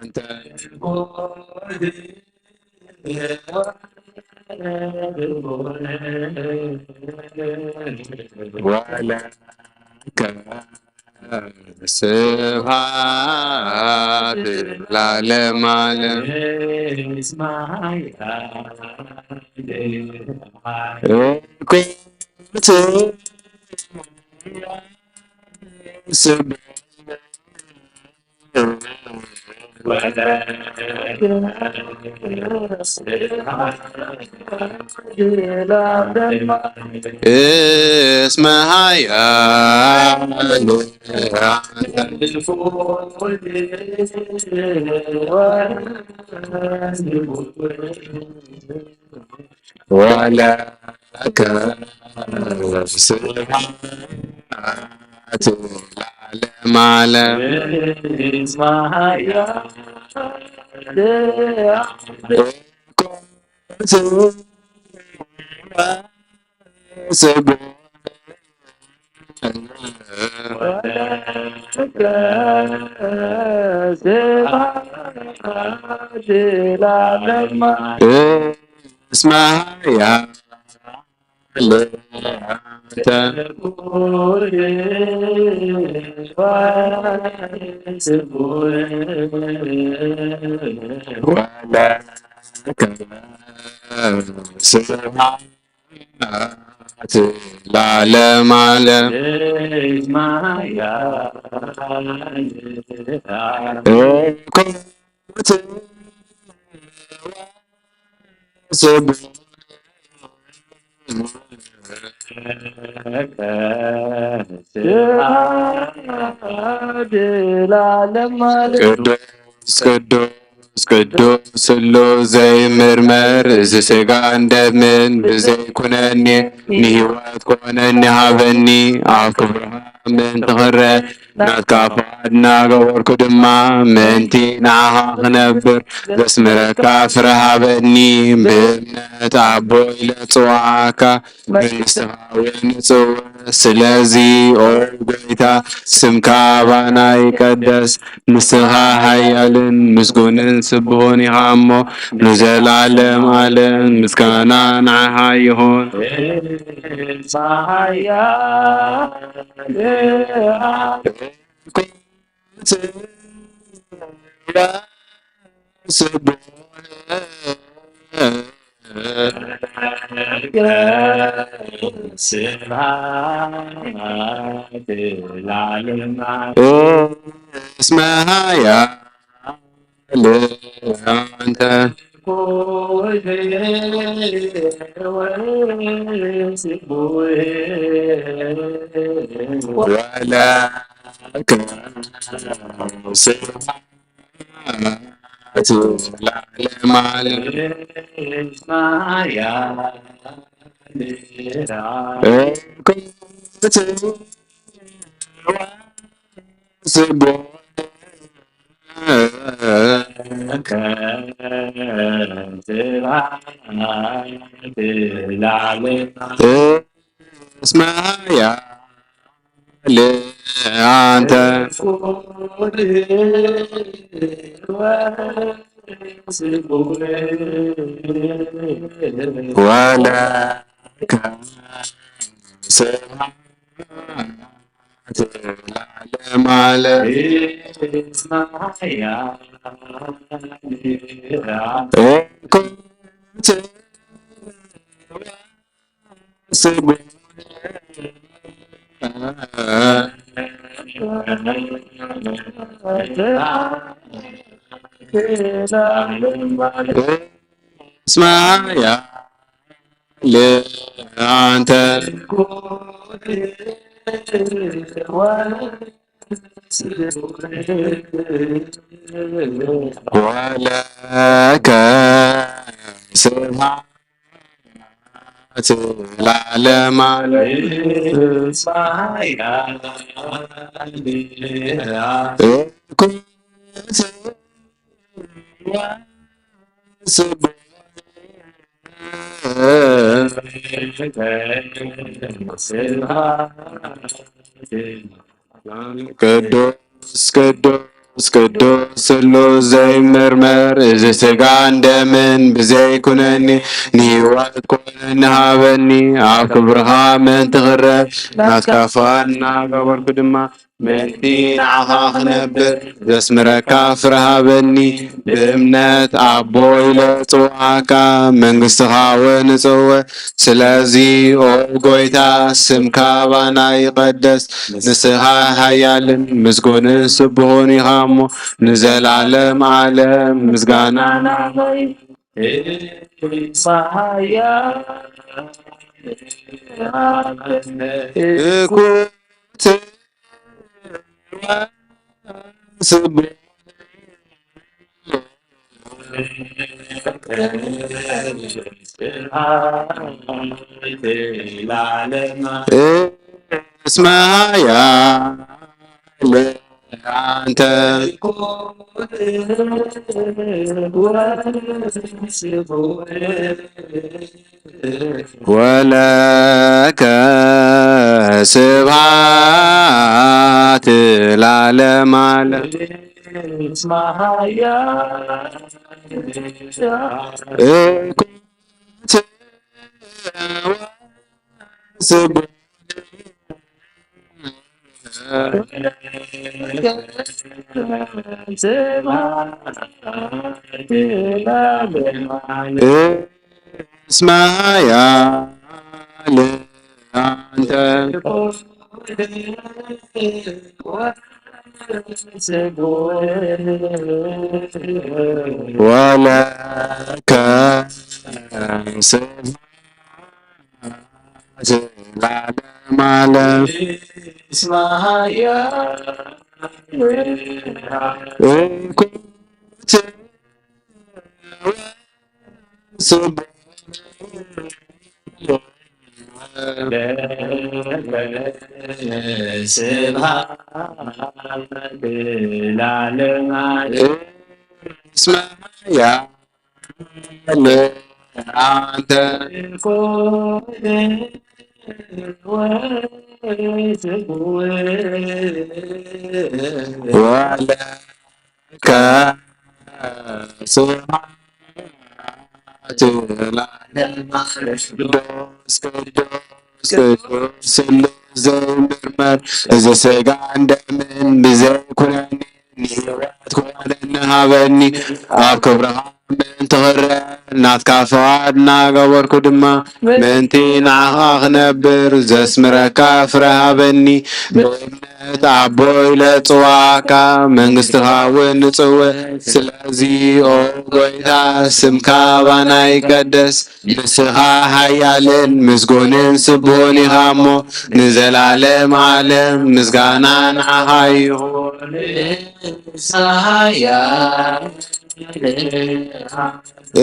أنت ولك سبحات العالم على كنت اسمها يا ولك سبحات العالم على اسمها يا اسمها يا ولك سبحات العالم على كنت ቅዱስ ቅዱስ ሁሉ ዘይምርመር እዚ ስጋ እንደምን ብዘይኩነኒ ንህይወት ኮነኒ ሃበኒ ኣብ ክብርኻ ምን ትኽረ ናትካፋድና ገበርኩ ድማ ምእንቲ ንዓኻ ክነብር ዘስምረካ ፍረሃበኒ ብእምነት ኣቦ ኢለ ጽዋዓካ መንግሥትኻ ወንጽውዕ ስለዚ ኦ ጎይታ ስምካ ባና ይቀደስ ንስኻ ሃያልን ምስጉንን ስብሖን ኢኻ እሞ ንዘላለም ዓለም ምስጋና ንዓኻ ይኹን እስመሃያ ለአንተ ወለከ ስብሐት ለዓለመ እስመሃያ ለአንተ ወለከ ስብሐት ለዓለመ ዓለም እስመሃያ ለአንተ ወለከ ስብሐት ለዓለመ ቅዱስ ቅዱስ ቅዱስ ስሉስ ዘይምርመር እዚ ስጋ እንደምን ብዘይኩነኒ ንህይወት ኮነ ሃበኒ ኣብ ክብርኻ ምእንቲ ክረፍ ናትካፋና ገበርኩ ድማ ምእንቲ ንዓኻ ክነብር ዘስምረካ ፍረሃበኒ ብእምነት ኣቦ ኢለ ጽዋዓካ መንግሥትኻ ወንጽውዕ ስለዚ ኦ ጎይታ ስምካ ባና ይቐደስ ንስኻ ሃያልን ምስጉንን ስብሖን ኢኻ እሞ ንዘላለም ዓለም ምስጋና እስመሃያ ለአንተ ወለከ ስብሐት ለዓለመ ዓለም እስመሃያ ለአንተ ወለከ ስብሐት ለዓለመ ዓለም ስብሐት ለዓለመ ዓለም እስመ ኃያል አንተ ወለከ ስብሐት ለዓለመ ዓለም ቅዱስ ቅዱስ ቅዱስ ስሉስ ዘይምርመር እዚ ሥጋ እንደምን ብዘይኩነኒ ንሕይወት ኮነኒ ሃበኒ ኣብ ክብርኻ ምእንቲ ክርአ ናትካ ፍቓድ እናገበርኩ ድማ ምእንቲ ንዓኻ ክነብር ዘስምረካ ፍረ ሃበኒ ብእምነት ኣቦይ ለፅዋዕካ መንግሥትኻ እውን ንጽውዕ ስለዚ ኦ ጐይታ ስምካ ባና ይቀደስ ንስኻ ሃያልን ምስጉንን ስቡሕን ኢኻ እሞ ንዘላለም ዓለም ምስጋና ንዓኻ ይኹን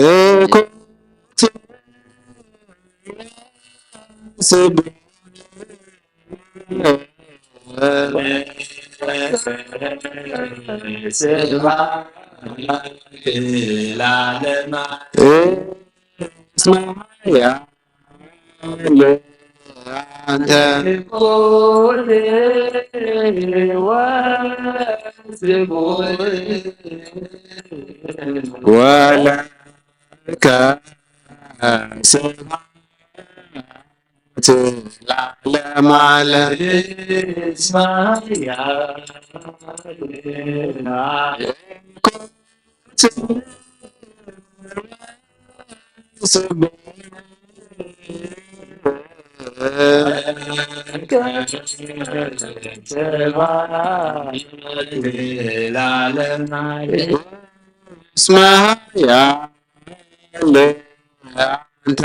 እኩት ስቡሕ ለዓለመ እስመ ኃያል አንተ ወለከ ስብሐት ለዓለመ ዓለም እስመ ኃያል ለዓለመ ዓለም እስመ ኃያል አንተ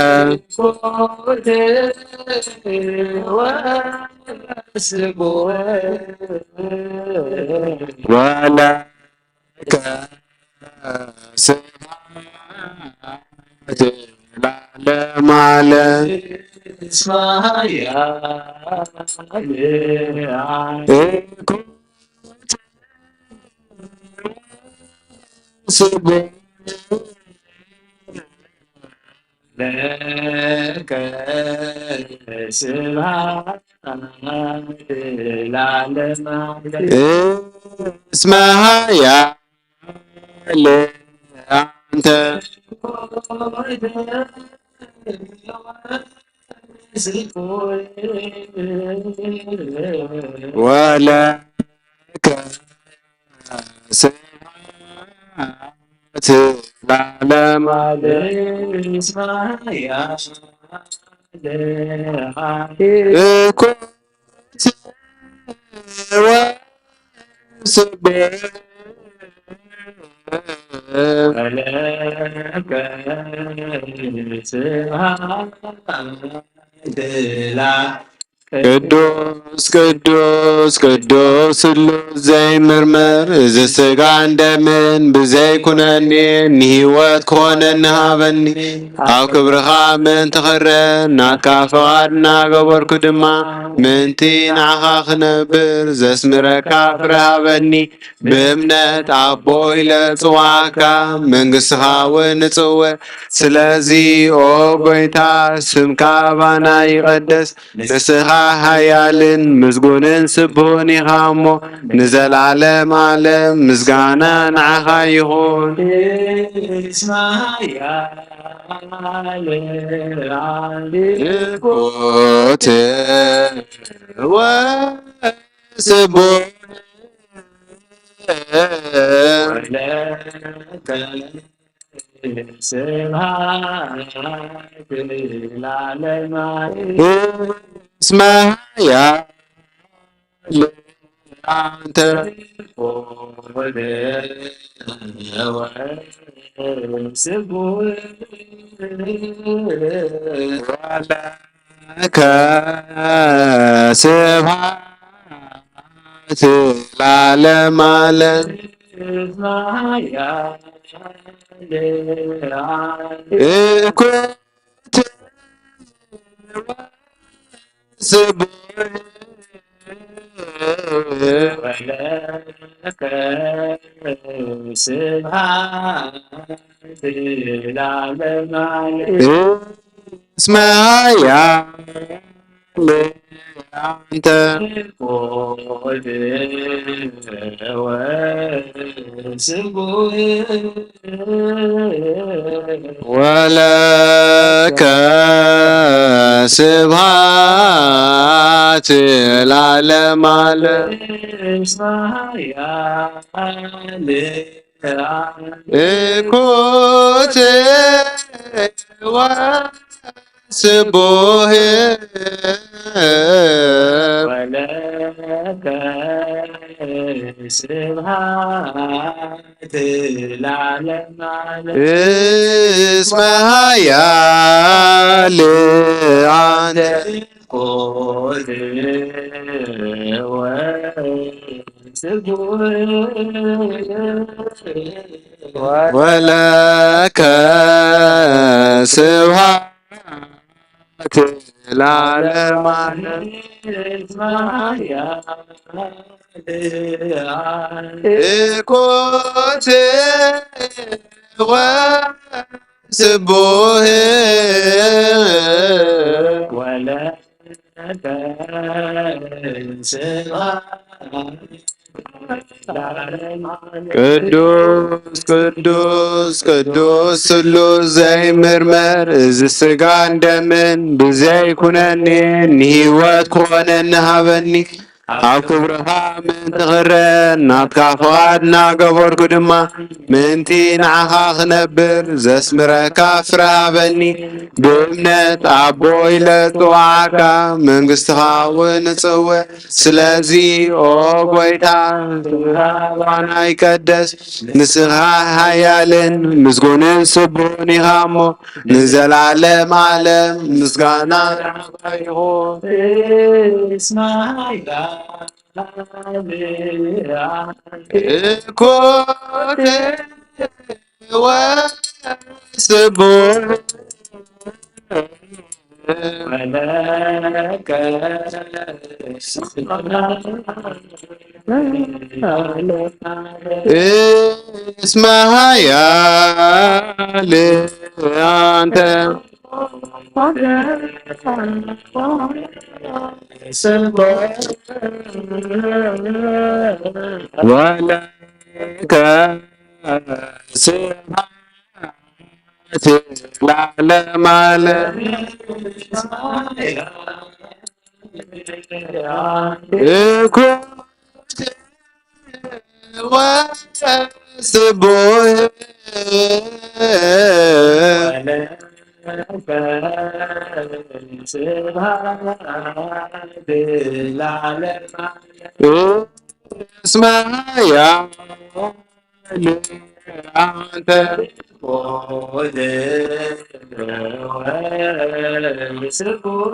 ወለከ ስብሐት ለዓለመ ዓለም እስመ ኃያል እኩት ስቡሕ ለከ ስብሐት ለዓለመ ዓለም እስመ ኃያል አንተ ወለከ ስብሐት ለዓለመ ዓለም እስመ ኃያል እኩት ወስቡሕ ወለከ ስብሐት ቅዱስ ቅዱስ ቅዱስ ስሉስ ዘይምርመር እዚ ሥጋ እንደምን ብዘይኩነኒ ንሕይወት ክኾነኒ ሃበኒ ኣብ ክብርኻ ምእንቲ ክርአ ናትካ ፍቓድ እናገበርኩ ድማ ምእንቲ ንዓኻ ክነብር ዘስምረካ ፍረ ሃበኒ ብእምነት ኣቦይ ለፅዋዕካ መንግሥትኻ እውን ንጽውዕ ስለዚ ኦ ጐይታ ስምካ ባና ይቐደስ ንስኻ ሃያልን ምስጉንን ስቡሕን ኢኻ እሞ ንዘላለም ዓለም ምስጋና ንዓኻ ይኹን እስመ ኃያል እኩት ወስቡሕ ወለከ ስብሐት ለዓለመ ዓለም እስመ ኃያል አንተ ወለከ ስብሐት ለዓለመ ዓለም እኩት ስቡሕ ወለከ ስብሐት ለዓለመ ዓለም እስመ ኃያል አንተ ቆድ ወስቡሕ ወለከ ስብሐት ለዓለመ ዓለም እስመ ኃያል እኩት ወስቡሕ ወለከ ስብሐት ለዓለመ ዓለም እስመ ኃያል አንተ ቆድ ወስቡሕ ወለከ ስብሐት ለዓለመ ዓለም እስመ ኃያል እኩት ወስቡሕ ወለከ ስብሐት ለዓለመ ዓለም ቅዱስ ቅዱስ ቅዱስ ስሉስ ዘይምርመር እዚ ስጋ እንደምን ብዘይኩነኒ ንህይወት ክኾነኒ ሃበኒ ኣብ ክብርኻ ምእንቲ ክረ ናትካ ፍቓድ እናገበርኩ ድማ ምእንቲ ንዓኻ ክነብር ዘስምረካ ፍረ ሃበኒ ብእምነት ኣቦ ኢለ ጽዋዓካ መንግሥትኻ እውን እጽውዕ ስለዚ ኦ ጐይታ ስብሃባና ይቀደስ ንስኻ ሃያልን ምስጉንን ስቡሕን ኢኻ እሞ ንዘላለም ዓለም ምስጋና ይኹን እስመ ኃያል እኩት ወስቡሕ ወለከ ስብሐት ለዓለመ ዓለም እስመ ኃያል አንተ ወለከ ስብሐት ለዓለመ ዓለም እኩት ወስቡሕ ወለከ ስብሐት ለዓለመ ዓለም እስመ ኃያል አንተ ቆድ ወስቡሕ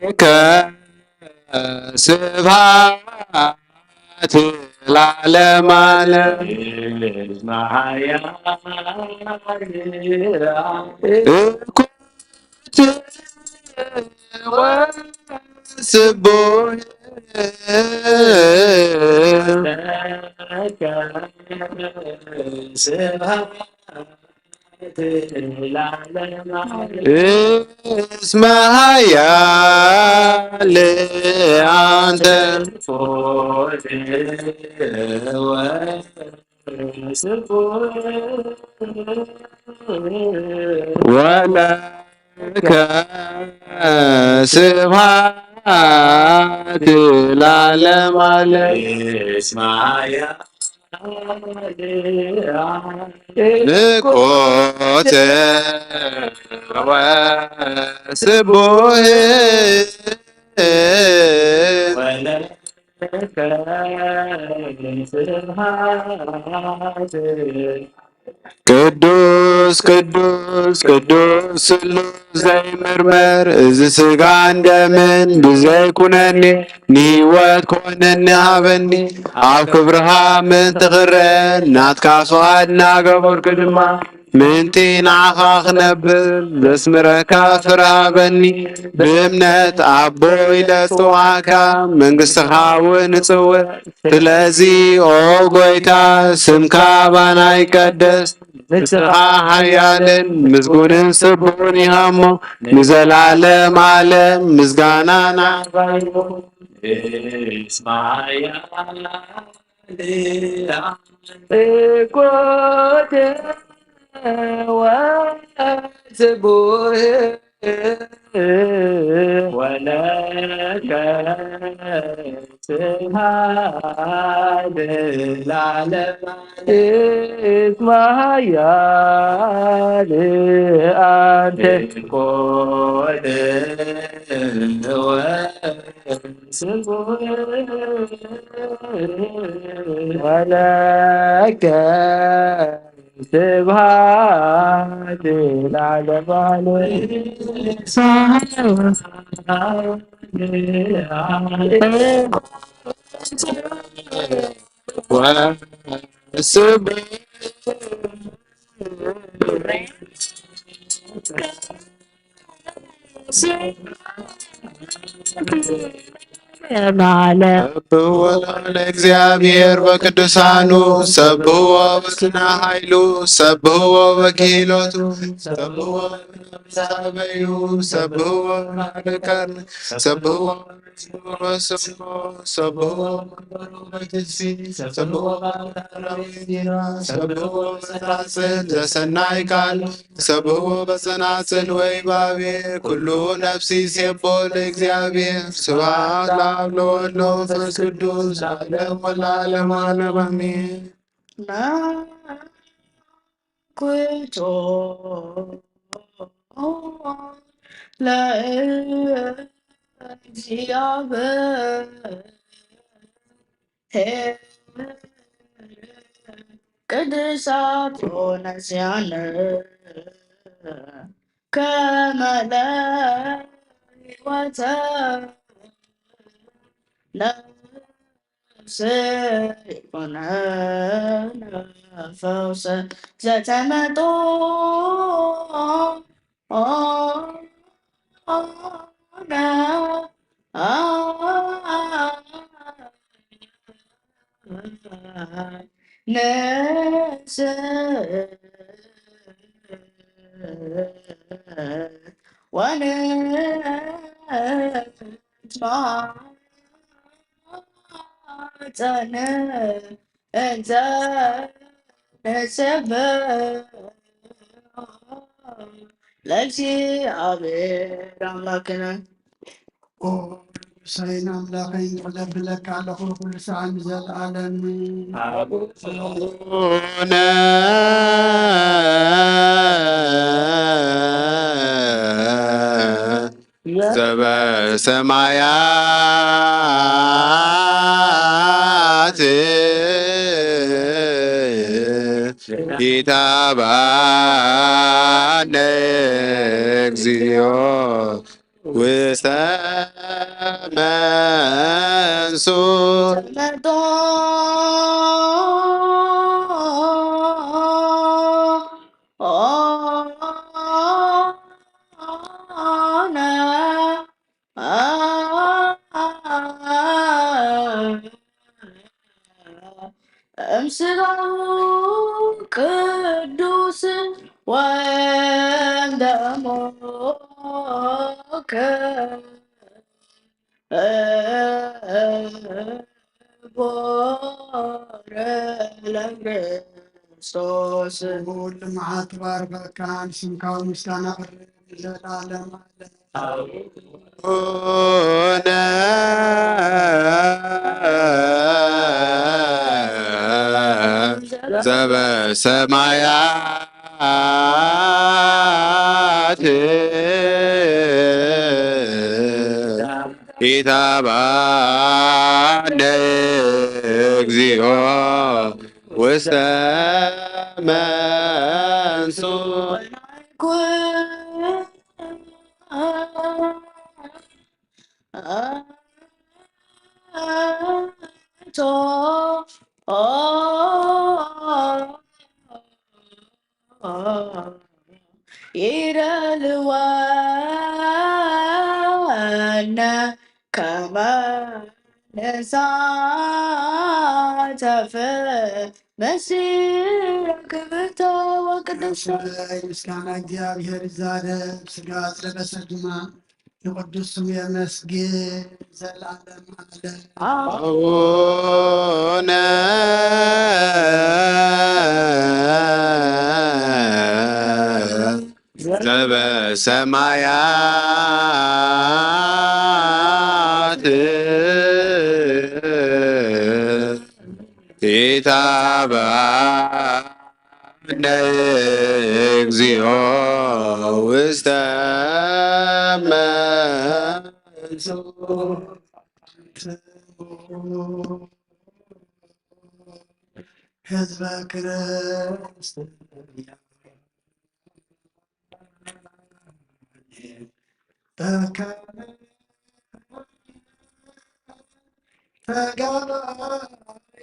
ወለከ ስብሐት ለዓለመ ዓለም እስመ ኃያል እኩት ወስቡሕ ወለከ ስብሐት ለዓለመ ዓለም እስመ ኃያል አንተ ቆድ ወስቡሕ ወለከ ስብሐት ለዓለመ ዓለም እስመ ኃያል ንቆተ ወስቡሕ ወለከ ስብሐት ቅዱስ ቅዱስ ቅዱስ ስሉስ ዘይምርመር እዚ ስጋ እንደምን ብዘይኩነኒ ንህይወት ኮነኒ ሃበኒ ኣብ ክብርኻ ምእንቲ ክረ ናትካ ፍቓድ እናገበርኩ ድማ ምንቲ ንዓኻ ክነብር ዘስምረካ ፍርሃበኒ ብእምነት ኣቦ ኢለ ጽዋዕካ መንግሥትኻ እውን እጽውዕ ስለዚ ኦ ጐይታ ስምካ ባና ይቀደስ ንስኻ ሓያልን ምስጉንን ስቡሕን ኢኻ እሞ ንዘላለም ዓለም ምስጋና ናባይ እኮተ وسبوه ولك سهاد العالم اسمها يا أنت قد ولك سبحان العالم ሰብሕዎ ለእግዚአብሔር በቅዱሳኑ ሰብሕዎ በስነ ኃይሉ ሰብሕዎ በክህሎቱ ሰብሕዎ በሳበዩ ሰብሕዎ በቀርን ሰብሕዎ በስሞ ሰብሕዎ በትስብእት ሰብሕዎ በአራዊት ሰብሕዎ በጸናጽል ዘሰናይ ቃል ሰብሕዎ በጸናጽል ወይባቤ ኩሉ ነፍሲ ሴቦ ለእግዚአብሔር ስብሐት ለአብ ለወልድ ለመንፈስ ቅዱስ ለዓለሙ ወለዓለመ ዓለም አሜን። ናኩቶ ለእግዚአብሔር ቅዱሳት ሆነ ሲያነ ከመለወተ ነፍስ ሆነ ፈውሰ ዘተመጦ ነፍስ ወንትማፀነ እንተ ነሰበ ለእግዚአብሔር አምላክነ ሰይን አምላኸኝ ተዘብለካ ኣለኹ ኩሉ ሰዓን ዘለዓለም አቡነ ዘበሰማያት ይትባረክ እግዚኦ ውስተ መንሱር ተመጦ እምስጋው ቅዱስ ወእምደሞከ ቦረ ለክርስቶስ ሁሉ መዓት ባርከካን ስምካው ምስጋና ዘለዓለም አቡነ ዘበሰማያት ይትባረክ እግዚኦ ውስተ መንሱር يرلوانا كما نسات في مسيرك بتوقدسا ምስጋና እግዚአብሔር ይዛረብ ስጋ ስለበሰ ድማ የቅዱስ ስሙ የመስገን ዘላለም ዓለም አቡነ ዘበሰማያት ኢታብአነ እግዚኦ ውስተ ህዝበ ክርስቲያን በከመ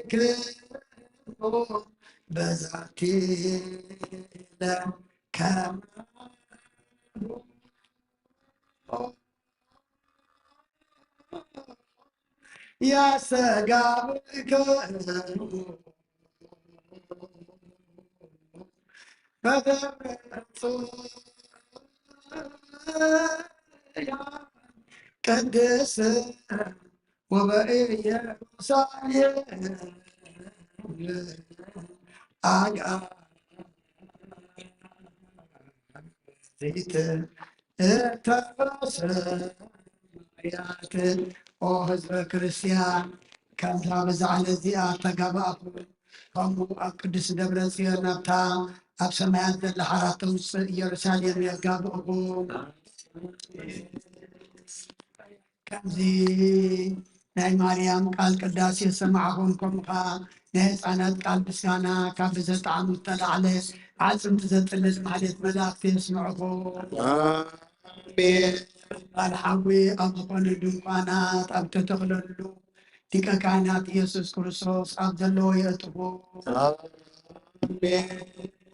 ተጋባይክሙ በዛቲ ለከመ ያሰጋብክሙ ቅድስ ወበኢየሩሳሌም አጋዚት ተሰማያት ኦ ህዝበ ክርስቲያን ከምዛ ብዛዕለ እዚኣ ተጋባእኹ ከምኡ ኣብ ቅዱስ ደብረ ጽዮን ናብታ ኣብ ሰማያት ዘላ ሓራት ተውፅእ ኢየሩሳሌም የጋብእኹም ከምዚ ናይ ማርያም ቃል ቅዳሴ ሰማዕኹም ከምኡኻ ናይ ህፃናት ቃል ምስጋና ካብ ብዘጣዕሙ ዝተላዕለ ዓፅምቲ ዘጥልል ማሕሌት መላእክቲ የስምዕኹም ባል ሓዊ ኣብ ዝኾኑ ድንኳናት ኣብ ተተኽለሉ ሊቀ ካህናት ኢየሱስ ክርስቶስ ኣብ ዘለዎ የእትኹ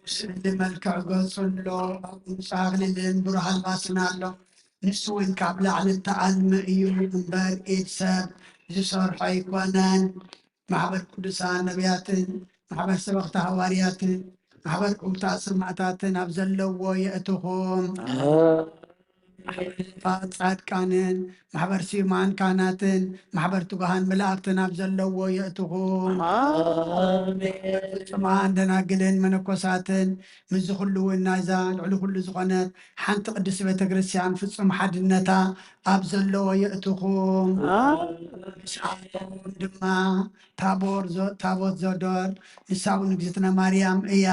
ስእሊ መልክዕ ገፁሎ ኣብ ምፃኽልልን ብሩህ ኣልባስና ኣሎ ንሱ እውን ካብ ላዕሊ እተኣልሚ እዩ እምበር ኢድ ሰብ ዝሰርሖ ኣይኮነን ማሕበር ቅዱሳን ነቢያትን ማሕበር ሰበኽቲ ሃዋርያትን ማሕበር ዕውታት ሰማዕታትን ኣብ ዘለዎ የእትኹም ጻድቃንን ማሕበር ሲማን ካህናትን ማሕበር ትጉሃን መላእክትን ኣብ ዘለዎ የእትኹም ፍጹማን ደናግልን መነኮሳትን ምዝ ኩሉ እውን ናይዛ ልዕሊ ኩሉ ዝኾነት ሓንቲ ቅድስቲ ቤተክርስትያን ፍጹም ሓድነታ ኣብ ዘለዎ የእትኹም ንስዓቶም ድማ ታቦት ዘዶር ንሳ እውን እግዝእትነ ማርያም እያ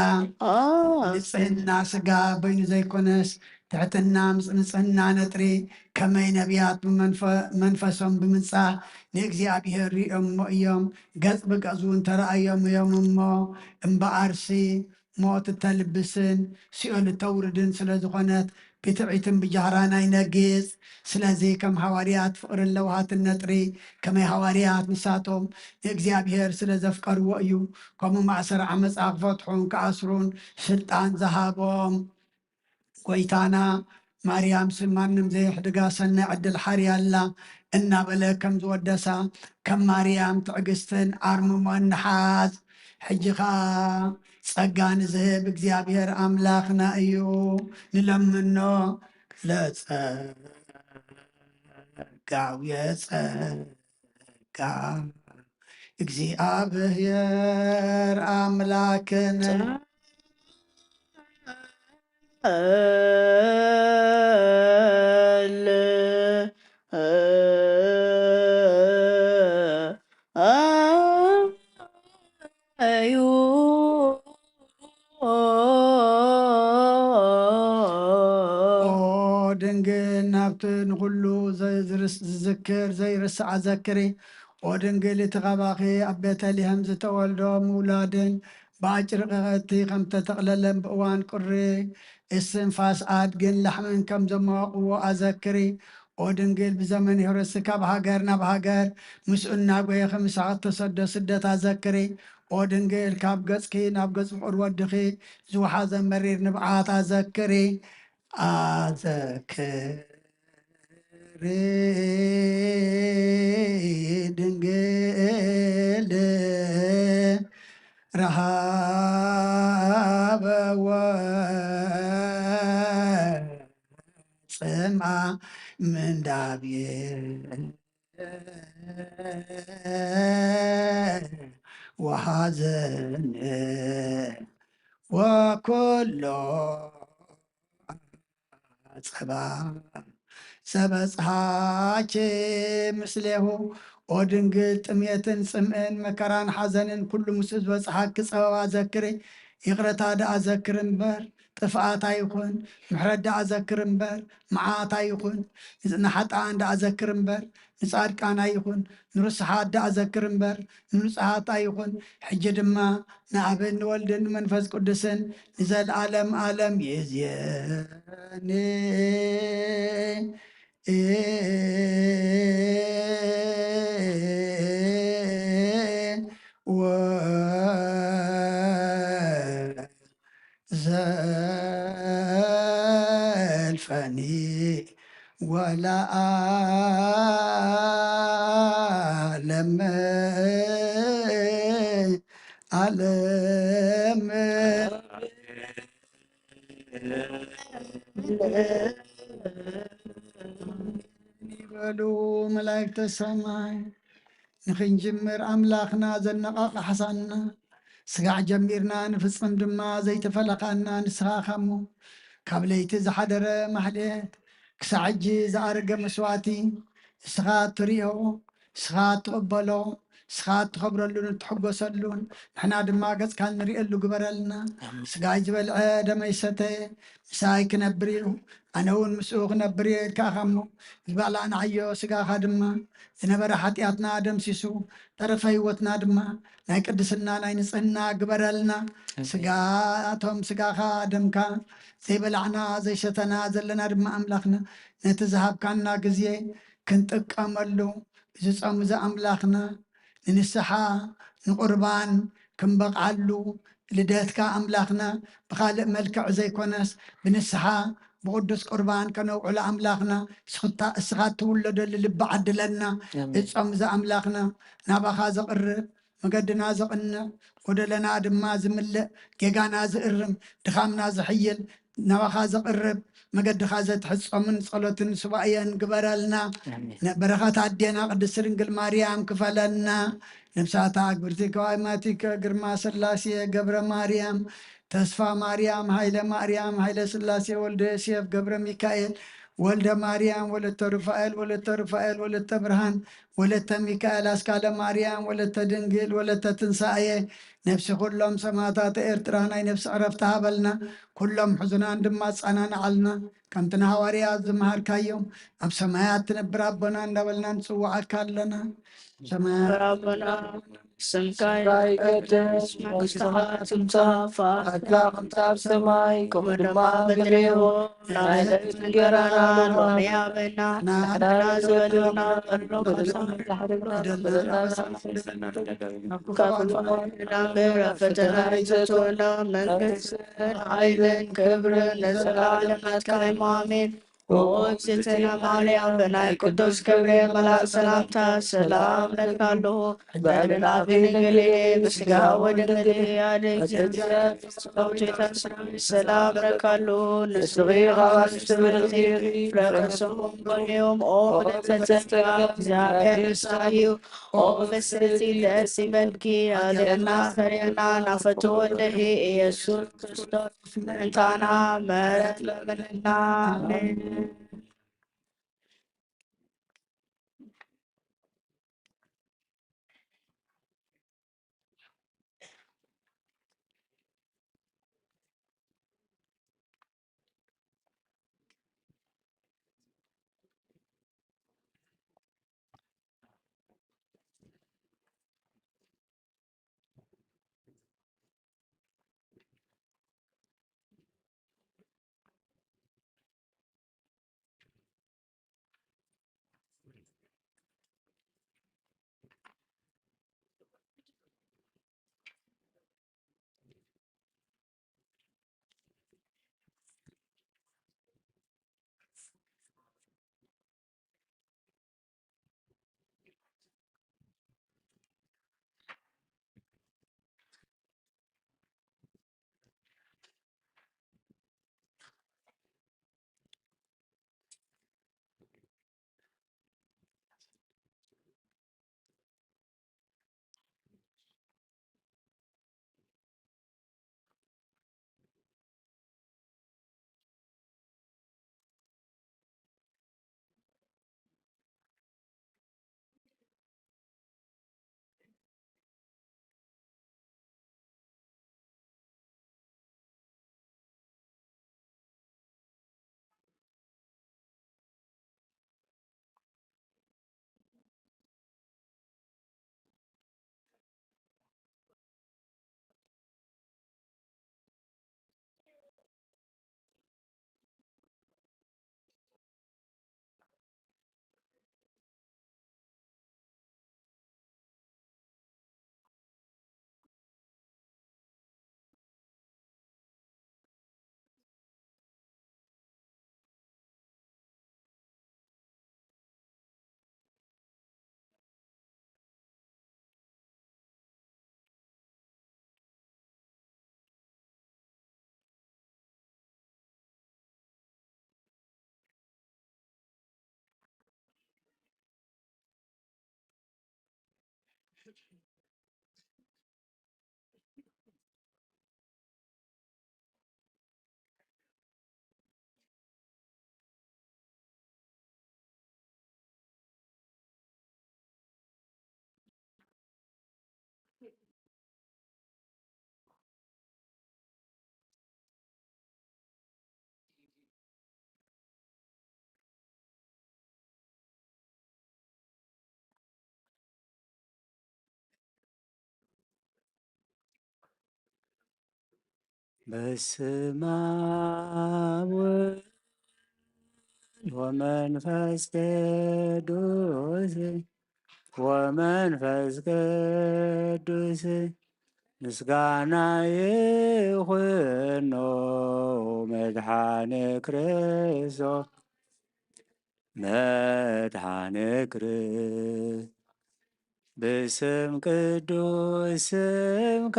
ንጽህና ስጋ በይኑ ዘይኮነስ ትሕትና ንጽህና ነጥሪ ከመይ ነቢያት መንፈሶም ብምንጻሕ ንእግዚአብሔር ሪኦሞ እዮም ገጽ ብገጽ እውን ተረኣዮም እዮም እሞ እምበኣርሲ ሞት እተልብስን ሲኦል እተውርድን ስለ ዝኾነት ብትዕቢትን ብጃህራን ኣይነግጽ ስለዚ ከም ሃዋርያት ፍቅርን ለውሃትን ነጥሪ ከመይ ሃዋርያት ንሳቶም ንእግዚአብሔር ስለ ዘፍቀርዎ እዩ ከምኡ ማእሰረ ዓመፃ ክፈትሑን ክኣስሩን ስልጣን ዝሃቦም ጎይታና ማርያም ስማንም ዘይሕድጋ ሰናይ ዕድል ሓርያላ እናበለ ከም ዝወደሳ ከም ማርያም ትዕግስትን ኣርምሞን ንሓዝ ሕጂኻ ጸጋ ንዝህብ እግዚአብሔር ኣምላኽና እዩ ንለምኖ ለጸጋው የጸጋ እግዚአብሔር አምላክን ድንግል ናብትን ኩሉ ዝዝክር ዘይርስዓ ዘክሪ ኦ ድንግል እትኸባኺ ኣብ ቤተልሔም ዝተወልዶ ምውላድን በአጭር ቀቲ ከም ተጠቕለለን ብእዋን ቁሪ እስንፋስ አድግን ላሕምን ከም ዘመዋቕዎ ኣዘክሪ ودنجل بزمن يرسكا بهاجرنا بهاجر مسؤولنا قوي خمسة تصدى سدة ذكري ودنجل كاب جسكي ناب جس ودخي زو حازم مرير نبعات ذكري دنجل رهاب سمع من دابير وحزن وكله صبا سبصحاك مسله ودنجل طميتن صمئن مكران حزنن كل مسز بصحاك صبا ذكري يقرتا دا أذكر مبر طفعات يكون محرد أذكر مبر معات يكون نحط دا أذكر مبر نصارك أنا يكون نرسحات دا أذكر مبر نرسحات يكون حجد ما نعبن ولدن منفذ قدسن نزال عالم يزياني و زلفني ولا أعلم علم يبلو ملائكة السماء نخنجمر أملاخنا زنقاق حسنا سقع جميرنا نفصم دما زي تفلقنا نسخاخمو كابليت زحدر محليت كسعجي زارق مسواتي سخات تريو سخات تقبلو سخات تخبرلون تحقسلون نحنا دما قز كان نريقلو قبرلنا سقع جبل عادة ميستي مسايك نبريو أنا هون مسوق نبريو كاخمو جبال أنا عيو سقع خادما زنبر حتياتنا دم سيسو طرف هيوتنا دما ناي قدسنا ناي نصنا قبرلنا سقاتهم سقع خادمكا زي بلعنا زي شتنا زلنا دما أملاخنا نتزهب كاننا قزيه كنت أكملو إذا صمز أملاخنا ننسحا نقربان كم بقعلو لديتك أملاخنا بخالق ملكع زي كونس بنسحا بقدس قربان كانوا على أملاخنا سخات تولد اللي بعد لنا إذا صمز أملاخنا نبخا زقرب مقدنا زقنا ودلنا دما زملة جيغانا زقرم دخامنا زحيل نبخا زقرب مقد خازت حصة من صلاة سبعيا قبرلنا بركات عدينا قد سرنقل مريم كفلنا نفساتا قبرتك وعيماتك قرما سلاسية قبر مريم تصفى مريم هايلة مريم هايلة سلاسية ولد سيف قبر ميكائيل ولد مريم ولد رفائيل ولد رفائيل ولد برهان ولد ميكائيل أسكال مريم ولد دنجل ولد تنساية نفس كلهم سماتات إرترانا نفس عرفتها بلنا كلهم حزنان دماس أنا نعلنا كم تنهواري الزمهر كيوم أب سمايات نبر ربنا ندبلنا نسوعك لنا سمايات ربنا سمكاي قدس مكسحات مصافة أطلاق مصاب سماي كمدما بدريو نايلة نجرانا ونيا بنا نحنا زولنا نروح سمك حرقنا كفلنا بيرا فتنا يزتونا من كسر عيدن كبر نزل عالمات كايمامين وأكستنا مريم بناي قدوس كبريل ملاك سلامتا سلام لك الله بعدنا في نقلي بسقا ودنقلي يا ديك صوتي تسلم سلام لك الله نسغي غواش تبرغي فرقسهم بنيوم أو نتتسقى زابير سايو أو فسرتي داسي بلكي أدرنا فرينا نفتو لهي يسوع كريستوس انتانا مرت لمننا آمين በስመ አብ ወወልድ ወመንፈስ ቅዱስ ምስጋና ይሁኖ መድኃኔ ክርስቶስ በስም ቅዱስ ስምከ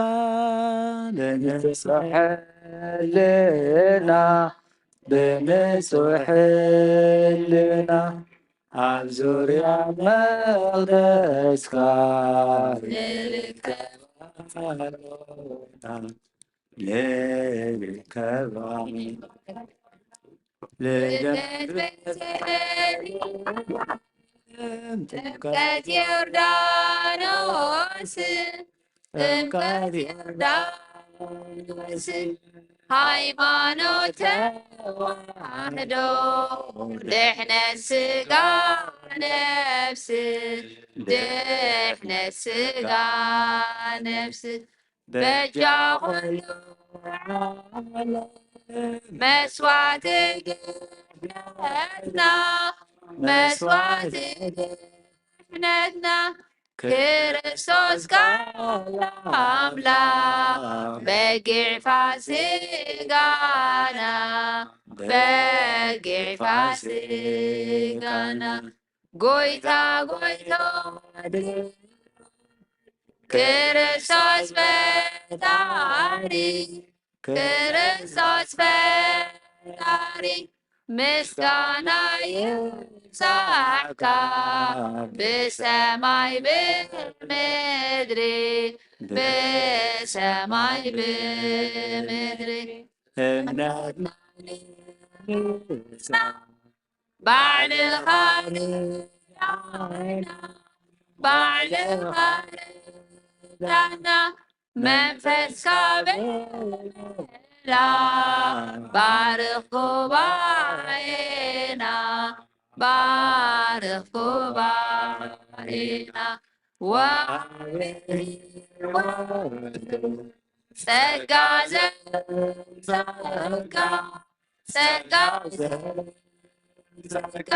በንጹሕ ሕሊና ኣብ ዙርያ መቅደስካ ንርከባ ጥምቀት ዮርዳኖስ ሃይማኖት ተዋህዶ ድሕነት ስጋ ነፍስ በጃ ኩሉ መስዋዕት ግፍነትና ክርስቶስ ቃል አምላክ በጊዕ ፋሲካና ጎይታ ክርስቶስ ፈጣሪ ምስጋና ይብዛዕካ በሰማይ በምድሪ እምነት ባዕልኻ ርዳእና መንፈስካ በላ ባርኽ ጉባኤና ጸጋ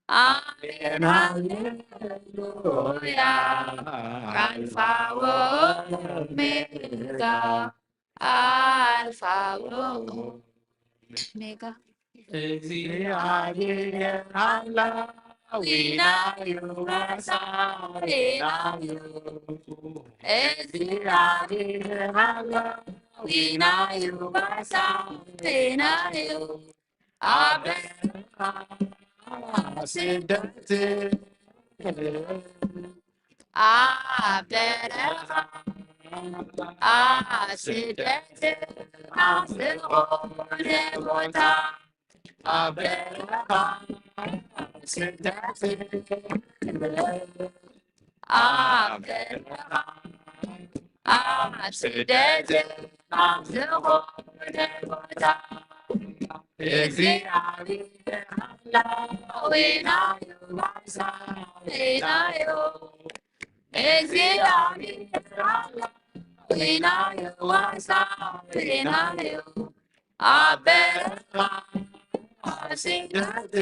አሜን ሃሌሉያ አልፋ ወኦሜጋ እግዚአብሔር አምላዊናዩ መሳሪናዩ እግዚአብሔር አምላዊናዩ መሳሪናዩ ስደት አበረኻ ስደት አስቆነ ቦታ አበረኻ ስደት ስደት አስቆነ ቦታ እግዚአብሔር አምላዊናዩ መሳሪናዩ እግዚአብሔር አምላዊናዩ መሳሪናዩ አበረኻ ስደት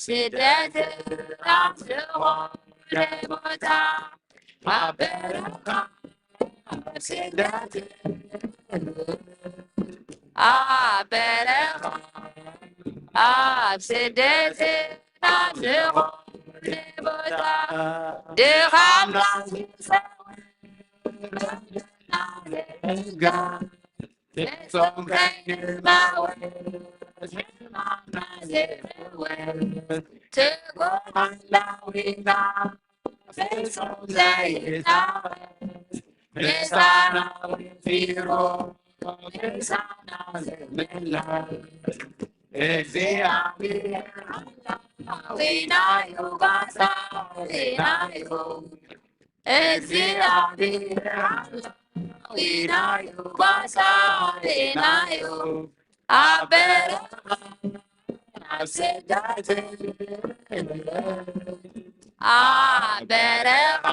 ስደት አስቆነ ቦታ አበረኻ ስደት ስደት አስቆነ ቦታ ድኻም ፍጹም ከይማወት تقول لوينا فيصل زي لسانا في روح لسانا زميلا እግዚአብሔር ዊናዩ ባሳዊናዩ እግዚአብሔር ዊናዩ ባሳዊናዩ አበረ አብስዳት አበረኻ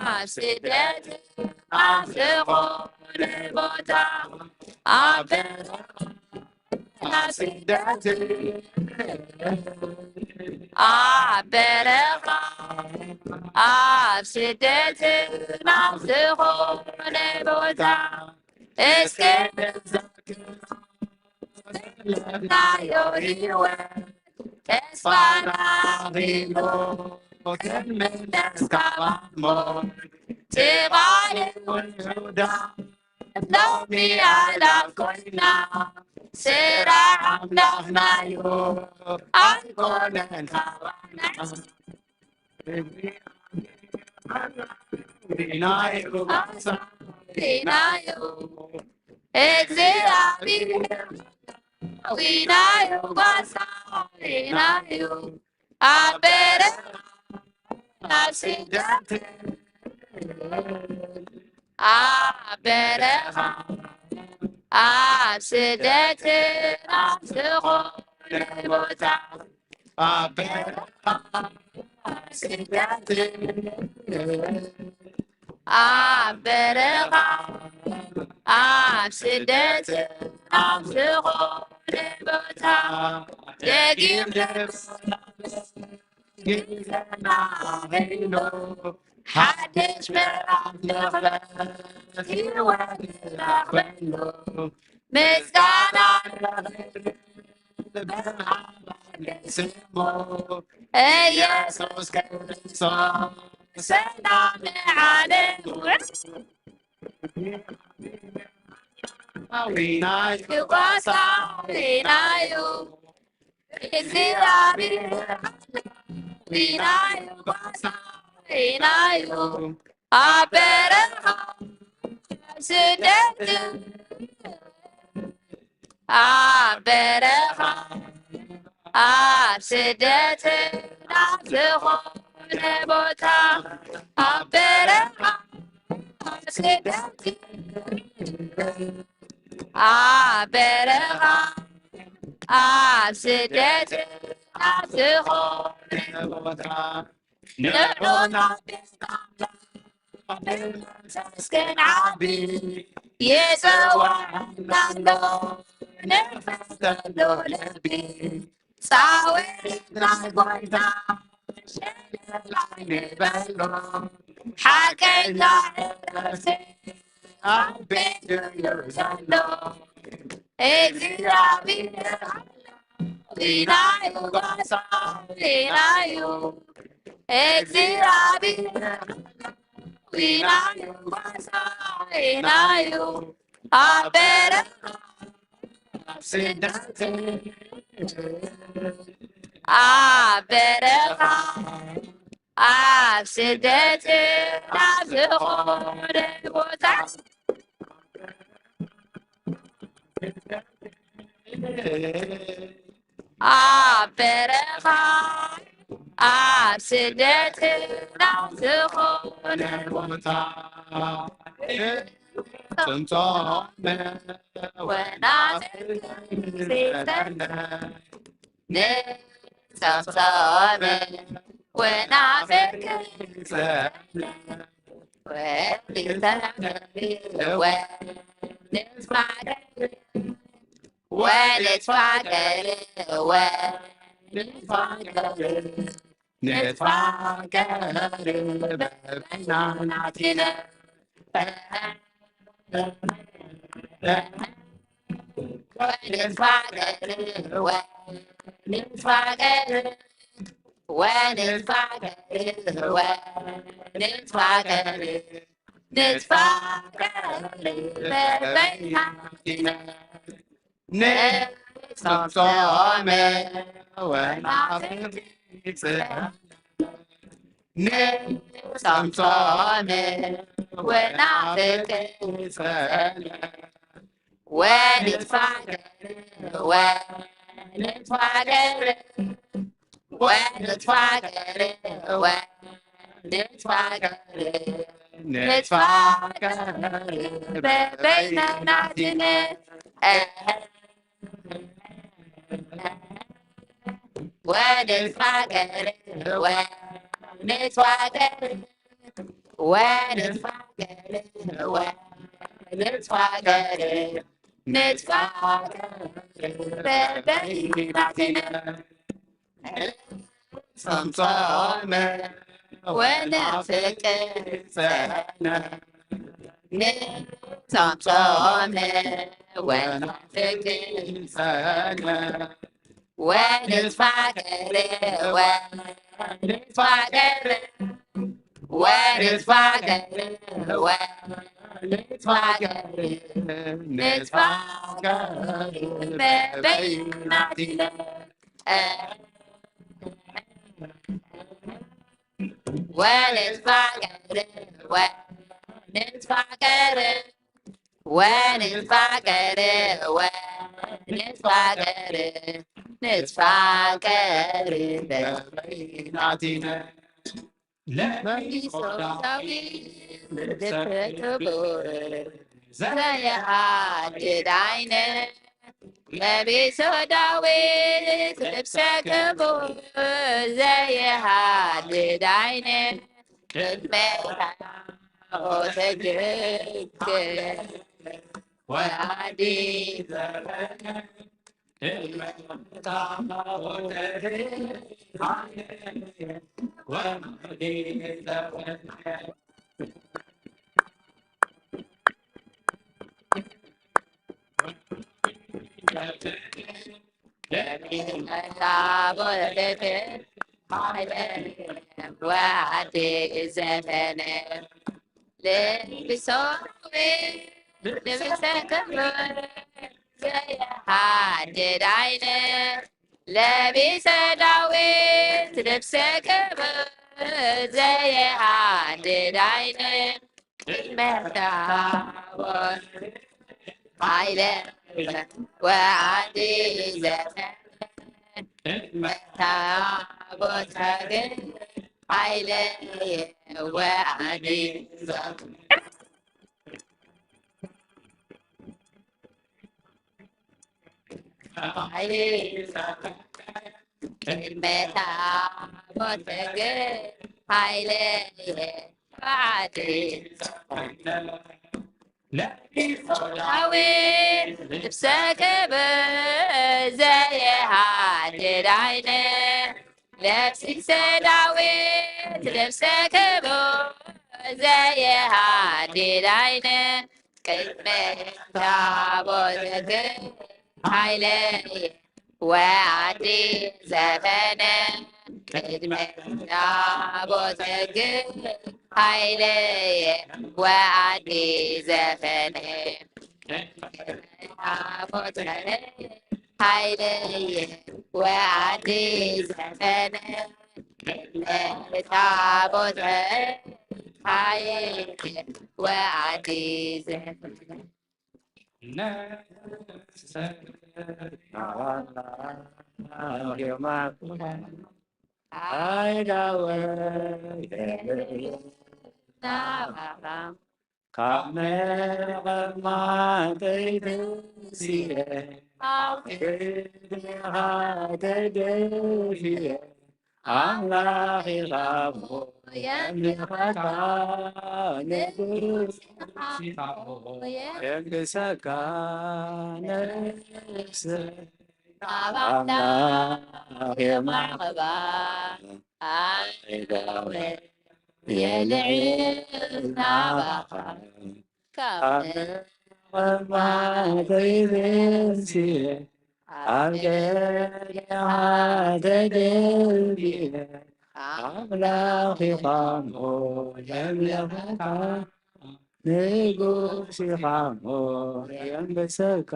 አብስደት አፍቆ ቦታ አበረ አብስደት አበረኻ አብስደት ናፍቆ ቦታ እስከ ናዮ ሕይወት ተስፋና ቢሎ ከመለስ ካባሞ ትባልን ይሁዳ ሎሚ አላፍኮይና ስራ አምላኽናዮ አንኮነን ካባና ሪናዮ ሪናዮ እግዚአብሔር ዊናዩ ባሳዊናዩ አበረ አብስደት አበረኻ አብስደት ናፍቆ ቦታ አበረኻ አብስደት አበረኻ አብስደት ናፍቆ ቦታ ደጊም ጊዜና ሄሎ ሓድሽ ምዕራፍ ንኽበት ሕይወት ንረኽበሉ ምስጋና ስሙ ኢየሱስ ክርስቶስ ሰላም ዓለም ዊናዩ ባሳዊናዩ እግዚአብሔር ዊናዩ ባሳዊናዩ አበረኻ አብስደት አበረኻ አብስደት ናፍቆ ቦታ አበረኻ አብስደት አበረኻ አብስደት ናፍቆ ቦታ ንዑና ተመስገን ዓቢ የፀዋዕናሎ ንፈተሎ ልቢ ፃውዒት ናይ ጎይታ ሸለላይ ንበሎ ሓቀኛ ዕረፍቲ ኣብ ቤቱ እዩ ዘሎ እግዚአብሔር ዊናዩ ባሳዊናዩ እግዚአብሔር ዊናዩ ባሳዊናዩ አበረኻ አብስደት አበረኻ አብስደት ናፍቆ ቦታ አበረኻ አብስደት ናፍቆ ቦታ ጥንቶመ ወናፍቅ ዜተነ ንሰምሰመ ወናፍቅ ዜተነ ወሊተነ ወንትፋቀር نتفكر ببيناتنا صمصام ونعفت صمصام ونعفت ونتفاجر ونتفاجر ونتفاجر ونتفاجر نتفاجر بيننا ونتفاجر ونتفاجر ونتفاجر ونتفاجر نتفاجر بيننا صمصام ونفكر سنة صمصام ونفكر سنة ونتفاجر ونتفاجر ونتفاجر ونتفاجر نتفاجر بيناتنا ونتفاجر ونتفاجر ونتفاجر ونتفاجر نتفاجر بيناتنا لا يسوي بالتكبر زي حاجة عينه ما بيسوداوي بسكبر زي حاجة عينه المتعة وتجرك وعدي زمانه المتعة وتجرك وعدي زمانه وعدي زمانه لبسوي لبسكبر زي حاجة عينه لابس داويت لبسكبر زي حاجة عينه المهتاب عينه وعدي زمان المهتاب وتجد عينه وعدي زمان المتعب وتجد عينه وعدي زمان حاول بسكبر زي حاجة عينه لابسك سداويت لبسكبر زي حاجة عينه كلمة تعبدك عيني وعدي زمانه كلمة تعبدك عيني وعدي زمانه عيني وعدي زمانه تعبدك عيني وعدي زمانه ንጉስ ኢኻሞ የንበሰካ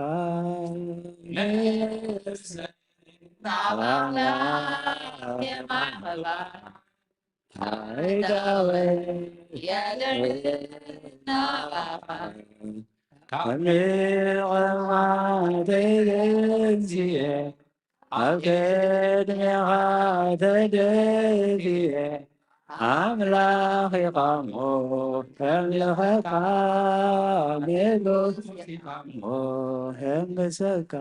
አምላኽ ኢኻሞ የምልኸካ ንጉስ ኢኻሞ የንበሰካ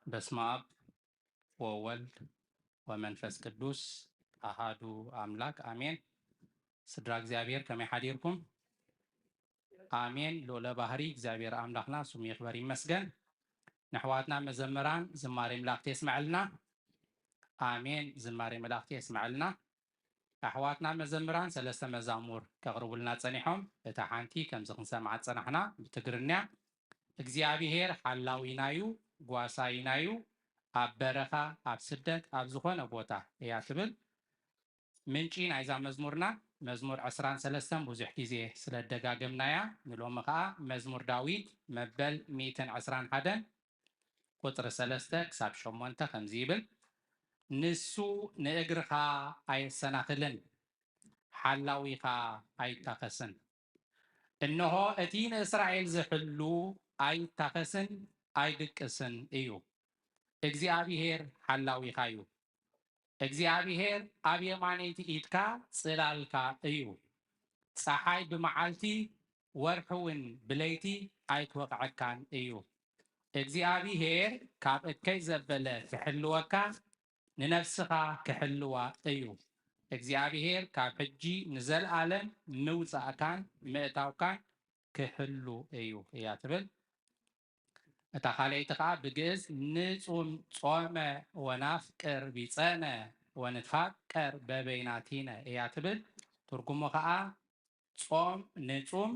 በስመ አብ ወወልድ ወመንፈስ ቅዱስ አሃዱ አምላክ አሜን። ስድራ እግዚአብሔር ከመይ ሓዲርኩም? አሜን። ሎለ ባህሪ እግዚአብሔር አምላክና ስሙ ይኽበር ይመስገን። ንሕዋትና መዘምራን ዝማሬ መላእክቲ የስምዐልና። አሜን። ዝማሬ መላእክቲ የስምዐልና። ኣሕዋትና መዘምራን ሰለስተ መዛሙር ከቕርቡልና ፀኒሖም እታ ሓንቲ ከምዚ ክንሰምዓ ፀናሕና ብትግርኛ እግዚአብሔር ሓላዊናዩ ጓሳይናዩ ኣብ በረኻ ኣብ ስደት ኣብ ዝኾነ ቦታ እያ ትብል ምንጪ ናይዛ መዝሙርና መዝሙር 23 ብዙሕ ግዜ ስለ ደጋገምናያ ንሎሚ ከዓ መዝሙር ዳዊት መበል 121 ቁጥሪ 3 ክሳብ 8 ከምዚ ይብል ንሱ ንእግርኻ ኣየሰናኽልን ሓላዊኻ ኣይታኸስን እነሆ እቲ ንእስራኤል ዝሕሉ ኣይታኸስን ኣይድቅስን እዩ እግዚአብሔር ሓላዊኻ እዩ እግዚአብሔር ኣብ የማነይቲ ኢድካ ጽላልካ እዩ ፀሓይ ብመዓልቲ ወርሒ እውን ብለይቲ ኣይትወቅዐካን እዩ እግዚአብሔር ካብ እከይ ዘበለ ክሕልወካ ንነፍስኻ ክሕልዋ እዩ እግዚአብሔር ካብ ሕጂ ንዘለኣለም ምውፃእካን ምእታውካን ክሕሉ እዩ እያ ትብል እታ ካልአይቲ ከዓ ብግእዝ ንጹም ጾመ ወናፍቅር ቢፀነ ወንትፋቀር በበይናቲነ እያ ትብል ትርጉሙ ከዓ ጾም ንጹም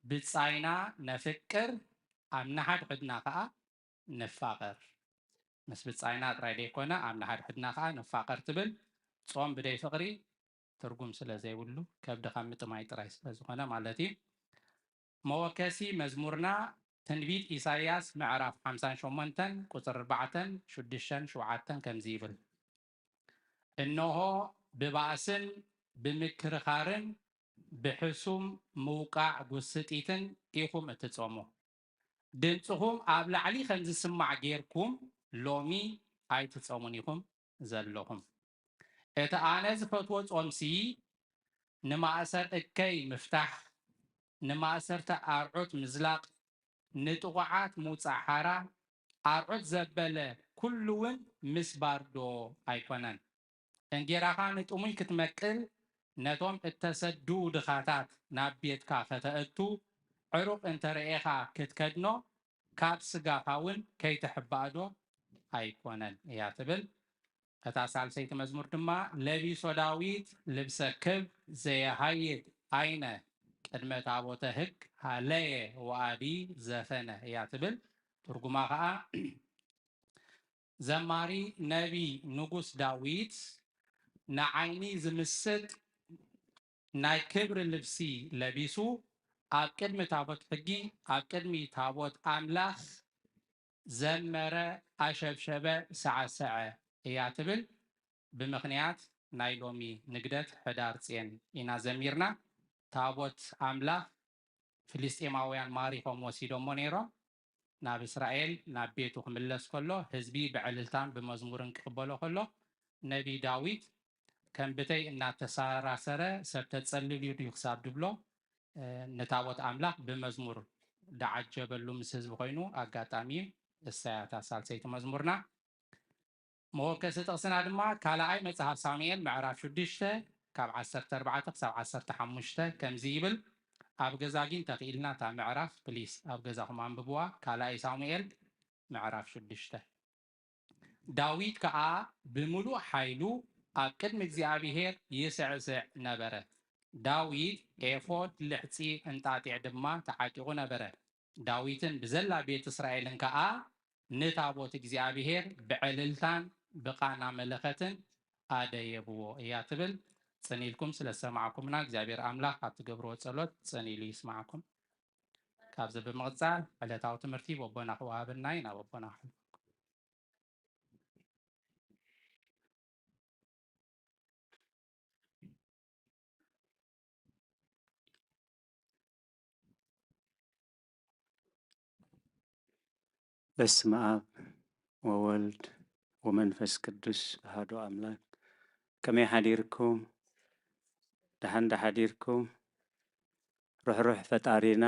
ብፃይና ነፍቅር ኣብ ንሓድሕድና ከዓ ንፋቀር ምስ ብፃይና ጥራይ ደይኮነ ኣብ ንሓድሕድና ከዓ ንፋቀር ትብል ጾም ብደይ ፍቅሪ ትርጉም ስለ ዘይብሉ ከብድኻ ምጥማይ ጥራይ ስለ ዝኾነ ማለት እዩ መወከሲ መዝሙርና ትንቢት ኢሳይያስ ምዕራፍ 58 ቁጥር 4 6 7 ከምዚ ይብል እነሆ ብባእስን ብምክርኻርን ብሕሱም ምውቃዕ ጉስጢትን ኢኹም እትጾሙ ድምፅኹም ኣብ ላዕሊ ከም ዝስማዕ ጌርኩም ሎሚ ኣይትጾሙን ኢኹም ዘለኹም እቲ ኣነ ዝፈትዎ ጾምሲ ንማእሰር እከይ ምፍታሕ ንማእሰርተ ኣርዑት ምዝላቅ ንጥቑዓት ምውፃእ ሓራ ኣርዑት ዘበለ ኩሉ እውን ምስባርዶ ኣይኮነን እንጌራኻ ንጥሙይ ክትመቅል ነቶም እተሰዱ ድኻታት ናብ ቤትካ ከተእቱ ዕሩቕ እንተርኤኻ ክትከድኖ ካብ ስጋኻ እውን ከይትሕባእዶ ኣይኮነን እያ ትብል እታ ሳልሰይቲ መዝሙር ድማ ለቢሶ ዳዊት ልብሰ ክብ ዘየሃይድ ኣይነ ቅድመ ታቦተ ሕግ ሃለየ ወኣዲ ዘፈነ እያ ትብል ትርጉማ ከዓ ዘማሪ ነቢ ንጉስ ዳዊት ንዓይኒ ዝምስጥ ናይ ክብሪ ልብሲ ለቢሱ ኣብ ቅድሚ ታቦት ሕጊ ኣብ ቅድሚ ታቦት ኣምላኽ ዘመረ ኣሸብሸበ ሰዓሰዐ እያ ትብል ብምክንያት ናይ ሎሚ ንግደት ሕዳር ፅየን ኢና ዘሚርና ታቦት ኣምላኽ ፍልስጤማውያን ማሪኾም ወሲዶሞ ነይሮም ናብ እስራኤል ናብ ቤቱ ክምለስ ከሎ ህዝቢ ብዕልልታን ብመዝሙርን ክቅበሎ ከሎ ነቢ ዳዊት ከም ብተይ እናተሰራሰረ ሰብ ተፀልል ድዩ ክሳብ ድብሎ ነታቦት ኣምላኽ ብመዝሙር ዳዓጀበሉ ምስ ህዝቢ ኮይኑ ኣጋጣሚ እሳያታ ሳልሰይቲ መዝሙርና መወከሲ ጥቕስና ድማ ካልኣይ መጽሓፍ ሳሙኤል ምዕራፍ 6 ካብ 14 ክሳብ 15 ከምዚ ይብል ኣብ ገዛ ግን ተኽኢልና እታ ምዕራፍ ፕሊስ ኣብ ገዛኹም አንብብዋ ካልኣይ ሳሙኤል ምዕራፍ 6 ዳዊት ከዓ ብምሉእ ሓይሉ ኣብ ቅድሚ እግዚኣብሔር ይስዕስዕ ነበረ ዳዊት ኤፎድ ልሕፂ እንጣጢዕ ድማ ተዓቂቑ ነበረ ዳዊትን ብዘላ ቤት እስራኤልን ከዓ ንታቦት እግዚኣብሔር ብዕልልታን ብቃና መለኸትን ኣደየብዎ እያ ትብል ፀኒልኩም ስለሰማዕኩምና እግዚአብሔር አምላክ አትገብሮ ጸሎት ፀኒሉ ይስማዕኩም ካብዚ ብምቕፃል ዕለታዊ ትምህርቲ ወቦና ክወሃበና ኢና ወቦና በስመ አብ ወወልድ ወመንፈስ ቅዱስ አሐዱ አምላክ ከመይ ሓዲርኩም ደሓን ሓዲርኩም ሩሕ ፈጣሪና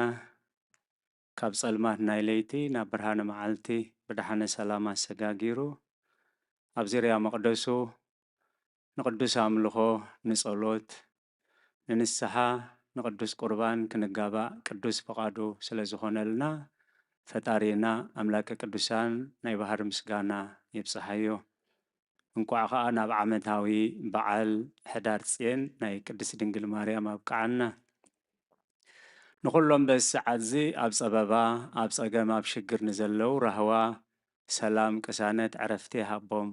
ካብ ጸልማት ናይ ለይቲ ናብ ብርሃነ መዓልቲ ብድሓነ ሰላም አሰጋጊሩ ኣብ ዚርያ መቅደሱ ንቅዱስ አምልኾ ንጸሎት ንንስሓ ንቅዱስ ቁርባን ክንጋባእ ቅዱስ ፈቃዱ ስለ ዝኾነልና ፈጣሪና አምላከ ቅዱሳን ናይ ባህር ምስጋና ይብጽሐዮ እንኳዕ ከዓ ናብ ዓመታዊ በዓል ሕዳር ጽዮን ናይ ቅድስት ድንግል ማርያም ኣብቅዓና ንኩሎም በሰዓት እዚ ኣብ ጸበባ ኣብ ጸገም ኣብ ሽግር ንዘለው ራህዋ ሰላም ቅሳነት ዕረፍቲ ሃቦም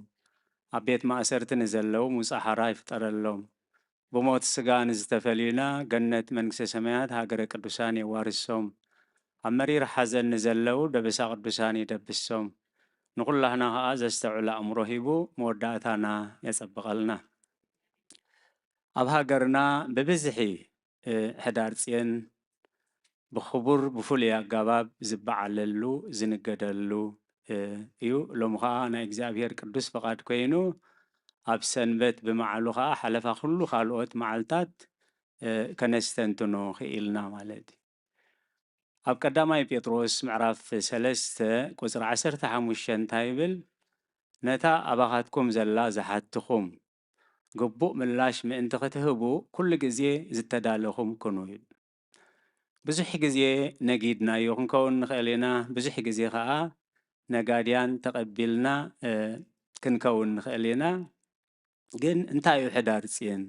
ኣብ ቤት ማእሰርቲ ንዘለው ሙጻሓራ ይፍጠረሎም ብሞት ስጋ ንዝተፈሊዩና ገነት መንግስተ ሰማያት ሃገረ ቅዱሳን የዋርሶም ኣብ መሪር ሓዘን ንዘለው ደበሳ ቅዱሳን ይደብሶም ንኩላህና ከዓ ዘስተውዕል ኣእምሮ ሂቡ መወዳእታና የጸብቐልና ኣብ ሃገርና ብብዝሒ ሕዳር ጽዮን ብኽቡር ብፍሉይ ኣገባብ ዝበዓለሉ ዝንገደሉ እዩ ሎሚ ከዓ ናይ እግዚአብሔር ቅዱስ ፈቃድ ኮይኑ ኣብ ሰንበት ብመዓሉ ከዓ ሓለፋ ኩሉ ካልኦት መዓልታት ከነስተንትኖ ክኢልና ማለት እዩ ኣብ ቀዳማይ ጴጥሮስ ምዕራፍ 3 ቁጽሪ 15 እንታይ ይብል ነታ ኣባኻትኩም ዘላ ዝሓትኹም ግቡእ ምላሽ ምእንቲ ክትህቡ ኩሉ ግዜ ዝተዳለኹም ኩኑ ይብል ብዙሕ ግዜ ነጊድናዮ ክንከውን ንኽእል ኢና ብዙሕ ግዜ ከዓ ነጋድያን ተቐቢልና ክንከውን ንኽእል ኢና ግን እንታይ እዩ ሕዳር ጽዮን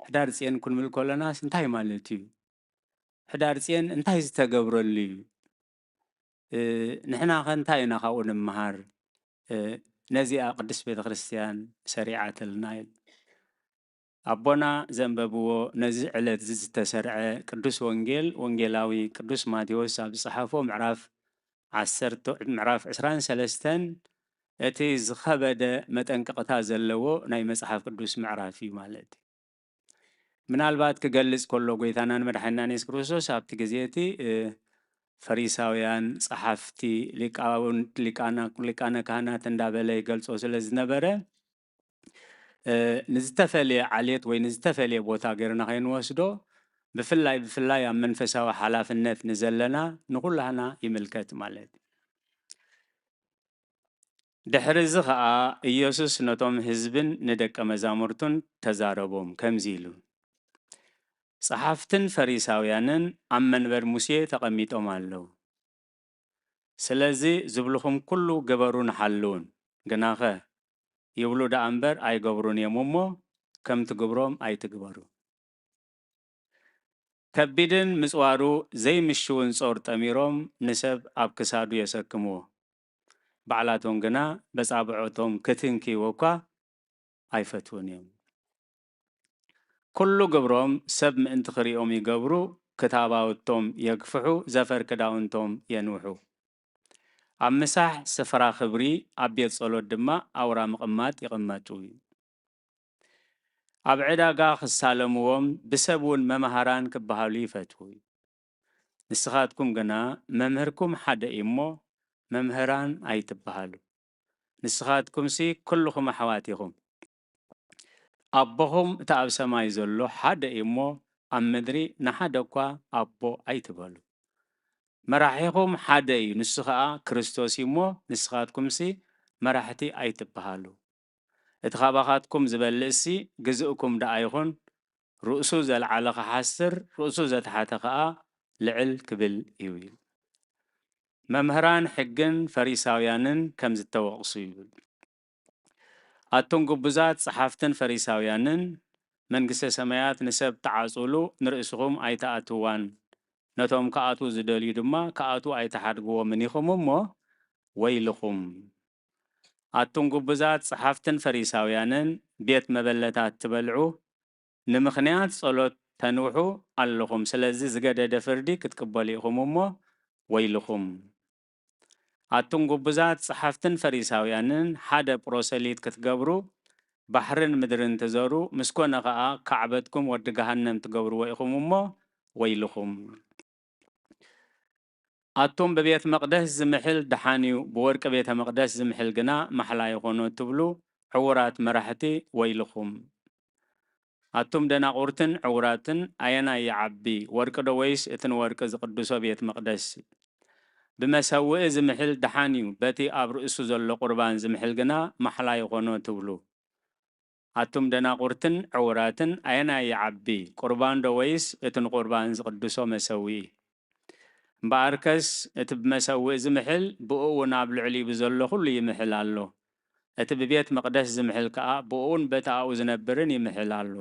ሕዳር ጽዮን ክንብል ከለናስ እንታይ ማለት እዩ ሕዳር ጽዮን እንታይ ዝተገብረሉ እዩ ንሕና ኸ እንታይ ኢና ካብኡ ንምሃር ነዚኣ ቅድስት ቤተ ክርስቲያን ሰሪዓትልና እዩ ኣቦና ዘንበብዎ ነዚ ዕለት ዝተሰርዐ ቅዱስ ወንጌል ወንጌላዊ ቅዱስ ማቴዎስ ኣብ ዝጸሓፎ ምዕራፍ 23 እቲ ዝኸበደ መጠንቀቕታ ዘለዎ ናይ መጽሓፍ ቅዱስ ምዕራፍ እዩ ማለት እዩ ምናልባት ክገልጽ ከሎ ጎይታናን መድሓኒናን ኢየሱስ ክርስቶስ ኣብቲ ግዜ እቲ ፈሪሳውያን ጸሓፍቲ ሊቃውንት ሊቃነ ካህናት እንዳበለ ይገልጾ ስለ ዝነበረ ንዝተፈለየ ዓሌት ወይ ንዝተፈለየ ቦታ ገርና ከይንወስዶ ብፍላይ ኣብ መንፈሳዊ ሓላፍነት ንዘለና ንኩላህና ይምልከት ማለት እዩ ድሕሪ እዚ ከዓ ኢየሱስ ነቶም ህዝብን ንደቀ መዛሙርቱን ተዛረቦም ከምዚ ኢሉ ጸሓፍትን ፈሪሳውያንን ኣብ መንበር ሙሴ ተቐሚጦም ኣለዉ ስለዚ ዝብልኹም ኩሉ ገበሩን ሓልውን ግናኸ ይብሉ ዳ እምበር ኣይገብሩን እዮም እሞ ከም ትግብሮም ኣይትግበሩ ከቢድን ምጽዋሩ ዘይምሽውን ጾር ጠሚሮም ንሰብ ኣብ ክሳዱ የሰክምዎ ባዕላቶም ግና በጻብዖቶም ክትንኪዎ እኳ ኣይፈትውን እዮም ኩሉ ግብሮም ሰብ ምእንቲ ክሪኦም ይገብሩ ክታባውቶም የግፍሑ ዘፈር ክዳውንቶም የንውሑ ኣብ ምሳሕ ስፍራ ክብሪ ኣብ ቤት ጸሎት ድማ ኣውራ ምቕማጥ ይቕመጡ እዩ ኣብ ዕዳጋ ክሳለምዎም ብሰብ እውን መምሃራን ክበሃሉ ይፈትዉ እዩ ንስኻትኩም ግና መምህርኩም ሓደ እዩ እሞ መምህራን ኣይትበሃሉ ንስኻትኩምሲ ኩልኹም ኣሕዋት ኢኹም ኣቦኹም እቲ ኣብ ሰማይ ዘሎ ሓደ እዩ እሞ ኣብ ምድሪ ንሓደ እኳ ኣቦ ኣይትበሉ መራሒኹም ሓደ እዩ ንሱ ከዓ ክርስቶስ እዩ እሞ ንስኻትኩምሲ መራሕቲ ኣይትበሃሉ እቲ ካባኻትኩም ዝበልእሲ ግዝእኩም ደኣ ይኹን ርእሱ ዘለዓለ ክሓስር ርእሱ ዘተሓተ ከዓ ልዕል ክብል እዩ ይብል መምህራን ሕግን ፈሪሳውያንን ከም ዝተወቕሱ ይብል ኣቶም ግቡዛት ጸሓፍትን ፈሪሳውያንን መንግስተ ሰማያት ንሰብ ተዓጽሉ ንርእስኹም ኣይተኣትዋን ነቶም ከኣቱ ዝደልዩ ድማ ከኣቱ ኣይተሓድግዎምን ኢኹም እሞ ወይልኹም ኣቶም ግቡዛት ጸሓፍትን ፈሪሳውያንን ቤት መበለታት ትበልዑ ንምኽንያት ጸሎት ተንውሑ ኣለኹም ስለዚ ዝገደደ ፍርዲ ክትቅበሉ ኢኹም እሞ ወይልኹም ኣቶም ግቡዛት ጸሓፍትን ፈሪሳውያንን ሓደ ፕሮሰሊት ክትገብሩ ባሕርን ምድርን ትዘሩ ምስኮነ ከዓ ካዕበትኩም ወዲ ገሃነም ትገብርዎ ኢኹም እሞ ወይልኹም ኣቶም በቤት መቅደስ ዝምሕል ደሓንዩ ብወርቂ ቤተ መቅደስ ዝምሕል ግና ማሕላ ይኾኑ ትብሉ ዕውራት መራሕቲ ወይልኹም ኣቶም ደናቁርትን ዕውራትን ኣየና ይዓቢ ወርቂ ዶ ወይስ እትን ወርቂ ዝቅድሶ ቤት መቅደስ ብመሰውኢ ዝምሕል ደሓንዩ በቲ ኣብ ርእሱ ዘሎ ቁርባን ዝምሕል ግና ማሕላ ይኾኑ ትብሉ ኣቶም ደናቁርትን ዕውራትን ኣየና ይዓቢ ቁርባን ዶ ወይስ እትን ቁርባን ዝቅድሶ መሰውኢ እምበኣርከስ እቲ ብመሰውኢ ዝምሕል ብኡኡ ናብ ልዕሊ ብዘሎ ኩሉ ይምሕል ኣሎ እቲ ብቤት መቅደስ ዝምሕል ከዓ ብኡኡን በቲ ኣብኡ ዝነብርን ይምሕል ኣሎ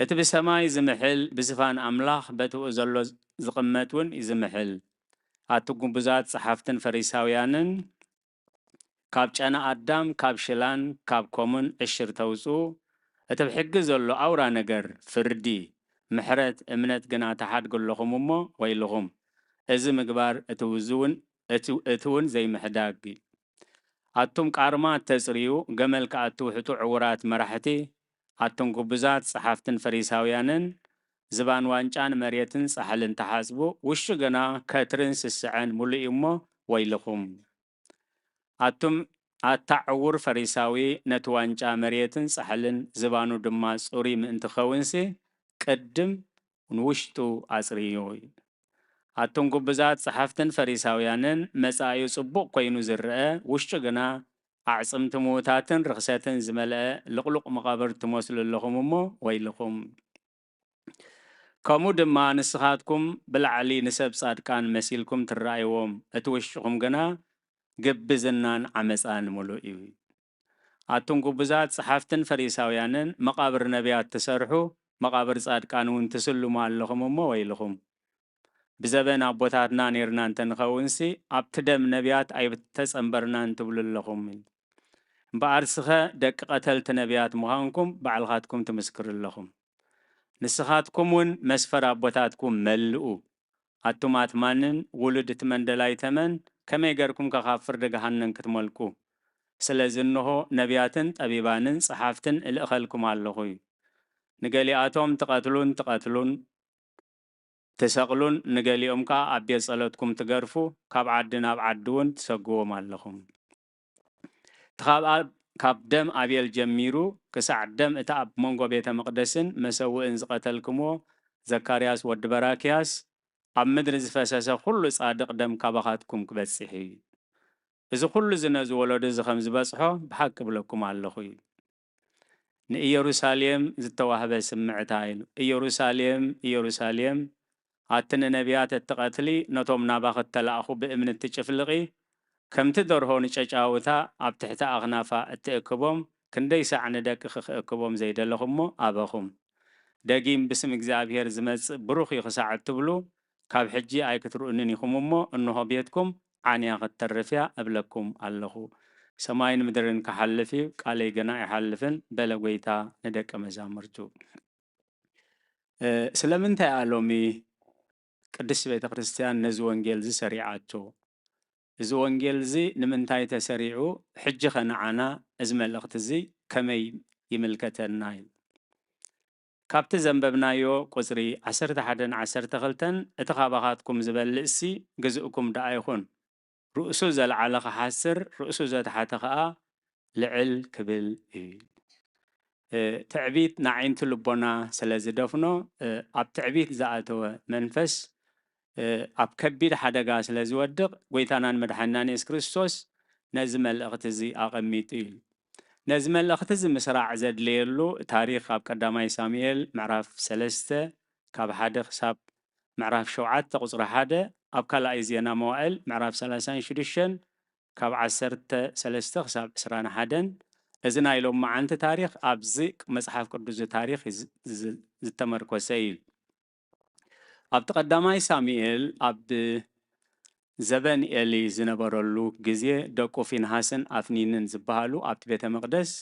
እቲ ብሰማይ ዝምሕል ብስፋን ኣምላኽ በቲኡ ዘሎ ዝቕመጥ እውን ይዝምሕል ኣቶም ግቡዛት ጸሓፍትን ፈሪሳውያንን ካብ ጨና ኣዳም ካብ ሽላን ካብ ኮሙን ዕሽር ተውፁ እቲ ብሕጊ ዘሎ ኣውራ ነገር ፍርዲ ምሕረት እምነት ግና ተሓድግለኹም እሞ ወይልኹም እዚ ምግባር እቲ እውን ዘይምሕዳግ ኣቶም ቃርማት ተጽርዩ ገመል ከዓ እትውሕጡ ዕውራት መራሕቲ ኣቶም ግቡዛት ጸሓፍትን ፈሪሳውያንን ዝባን ዋንጫን መሬትን ጻሕልን ተሓስቡ ውሹ ገና ከትርን ስስዐን ሙሉእ እሞ ወይልኹም ኣቶም ኣታዕውር ፈሪሳዊ ነቲ ዋንጫ መሬትን ጻሕልን ዝባኑ ድማ ጽሩይ ምእንቲ ኸውንሲ ቅድም ንውሽጡ ኣጽርዩ ኣቶም ግቡዛት ጸሓፍትን ፈሪሳውያንን መጻዩ ጽቡቕ ኮይኑ ዝርአ ውሽጡ ግና ኣዕጽምቲ ምዉታትን ርኽሰትን ዝመልአ ልቕሉቕ መቓብር ትመስሉ ኣለኹም እሞ ወይልኹም ከምኡ ድማ ንስኻትኩም ብላዕሊ ንሰብ ጻድቃን መሲልኩም ትረኣይዎም እቲ ውሽጡኹም ግና ግብዝናን ዓመፃን ሙሉእ እዩ ኣቶም ግቡዛት ጸሓፍትን ፈሪሳውያንን መቓብር ነቢያት ትሰርሑ መቓብር ጻድቃን እውን ትስልሙ ኣለኹም እሞ ወይልኹም ብዘበን ኣቦታትና ነርና እንተንኸውንሲ ኣብቲ ደም ነቢያት ኣይተጸንበርናን ትብሉ ኣለኹም እምበኣርስኸ ደቂ ቀተልቲ ነቢያት ምዃንኩም ባዕልኻትኩም ትምስክር ኣለኹም ንስኻትኩም እውን መስፈር ኣቦታትኩም መልኡ ኣቶም ኣትማንን ውሉድ እቲ መንደላይ ተመን ከመይ ገርኩም ካብ ፍርዲ ገሃነም ክትመልኩ ስለዚ እንሆ ነቢያትን ጠቢባንን ጸሓፍትን እልእኸልኩም ኣለኹ ንገሊኣቶም ትቐትሉን ተሰቕሉን ንገሊኦም ከዓ ኣብ ቤት ጸሎትኩም ትገርፉ ካብ ዓዲ ናብ ዓዲ እውን ትሰግዎም ኣለኹም ካብ ደም ኣቤል ጀሚሩ ክሳዕ ደም እቲ ኣብ መንጎ ቤተ መቅደስን መሰውእን ዝቐተልኩምዎ ዘካርያስ ወዲ በራክያስ ኣብ ምድሪ ዝፈሰሰ ኩሉ ጻድቕ ደም ካባኻትኩም ክበጽሕ እዩ እዚ ኩሉ ዝነዝ ወለዶ እዚ ከም ዝበጽሖ ብሓቂ ብለኩም ኣለኹ ንኢየሩሳሌም ዝተዋህበ ስምዕታ ኢሉ ኢየሩሳሌም ኣትን ነቢያት እትቐትሊ ነቶም ናባኽት ተላኣኹ ብእምኒ እትጭፍልቒ ከምቲ ደርሆ ንጨጫውታ ኣብ ትሕቲ ኣኽናፋ እትእክቦም ክንደይ ሳዕ ንደቂ ክእክቦም ዘይደለኹም ኣበኹም ደጊም ብስም እግዚኣብሔር ዝመጽእ ብሩኽ ይኽሳዕ እትብሉ ካብ ሕጂ ኣይክትርኡንን ኢኹም እሞ እንሆ ቤትኩም ዓንያ ክትተርፍያ እብለኩም ኣለኹ ሰማይን ምድርን ክሓልፍ እዩ ቃለይ ገና ኣይሓልፍን በለ ጐይታ ንደቀ መዛሙርቱ ስለምንታይ ኣሎሚ ቅድስ ቤተ ክርስቲያን ነዚ ወንጌል እዚ ሰሪዓቶ እዚ ወንጌል እዚ ንምንታይ ተሰሪዑ ሕጂ ኸነዓና እዚ መልእኽቲ እዚ ከመይ ይምልከተና እዩ ካብቲ ዘንበብናዮ ቁፅሪ 11-12 እቲ ኻባኻትኩም ዝበልእሲ ግዝእኩም ደኣ ይኹን ርእሱ ዘለዓለ ክሓስር ርእሱ ዘተሓተ ከዓ ልዕል ክብል እዩ ትዕቢት ናዓይንቲ ልቦና ስለ ዝደፍኖ ኣብ ትዕቢት ዝኣተወ መንፈስ ኣብ ከቢድ ሓደጋ ስለ ዝወድቕ ጐይታናን መድሓኒናን ኢየሱስ ክርስቶስ ነዚ መልእኽቲ እዚ ኣቐሚጡ እዩ ነዚ መልእኽቲ ዝምስራዕ ዘድልየሉ ታሪክ ኣብ ቀዳማይ ሳሙኤል ምዕራፍ 3 ካብ 1 ክሳብ ምዕራፍ 7 ቁፅሪ 1 ኣብ ካልኣይ ዜና መዋዕል ምዕራፍ 36 ካብ 13 ክሳብ 21 እዚ ናይ ሎም መዓልቲ ታሪክ ኣብዚ መፅሓፍ ቅዱስ ታሪክ ዝተመርኮሰ እዩ ኣብቲ ቀዳማይ ሳሙኤል ኣብ ዘበን ኤሊ ዝነበረሉ ግዜ ደቁ ፊንሃስን ኣፍኒንን ዝበሃሉ ኣብቲ ቤተ መቅደስ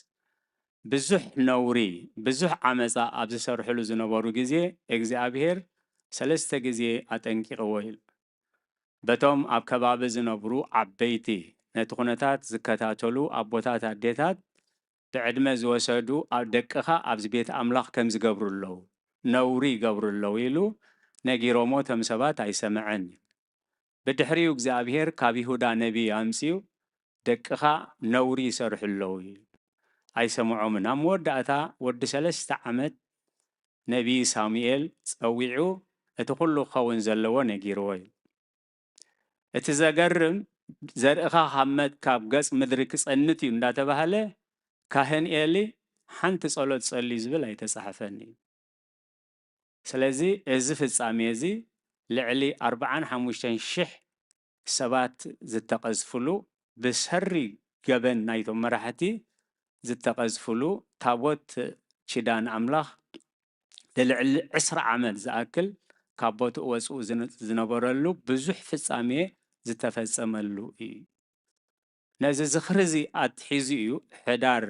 ብዙሕ ነውሪ ብዙሕ ዓመፃ ኣብ ዝሰርሕሉ ዝነበሩ ግዜ እግዚኣብሔር 3 ግዜ ኣጠንቂቕዎ ኢሉ በቶም ኣብ ከባቢ ዝነብሩ ዓበይቲ ነቲ ኩነታት ዝከታተሉ ኣቦታት ኣዴታት ብዕድመ ዝወሰዱ ኣብ ደቅኻ ኣብዚ ቤት ኣምላኽ ከም ዝገብሩ ኣለዉ ነውሪ ይገብሩ ኣለዉ ኢሉ ነጊሮሞ ቶም ሰባት ኣይሰምዐን ብድሕሪኡ እግዚኣብሔር ካብ ይሁዳ ነቢይ ኣምፅኡ ደቅኻ ነውሪ ይሰርሑ ኣለዉ ኢሉ ኣይሰምዖምን ኣብ መወዳእታ ወዲ 3 ዓመት ነቢይ ሳሙኤል ፀዊዑ እቲ ኩሉ ክኸውን ዘለዎ ነጊርዎ እዩ እቲ ዘገርም ዘርእኻ ካብ ገጽ ምድሪ ክጸንት እዩ እንዳተባሃለ ካህን ኤሊ ሓንቲ ጸሎት ጸልዩ ዝብል ኣይተጻሕፈኒ ስለዚ እዚ ፍጻሜ እዚ ልዕሊ 45,000 ሰባት ዝተቐዝፍሉ ብሰሪ ገበን ናይቶም መራሕቲ ዝተቐዝፍሉ ታቦት ኪዳን ኣምላኽ ልዕሊ 20 ዓመት ዝኣክል ካብ ቦትኡ ወፅኡ ዝነበረሉ ብዙሕ ፍጻሜ ዝተፈጸመሉ እዩ ነዚ ዝኽሪ እዚ ኣትሒዙ እዩ ሕዳር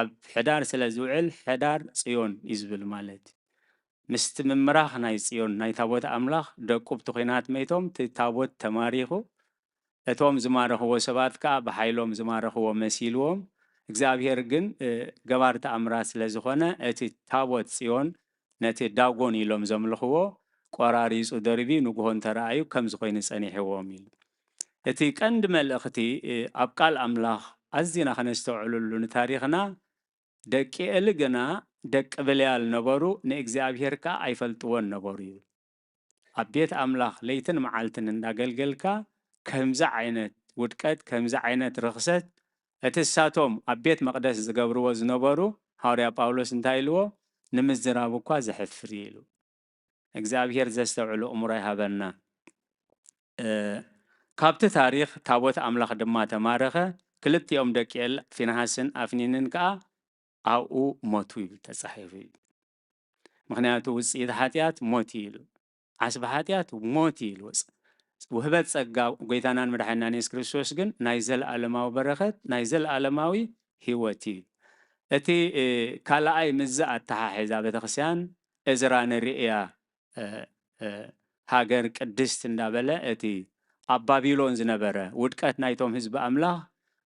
ኣብ ሕዳር ስለ ዝውዕል ሕዳር ጽዮን እዩ ዝብል ማለት ምስቲ ምምራኽ ናይ ጽዮን ናይ ታቦት ኣምላኽ ደቁብቲ ኩናት መይቶም እቲ ታቦት ተማሪኹ እቶም ዝማረኽዎ ሰባት ከዓ ብሓይሎም ዝማረኽዎ መሲልዎም እግዚአብሔር ግን ገባርቲ ኣምራት ስለ ዝኾነ እቲ ታቦት ጽዮን ነቲ ዳጎን ኢሎም ዘምልኽዎ ቆራሪፁ ደርቢ ንጉሆን ተረኣዩ ከም ዝኾይኑ ጸኒሕዎም ኢሉ እቲ ቀንዲ መልእኽቲ ኣብ ቃል ኣምላኽ ኣዝና ከነስተውዕለሉ ንታሪኽና ደቂ ኤሊ ግና ደቂ ብልያል ነበሩ ንእግዚአብሔር ከዓ ኣይፈልጥዎን ነበሩ እዩ ኣብ ቤት ኣምላኽ ለይትን መዓልትን እንዳገልገልካ ከምዚ ዓይነት ውድቀት ከምዚ ዓይነት ርኽሰት እቲ ሳቶም ኣብ ቤት መቅደስ ዝገብርዎ ዝነበሩ ሐዋርያ ጳውሎስ እንታይ ኢልዎ ንምዝራብ እኳ ዘሕፍር ኢሉ እግዚአብሔር ዘስተውዕሉ እሙሮ ይሃበና ካብቲ ታሪክ ታቦት ኣምላኽ ድማ ተማረኸ ክልቲኦም ደቂ ኤሊ ፊንሃስን ኣፍኒንን ከዓ ኣብኡ ሞቱ ይብል ተጻሒፉ እዩ ምክንያቱ ውፅኢት ሓጢአት ሞት ኢሉ ዓስቢ ሓጢአት ሞት ኢሉ ውህበት ጸጋ ጎይታናን መድሓኒናን ኢየሱስ ክርስቶስ ግን ናይ ዘለኣለማዊ በረኸት ናይ ዘለኣለማዊ ህይወት እዩ እቲ ካልኣይ ምዛ ኣተሓሒዛ ቤተክርስቲያን እዝራ ንርእያ ሃገር ቅድስት እንዳበለ እቲ ኣብ ባቢሎን ዝነበረ ውድቀት ናይቶም ህዝቢ ኣምላኽ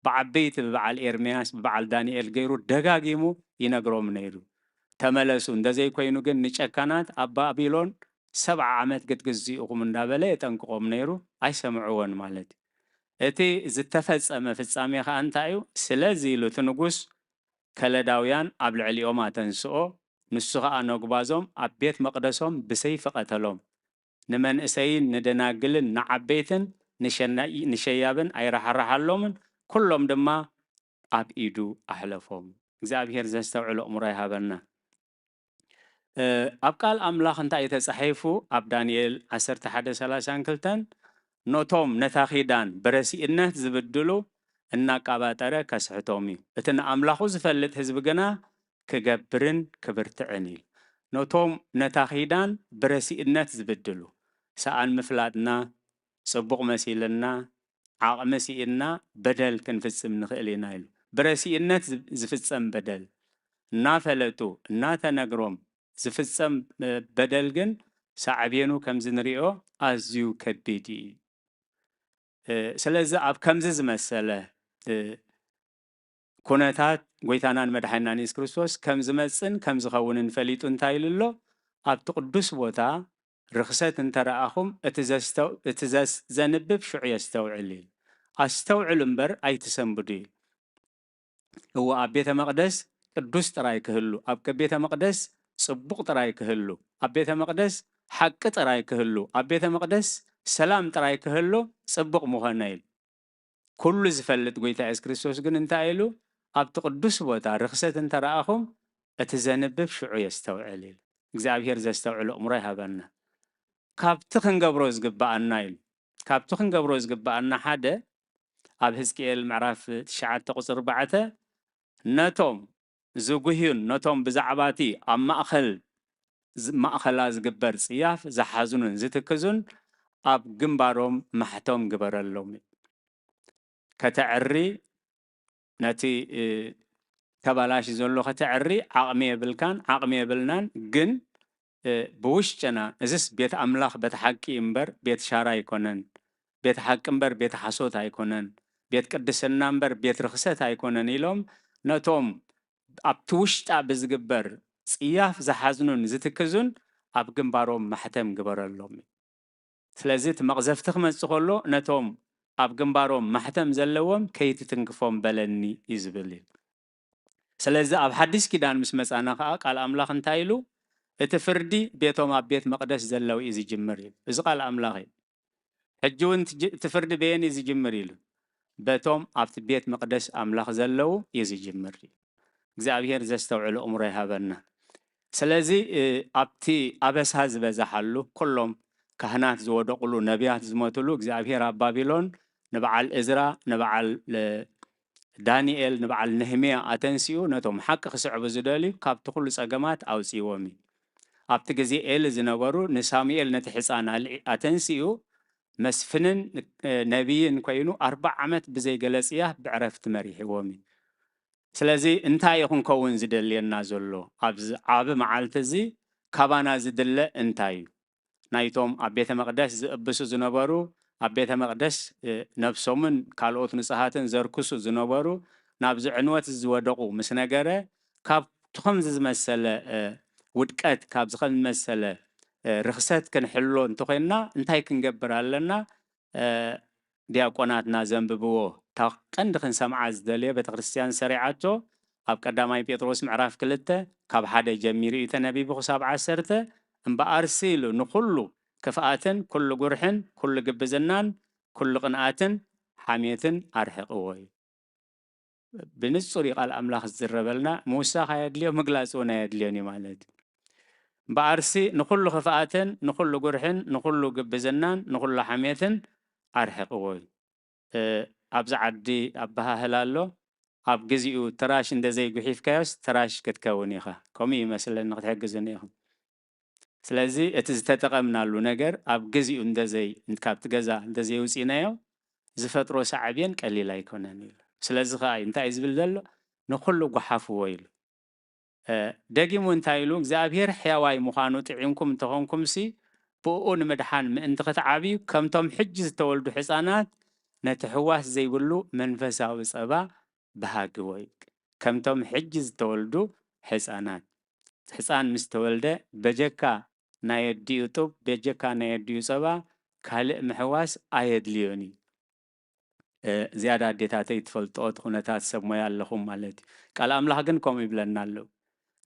ብዓበይቲ ብበዓል ኤርምያስ ብበዓል ዳንኤል ገይሩ ደጋጊሙ ይነግሮም ነይሩ ተመለሱ እንደዘይ ኮይኑ ግን ንጨካናት ኣብ ባቢሎን 7 ዓመት ክትግዝኡኹም እንዳበለ የጠንቅቆም ነይሩ ኣይሰምዕዎን ማለት እቲ ዝተፈጸመ ፍጻሜ ከዓ እንታይ እዩ ስለዚ ኢሉ እቲ ንጉስ ከለዳውያን ኣብ ልዕሊኦም ኣተንስኦ ንሱ ከዓ ነጉባዞም ኣብ ቤት መቅደሶም ብሰይፊ ቀተሎም ንመንእሰይን ንደናግልን ንዓበይትን ንሸያብን ኣይራሓራሓሎምን ኩሎም ድማ ኣብ ኢዱ ኣሕለፎም እግዚአብሔር ዘስተውዕሎ እሙሮ ይሃበና ኣብ ቃል ኣምላኽ እንታይ ተጻሒፉ ኣብ ዳንኤል 11:32 ኖቶም ነታ ኺዳን በረሲእነት ዝብድሉ እናቃባጠረ ከስሕቶም እዩ እቲ ንኣምላኹ ዝፈልጥ ህዝቢ ግና ክገብርን ክብርትዕን ኢሉ ኖቶም ነታ ኺዳን በረሲእነት ዝብድሉ ሰኣን ምፍላጥና ጽቡቕ መሲልና ዓቕሚ ሲኢልና በደል ክንፍጽም ንኽእል ኢና ኢሉ በረሲእነት ዝፍጸም በደል እናፈለጡ እናተነግሮም ዝፍጸም በደል ግን ሳዕቤኑ ከምዚ ንሪኦ ኣዝዩ ከቢድ እዩ ስለዚ ኣብ ከምዚ ዝመሰለ ኩነታት ጎይታናን መድሓኒናን ኢየሱስ ክርስቶስ ከም ዝመጽን ከም ዝኸውንን ፈሊጡ እንታይ ኢሉ ኣሎ ኣብቲ ቅዱስ ቦታ ርኽሰት እንተረኣኹም እቲ ዘንብብ ሽዑ የስተውዕል ኢሉ ኣስተውዕል እምበር ኣይትሰንብዱ ኢሉ እዎ ኣብ ቤተ መቅደስ ቅዱስ ጥራይ ክህሉ ኣብ ቤተ መቅደስ ጽቡቕ ጥራይ ክህሉ ኣብ ቤተ መቅደስ ሓቂ ጥራይ ክህሉ ኣብ ቤተ መቅደስ ሰላም ጥራይ ክህሉ ጽቡቕ ምኾነ ኢሉ ኩሉ ዝፈልጥ ጎይታ ኢየሱስ ክርስቶስ ግን እንታይ ኢሉ أبت قدوس بوتا رخصة انت رأخم اتزنبب شعو يستوعل እግዚአብሔር ዘስተውዕሎ እምሮ ይሃበና ካብቲ ክንገብሮ ዝግባአና ኢሉ ካብቲ ክንገብሮ ዝግባአና ሓደ ኣብ ሕዝቅኤል ምዕራፍ 9 ቁፅሪ 4 ነቶም ዝጉህዩን ነቶም ብዛዕባቲ ኣብ ማእኸላ ዝግበር ጽያፍ ዝሓዝኑን ዝትክዙን ኣብ ግንባሮም ማሕቶም ግበረሎም ከተዕሪ ነቲ ተባላሽ ዘሎ ከተዕሪ ዓቕሚ የብልካን ዓቕሚ የብልናን ግን ብውሽጭና እዝስ ቤት ኣምላኽ ቤት ሓቂ እምበር ቤት ሻራ ኣይኮነን ቤት ሓቂ እምበር ቤት ሓሶት ኣይኮነን ቤት ቅድስና እምበር ቤት ርክሰት ኣይኮነን ኢሎም ነቶም ኣብቲ ውሽጣ ብዝግበር ጽያፍ ዝሓዝኑን ዝትክዙን ኣብ ግንባሮም ማሕተም ግበረሎም ስለዚ እቲ መቕዘፍቲ ክመጽእ ከሎ ነቶም ኣብ ግንባሮም ማሕተም ዘለዎም ከይትትንክፎም በለኒ ይዝብል ስለዚ ኣብ ሓድሽ ኪዳን ምስ መጻና ከዓ ቃል ኣምላኽ እንታይ ኢሉ እቲ ፍርዲ ቤቶም ኣብ ቤት መቅደስ ዘለው እዩ ዝጅምር ኢሉ እዚ ቃል ኣምላኽ እዩ ሕጂ እውን እቲ ፍርዲ በየን እዩ ዝጅምር ኢሉ በቶም ኣብቲ ቤት መቅደስ ኣምላኽ ዘለው እዩ ዝጅምር እግዚአብሔር ዘስተውዕሉ እምሮ ይሃበና ስለዚ ኣብቲ ኣበሳ ዝበዛሓሉ ኩሎም ካህናት ዝወደቁሉ ነቢያት ዝሞትሉ እግዚአብሔር ኣብ ባቢሎን ንበዓል እዝራ ንበዓል ዳንኤል ንበዓል ነህምያ ኣተንሲኡ ነቶም ሓቂ ክስዕቡ ዝደልዩ ካብቲ ኩሉ ጸገማት ኣውፂዎም ኣብቲ ግዜ ኤሊ ዝነበሩ ንሳሙኤል ነቲ ሕፃን ኣተንሲኡ መስፍንን ነቢይን ኮይኑ 40 ዓመት ብዘይገለ ጽያፍ ብዕረፍቲ መሪሕዎም ስለዚ እንታይ ይኹንከውን ዝደልየና ዘሎ ኣብዚ ዓብ መዓልቲ እዚ ካባና ዝድለ እንታይ ናይቶም ኣብ ቤተ መቅደስ ዝእብሱ ዝነበሩ ኣብ ቤተ መቅደስ ነፍሶምን ካልኦት ንጽሃትን ዘርክሱ ዝነበሩ ናብ ዝዕንወት ዝወደቁ ምስ ነገረ ካብ ትኸም ዝመሰለ ውድቀት ካብ ዝኸም ዝመሰለ ርክሰት ክንሕሎ እንተኮይና እንታይ ክንገብር ኣለና ዲያቆናትና ዘንብብዎ ታቀንዲ ክንሰምዓ ዝደልየ ቤተክርስትያን ሰሪዓቶ ኣብ ቀዳማይ ጴጥሮስ ምዕራፍ 2 ካብ ሓደ ጀሚሩ ተነቢቡ ክሳብ 10 እምበኣርሲ ኢሉ ንኩሉ ክፍኣትን ኩሉ ጉርሕን ኩሉ ግብዝናን ኩሉ ቅንኣትን ሓሜትን ኣርሕቕዎ ብንጹር ቃል ኣምላኽ ዝዝረበልና ምውሳኽ ኣየድልዮ ምግላጽ እውን ኣየድልዮን ማለት እምበኣርሲ ንኩሉ ክፍኣትን ንኩሉ ጉርሕን ንኩሉ ግብዝናን ንኩሉ ሓሜትን ኣርሕቕዎ ኣብዚ ዓዲ ኣባሃህላ ኣሎ ኣብ ግዚኡ ትራሽ እንደዘይጉሒፍካዮስ ትራሽ ክትከውን ኢኻ ከምኡ ይመስለኒ ክትሕግዙኒ ኢኹም ስለዚ እቲ ዝተጠቐምናሉ ነገር ኣብ ግዚኡ እንደዘይ ካብቲ ገዛ እንደዘይ ውፂናዮ ዝፈጥሮ ሳዕብየን ቀሊል ኣይኮነን ኢሉ ስለዚ ከዓ እንታይ ዝብል ዘሎ ንኩሉ ጓሓፍዎ ኢሉ ደጊሙ እንታይ ኢሉ እግዚአብሔር ሕያዋይ ምዃኑ ጥዒንኩም እንተኾንኩምሲ ብኡ ንምድሓን ምእንቲ ክትዓብዩ ከምቶም ሕጂ ዝተወልዱ ሕፃናት ነቲ ሕዋስ ዘይብሉ መንፈሳዊ ጸባ በሃግዎ ከምቶም ሕጂ ዝተወልዱ ሕፃናት ሕፃን ምስ ተወልደ በጀካ ናይ ኣዲኡ ጡብ በጀካ ናይ ኣዲኡ ጸባ ካልእ ምሕዋስ ኣየድልዮን ዝያዳ ኣዴታተይ ትፈልጥኦ ኩነታት ሰብ ሞያ ኣለኹም ማለት ቃል ኣምላኽ ግን ከምኡ ይብለና ኣለዉ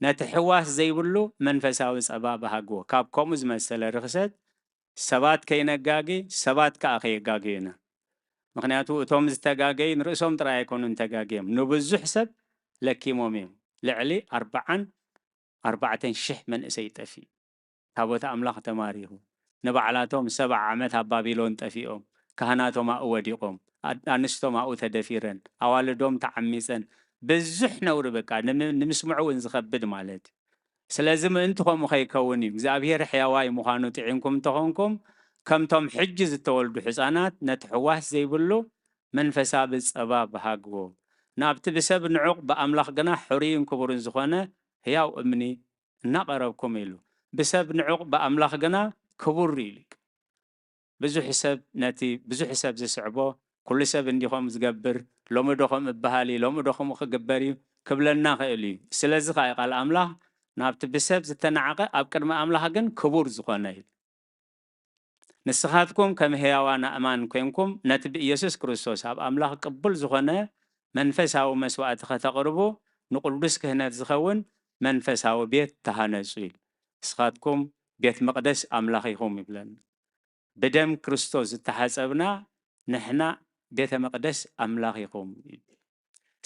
ነቲ ሕዋስ ዘይብሉ መንፈሳዊ ጸባ በሃግዎ ካብ ከምኡ ዝመሰለ ርክሰት ሰባት ከይነጋጊ ሰባት ከዓ ከየጋጊዩና ምክንያቱ እቶም ዝተጋገይ ንርእሶም ጥራይ ኣይኮኑን ተጋገዮም ንብዙሕ ሰብ ለኪሞም እዮም ልዕሊ 44,000 መንእሰይ ጠፊ ታቦተ ኣምላኽ ተማሪኹ ንባዕላቶም 7 ዓመት ኣብ ባቢሎን ጠፊኦም ካህናቶም ኣብኡ ወዲቖም ኣንስቶም ኣብኡ ተደፊረን ኣዋልዶም ተዓሚፀን ብዙሕ ነውሪ በቃ ንምስምዑ እውን ዝኸብድ ማለት ስለዚ ምእንቲ ከምኡ ከይከውን እዩ እግዚአብሔር ሕያዋይ ምዃኑ ጥዒንኩም እንተኾንኩም ከምቶም ሕጂ ዝተወልዱ ሕፃናት ነቲ ሕዋስ ዘይብሉ መንፈሳዊ ጸባ በሃግዎ ናብቲ ብሰብ ንዑቕ ብኣምላኽ ግና ሕሩይን ክቡርን ዝኾነ ሕያው እምኒ እናቐረብኩም ኢሉ ብሰብ ንዑቕ ብኣምላኽ ግና ክቡር ኢሉ ብዙሕ ሰብ ነቲ ብዙሕ ሰብ ዝስዕቦ ኩሉ ሰብ እንዲኹም ዝገብር ሎሚ ዶኹም እበሃሊ ሎሚ ዶኹም ክግበር እዩ ክብለና ክእል እዩ ስለዚ ከዓ ቃል ኣምላኽ ናብቲ ብሰብ ዝተናዓቐ ኣብ ቅድሚ ኣምላኽ ግን ክቡር ዝኾነ እዩ ንስኻትኩም ከም ሕያዋን ኣእማን ኮይንኩም ነቲ ብኢየሱስ ክርስቶስ ኣብ ኣምላኽ ቅቡል ዝኾነ መንፈሳዊ መስዋዕቲ ከተቕርቡ ንቅዱስ ክህነት ዝኸውን መንፈሳዊ ቤት ተሃነጹ ኢሉ ንስኻትኩም ቤት መቅደስ ኣምላኽ ኢኹም ይብለና ብደም ክርስቶስ ዝተሓፀብና ንሕና ቤተ መቅደስ ኣምላኽ ኢኹም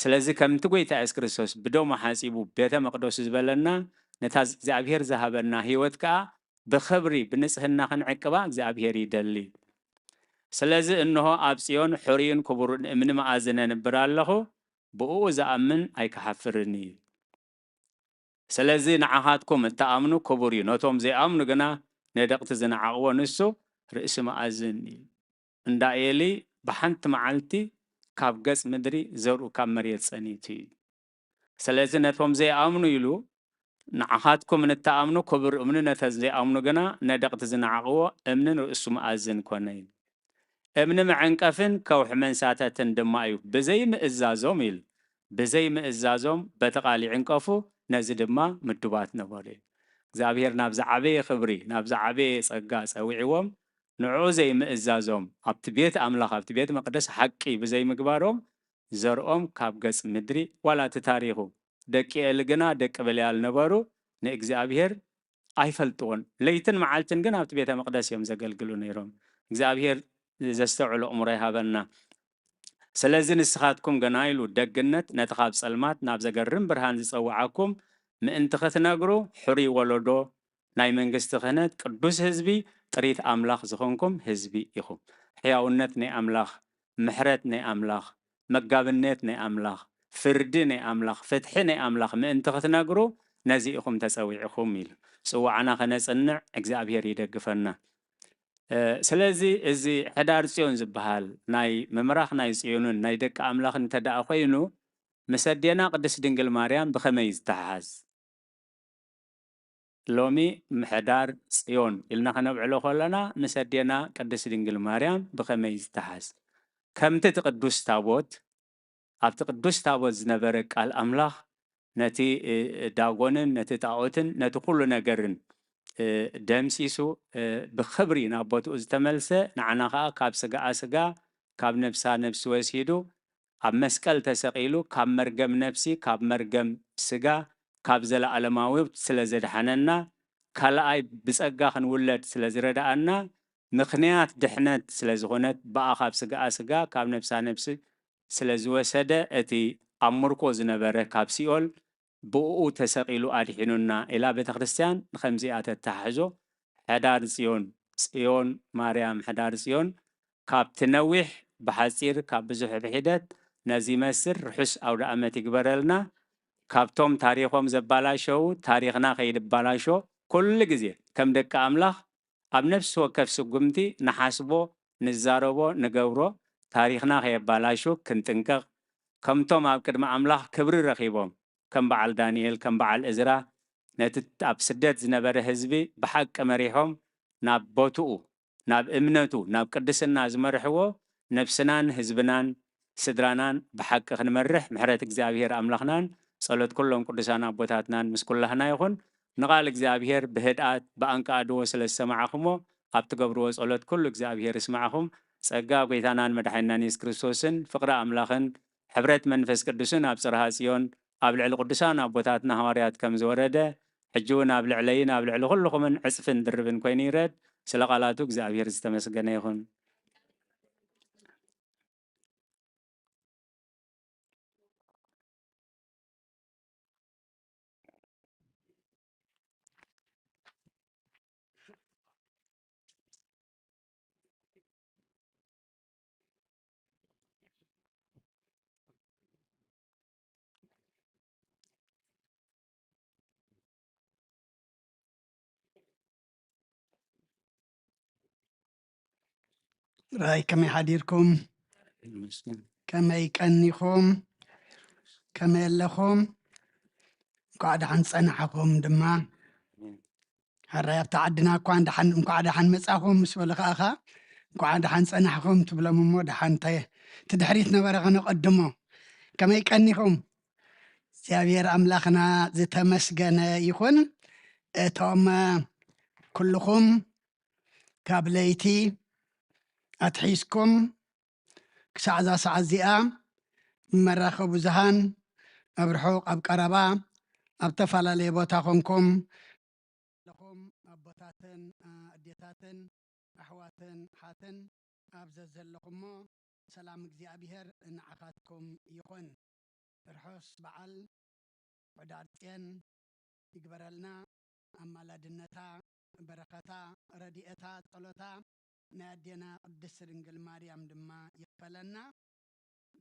ስለዚህ ከምቲ ጎይታ ኢየሱስ ክርስቶስ ብደሙ ሓጺቡ ቤተ መቅደሱ ዝበለና ነታ እግዚአብሔር ዝሃበና ህይወት ከዓ ብኽብሪ ብንጽህና ክንዕቅባ እግዚአብሔር ይደሊ። ስለዚህ እንሆ ኣብ ጽዮን ሕሩይን ክቡርን እምኒ መኣዝነ ንብር ኣለኹ ብኡ ዝኣምን ኣይከሓፍርን እዩ። ስለዚህ ንዓኻትኩም እተኣምኑ ክቡር እዩ፣ ነቶም ዘይኣምኑ ግና ነደቕቲ ዝነዓቕዎ ንሱ ርእሲ መኣዝን እዩ። እንዳ ኤሊ ብሓንቲ መዓልቲ ካብ ገጽ ምድሪ ዘርኡ ካብ መሬት ጸኒቱ እዩ። ስለዚህ ነቶም ዘይኣምኑ ኢሉ ንዓኻትኩም ንተኣምኑ ክቡር እምኒ ነተ ዘይኣምኑ ግና ነደቕቲ ዝነዓቕዎ እምንን ርእሱ መኣዝን ኮነ እዩ። እምኒ መዐንቀፍን ከውሒ መንሳተትን ድማ እዩ ብዘይ ምእዛዞም ኢሉ ብዘይ ምእዛዞም በቲ ቃል ይዕንቀፉ ነዚ ድማ ምድባት ነበሩ እዩ። እግዚአብሔር ናብ ዝዓበየ ክብሪ ናብ ዝዓበየ ጸጋ ጸዊዕዎም ንዕኡ ዘይ ምእዛዞም ኣብቲ ቤት ኣምላኽ ኣብቲ ቤት መቅደስ ሓቂ ብዘይ ምግባሮም ዘርኦም ካብ ገጽ ምድሪ ዋላ እቲ ታሪኹ ደቂ ኤሊ ግና ደቂ ብልያል ነበሩ ንእግዚአብሔር ኣይፈልጥዎን ለይትን መዓልትን ግን ኣብቲ ቤተ መቅደስ እዮም ዘገልግሉ ነይሮም። እግዚአብሔር ዘስተውዕሎ እምሮ ይሃበና። ስለዚ ንስኻትኩም ገና ኢሉ ደግነት ነቲ ካብ ጸልማት ናብ ዘገርም ብርሃን ዝጸውዓኩም ምእንቲ ክትነግሩ ሕሩይ ወለዶ ናይ መንግስቲ ክህነት ቅዱስ ህዝቢ ጥሪት ኣምላኽ ዝኾንኩም ህዝቢ ኢኹም። ሕያውነት ናይ ኣምላኽ፣ ምሕረት ናይ ኣምላኽ፣ መጋብነት ናይ ኣምላኽ፣ ፍርዲ ናይ ኣምላኽ፣ ፍትሒ ናይ ኣምላኽ ምእንቲ ክትነግሩ ነዚ ኢኹም ተጸዊዕኹም ኢሉ ጽዋዕና ኸነጽንዕ እግዚአብሔር ይደግፈና። ስለዚ እዚ ሕዳር ጽዮን ዝበሃል ናይ ምምራኽ ናይ ጽዮንን ናይ ደቂ ኣምላኽ እንተደኣ ኮይኑ ምስ ኣዴና ቅድስት ድንግል ማርያም ብኸመይ ዝተሓሓዝ ሎሚ ምሕዳር ጽዮን ኢልና ከነብዕሎ ከለና ምስ ኣዴና ቅድስት ድንግል ማርያም ብኸመይ ዝተሓዝ ከምቲ እቲ ቅዱስ ታቦት ኣብቲ ቅዱስ ታቦት ዝነበረ ቃል ኣምላኽ ነቲ ዳጎንን ነቲ ጣዖትን ነቲ ኩሉ ነገርን ደምሲሱ ብኽብሪ ናብ ቦትኡ ዝተመልሰ ንዓና ከዓ ካብ ስጋኣ ስጋ ካብ ነፍሳ ነፍሲ ወሲዱ ኣብ መስቀል ተሰቂሉ ካብ መርገም ነፍሲ ካብ መርገም ስጋ ካብ ዘለኣለማዊ ስለ ዘድሓነና ካልኣይ ብጸጋ ክንውለድ ስለ ዝረዳኣና ምኽንያት ድሕነት ስለ ዝኾነት በኣ ካብ ስጋኣ ስጋ ካብ ነፍሳ ነፍሲ ስለ ዝወሰደ እቲ ኣብ ምርኮ ዝነበረ ካብ ሲኦል ብኡ ተሰቂሉ ኣድሒኑና ኢላ ቤተ ክርስቲያን ንኸምዚኣ ተተሓሕዞ ሕዳር ጽዮን ጽዮን ማርያም ሕዳር ጽዮን ካብ ትነዊሕ ብሓፂር ካብ ብዙሕ ብሒደት ነዚ መስር ርሑስ ኣውደ ዓመት ይግበረልና። ካብቶም ታሪኾም ዘባላሸው ታሪኽና ከይድባላሾ ኩሉ ግዜ ከም ደቂ ኣምላኽ ኣብ ነፍሲ ወከፍ ስጉምቲ ንሓስቦ ንዛረቦ ንገብሮ ታሪኽና ከየባላሹ ክንጥንቀቕ ከምቶም ኣብ ቅድሚ ኣምላኽ ክብሪ ረኺቦም ከም በዓል ዳንኤል ከም በዓል እዝራ ነቲ ኣብ ስደት ዝነበረ ህዝቢ ብሓቂ መሪሖም ናብ ቦትኡ ናብ እምነቱ ናብ ቅድስና ዝመርሕዎ ነፍስናን ህዝብናን ስድራናን ብሓቂ ክንመርሕ ምሕረት እግዚአብሔር ኣምላኽናን ጸሎት ኩሎም ቅዱሳን ኣቦታትናን ምስ ኩላህና ይኹን። ንቓል እግዚአብሔር ብህድኣት ብኣንቃድዎ ስለ ዝሰማዓኹሞ ኣብ ትገብርዎ ጸሎት ኩሉ እግዚአብሔር ይስማዓኹም። ጸጋ ጎይታናን መድሓኒናን ኢየሱስ ክርስቶስን ፍቕሪ ኣምላኽን ሕብረት መንፈስ ቅዱስን ኣብ ጽርሐ ጽዮን ኣብ ልዕሊ ቅዱሳን ኣቦታትና ሐዋርያት ከም ዝወረደ ሕጂ እውን ኣብ ልዕለይን ኣብ ልዕሊ ኩልኹምን ዕጽፍን ድርብን ኮይኑ ይረድ። ስለ ቃላቱ እግዚአብሔር ዝተመስገነ ይኹን። رأي كمي حديركم كمي كنيكم كمي لكم قاعد عن صنعكم دما هالرأي بتعدنا قاعد عن مساهم مسؤول أخا قاعد عن صنعكم تبلا ممود عن تدحريتنا ورغنا قدمه كمي كنيكم سيابير أملاخنا زي تمسجن يكون توم كلكم كابليتي أتحيسكم كسعزا سعزيا مراخب زهان أبرحوق أب قربا أبتفال ليبوتاخنكم لكم أبوتاتن أديتاتن أحواتن حاتن أبززل لكم سلام እግዚአብሔር نعخاتكم يكون ርሑስ በዓል ዕዳርጤን ይግበረልና ኣማላድነታ በረኸታ ረድኤታ ጸሎታ ናይ ኣዴና ቅድስት ድንግል ማርያም ድማ ይክፈለና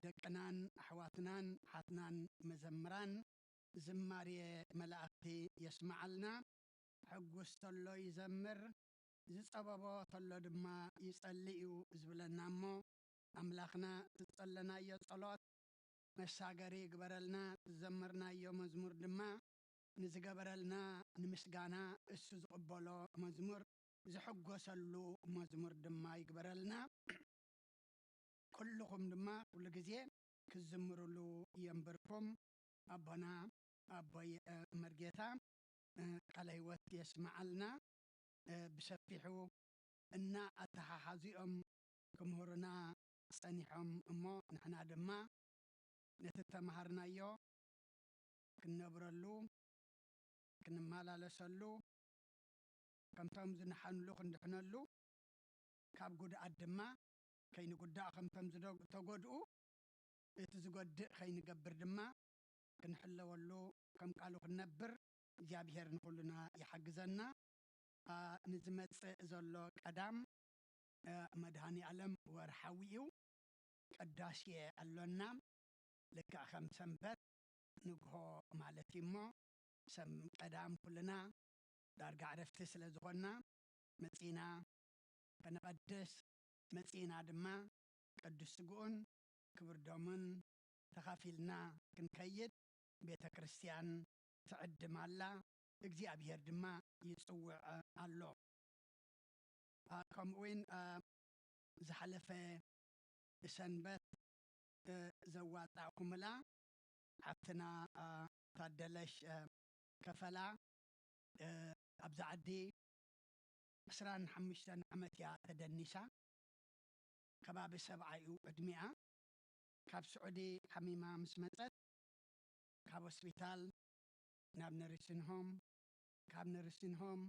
ደቅናን ኣሕዋትናን ሓትናን መዘምራን ዝማሬ መላእክቲ የስማዓልና ሕጉስ ተሎ ይዘምር ዝጸበቦ ተሎ ድማ ይጸልዩ ዝብለና እሞ ኣምላኽና ትጸለናዮ ጸሎት መሳገሪ ይግበረልና ትዘምርናዮ መዝሙር ድማ ንዝገበረልና ንምስጋና እሱ ዝቕበሎ መዝሙር ዝሕጎሰሉ መዝሙር ድማ ይግበረልና ኩልኹም ድማ ኩሉ ግዜ ክዝምሩሉ የንብርኩም ኣቦና ኣቦይ መርጌታ ቃለ ሕይወት የስማዓልና ብሰፊሑ እና ኣተሓሓዚኦም ክምህሩና ጸኒሖም እሞ ንሕና ድማ ነቲ ተማሃርናዮ ክነብረሉ ክንመላለሰሉ ከምቶም ዝንሓንሉ ክንድሕነሉ ካብ ጉድኣት ድማ ከይንጉዳእ ከምቶም ተጎድኡ እቲ ዝጎድእ ከይንገብር ድማ ክንሕለወሉ ከም ቃሉ ክንነብር እግዚኣብሔር ንኩሉና ይሓግዘና ንዝመጽእ ዘሎ ቀዳም መድሃኒ ዓለም ወርሓዊ እዩ ቅዳሴ ኣሎና ልክዕ ከም ሰንበት ንግሆ ማለት እሞ ቀዳም ኩልና ዳርጋ ዕረፍቲ ስለ ዝኾንና መጺና ከነቐድስ መጺና ድማ ቅዱስ ስግኡን ክብር ደሙን ተኻፊልና ክንከይድ ቤተ ክርስቲያን ትዕድማላ እግዚኣብሔር ድማ ይጽውዕ ኣሎ ከምኡውን ዝሓለፈ ሰንበት ዘዋጣዕኩምላ ሓፍትና ታደለሽ ከፈላ ኣብዛ ዓዲ 25 ዓመት እያ ተደኒሳ ከባቢ 70 እዩ ዕድሚኣ ካብ ስዑዲ ሓሚማ ምስ መጸት ካብ ሆስፒታል ናብ ነርሲን ሆም ካብ ነርሲን ሆም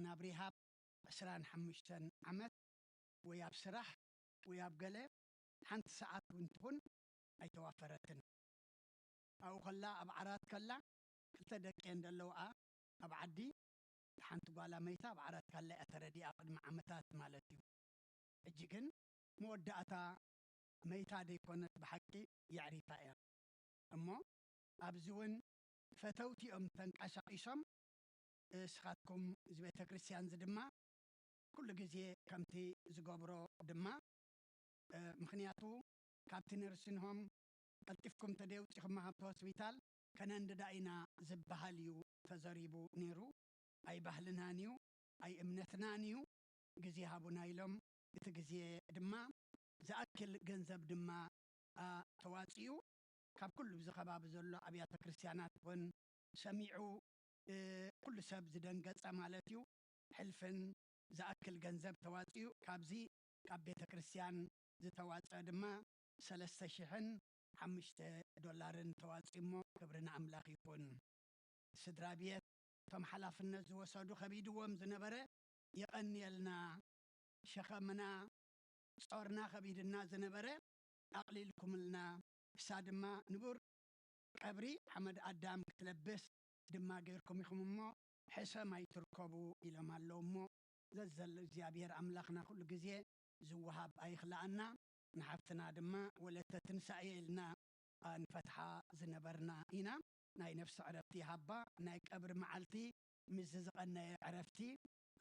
ናብ ሪሃብ 25 ዓመት ወይ ኣብ ስራሕ ወይ ኣብ ገለ ሓንቲ ሰዓት እውን ትኹን ኣይተዋፈረትን ኣብኡ ከላ ኣብ ዓራት ከላ ክልተ ደቅን ዘለውኣ ኣብ ዓዲ ሓንቲ ጓላ መይታ ኣብ ዓራት ካላ እያ ተረዲኣ ቅድሚ ዓመታት ማለት እዩ ሕጂ ግን መወዳእታ መይታ ደይኮነት ብሓቂ የዕሪፋ እያ እሞ ኣብዚ እውን ፈተውቲኦም ተንቀሳቒሶም እስኻትኩም እዚ ቤተ ክርስቲያን ድማ ኩሉ ግዜ ከምቲ ዝገብሮ ድማ ምክንያቱ ካብቲ ነርሲንሆም ቀልጢፍኩም ተደውፂኹም ካብቲ ሆስፒታል ከነንድዳ ኢና ዝበሃል እዩ ተዘሪቡ ነይሩ ኣይ ባህልናን እዩ ኣይ እምነትናን እዩ ግዜ ሃቡና ኢሎም እቲ ግዜ ድማ ዝኣክል ገንዘብ ድማ ተዋፂኡ ካብ ኩሉ ብዝኸባቢ ዘሎ ኣብያተ ክርስቲያናት እውን ሰሚዑ ኩሉ ሰብ ዝደንገጸ ማለት እዩ ሕልፍን ዝኣክል ገንዘብ ተዋፂኡ ካብዚ ካብ ቤተ ክርስቲያን ዝተዋፀ ድማ 3,500 ተዋፂኡ እሞ ክብርና ኣምላኽ ይኹን ስድራ ቤት ቶም ሓላፍነት ዝወሰዱ ከቢድዎም ዝነበረ ይቐኒየልና ሸኸምና ጾርና ከቢድና ዝነበረ ኣቕሊልኩምልና እሳ ድማ ንቡር ቀብሪ ሓመድ ኣዳም ክትለብስ ድማ ገይርኩም ኢኹም እሞ ሕሰም ኣይትርከቡ ኢሎም ኣለዉ እሞ ዘዘለ እግዚኣብሔር ኣምላኽና ኩሉ ግዜ ዝወሃብ ኣይኽላኣና ንሓፍትና ድማ ወለተ ትንሳኤ ኢልና ንፈትሓ ዝነበርና ኢና ናይ ነፍሲ ዕረፍቲ ሃባ ናይ ቀብሪ መዓልቲ ምስ ዝቐነየ ዕረፍቲ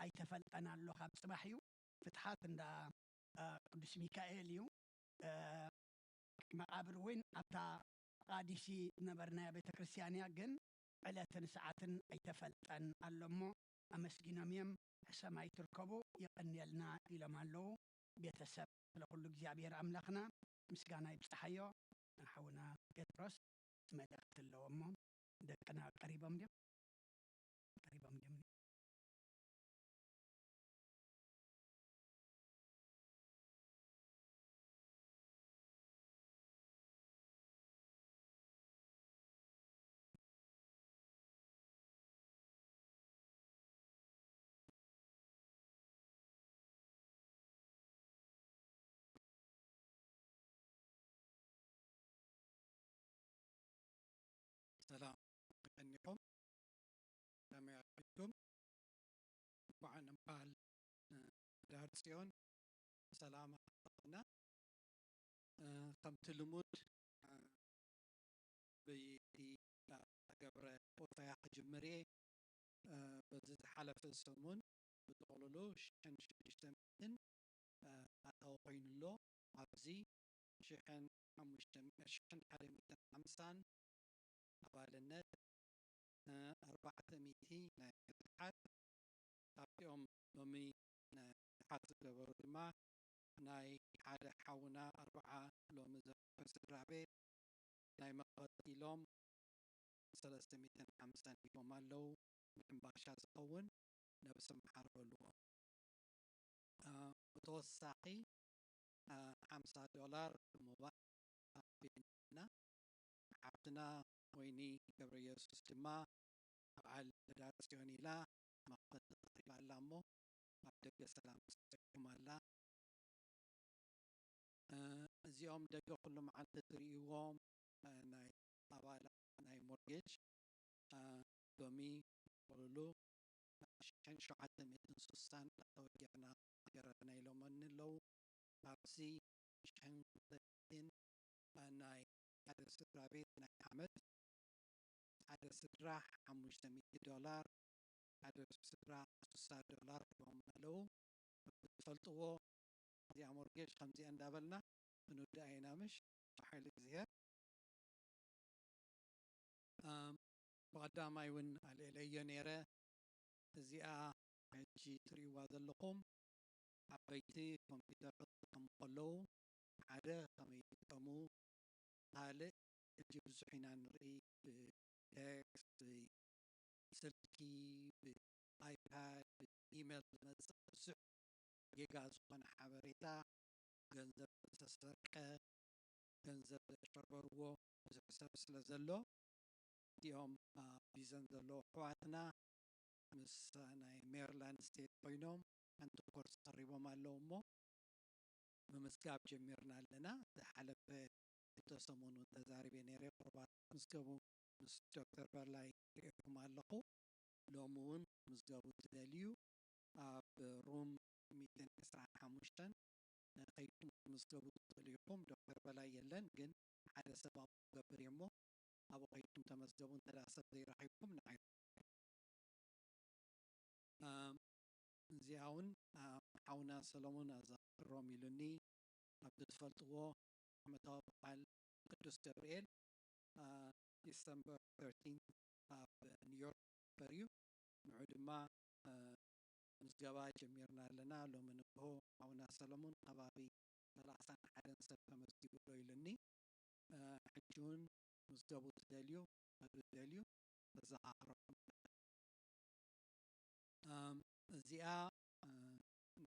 ኣይተፈልጠና ኣሎ ካብ ጽባሕ እዩ ፍትሓት እንዳ ቅዱስ ሚካኤል እዩ መቃብር እውን ኣብታ ቃዲሲ ነበርናያ ቤተ ክርስቲያን እያ ግን ዕለትን ሰዓትን ኣይተፈልጠን ኣሎ እሞ ኣመስጊኖም እዮም ሕሰም ኣይትርከቡ ይቐኒየልና ኢሎም ኣለዉ ቤተሰብ ስለኩሉ እግዚኣብሔር ኣምላኽና ምስጋና ይብፅሓዮ ሓውና ጴጥሮስ መልእኽቲ ኣለዎ እሞ ደቅና ቀሪቦም ድዮም ሕዳር ጽዮን ሰላም ኣና ከምቲ ልሙድ በይቲ ገብረ ፖስታያ ክጅምር እየ በዚ ዝሓለፈ ሰሙን ብጥቕልሉ 6,600 ኣታዊ ኮይኑሎ ኣብዚ 1,150 ኣባልነት 400 ናይ ሕድሓት ካብዚኦም ሎሚ ሕድሓት ዝገበሩ ድማ ናይ ሓደ ሓውና 40 ሎሚ ዘርፈ ስድራ ቤት ናይ መቐፂሎም 350 ሂቦም ኣለዉ ንሕምባሻ ዝኸውን ነብሲ መሓር በልዎም ብተወሳኺ $50 ምባእ ኣቢልና ሓፍትና ወይኒ ገብረ ኢየሱስ ድማ በዓል ሕዳር ጽዮን ኢላ መቐት ተቕሪባ ኣላ እሞ ኣብ ደገ ሰላም ሰይኩም ኣላ እዚኦም ደገ ኩሉ መዓልቲ ትርእይዎም ናይ ኣባላት ናይ ሞርጌጅ ሎሚ ጥቕልሉ 760 ተወጊዕና ገረና ኢሎም ኣለዉ ኣብዚ 200 ናይ ሓደ ስድራ ቤት ናይ ዓመት ሓደ ስድራ $500 ሓደ ስድራ $60 ሂቦም ኣለዉ ትፈልጥዎ እዚኣ ሞርጌጅ ከምዚኣ እንዳበልና ክንውዳእ ኢና ምሽ ሓይሊ እግዚኣብሔር ብቐዳማይ እውን ኣልዕለዮ ነይረ እዚኣ ሕጂ ትርእይዋ ዘለኹም ዓበይቲ ኮምፒተር ክጥቀሙ ከለዉ ሓደ ከመይ ይጥቀሙ ካልእ ሕጂ ብዙሕ ኢና ንርኢ ብቴክስት ብስልኪ ብኣይፓድ ብኢሜል ዝመፅእ ብዙሕ ጌጋ ዝኾነ ሓበሬታ ገንዘብ ዝተሰርቀ ገንዘብ ዘጭበርበርዎ ብዙሕ ሰብ ስለ ዘሎ እዚኦም ቢዘን ዘለዎ ኣሕዋትና ምስ ናይ ሜሪላንድ ስቴት ኮይኖም ሓንቲ ኮርስ ቀሪቦም ኣለዉ እሞ ምምዝጋብ ጀሚርና ኣለና ዝሓለፈ ሰሙን ተዛሪበ ነይረ ቁርባት ምዝገቡ ምስ ዶክተር በላይ ሪኢኩም ኣለኹ ሎሚ እውን ምዝገቡ ትደልዩ ኣብ ሩም 125 ከይድኩም ምዝገቡ ትኽእሉ ኢኹም ዶክተር በላይ የለን ግን ሓደ ሰብ ኣብኡ ገብር እየ እሞ ኣብኡ ከይድኩም ተመዝገቡ እንተዳ ሰብ ዘይረኺብኩም ንዓይ እዚኣ እውን ሓውና ሰሎሞን ኣዘኽሮም ኢሉኒ ኣብ ትፈልጥዎ ዓመታዊ በዓል ቅዱስ ገብርኤል ዲሰምበር 13 ኣብ ኒውዮርክ በርዩ ንዑ ድማ ምዝገባ ጀሚርና ኣለና ሎሚ ንግሆ ሓውና ሰሎሞን ከባቢ 31 ሰብ ተመዝጊቡ ዶ ኢሉኒ ሕጂ እውን ምዝገቡ ትደልዩ ትደልዩ ተዘኻኽሮም እዚኣ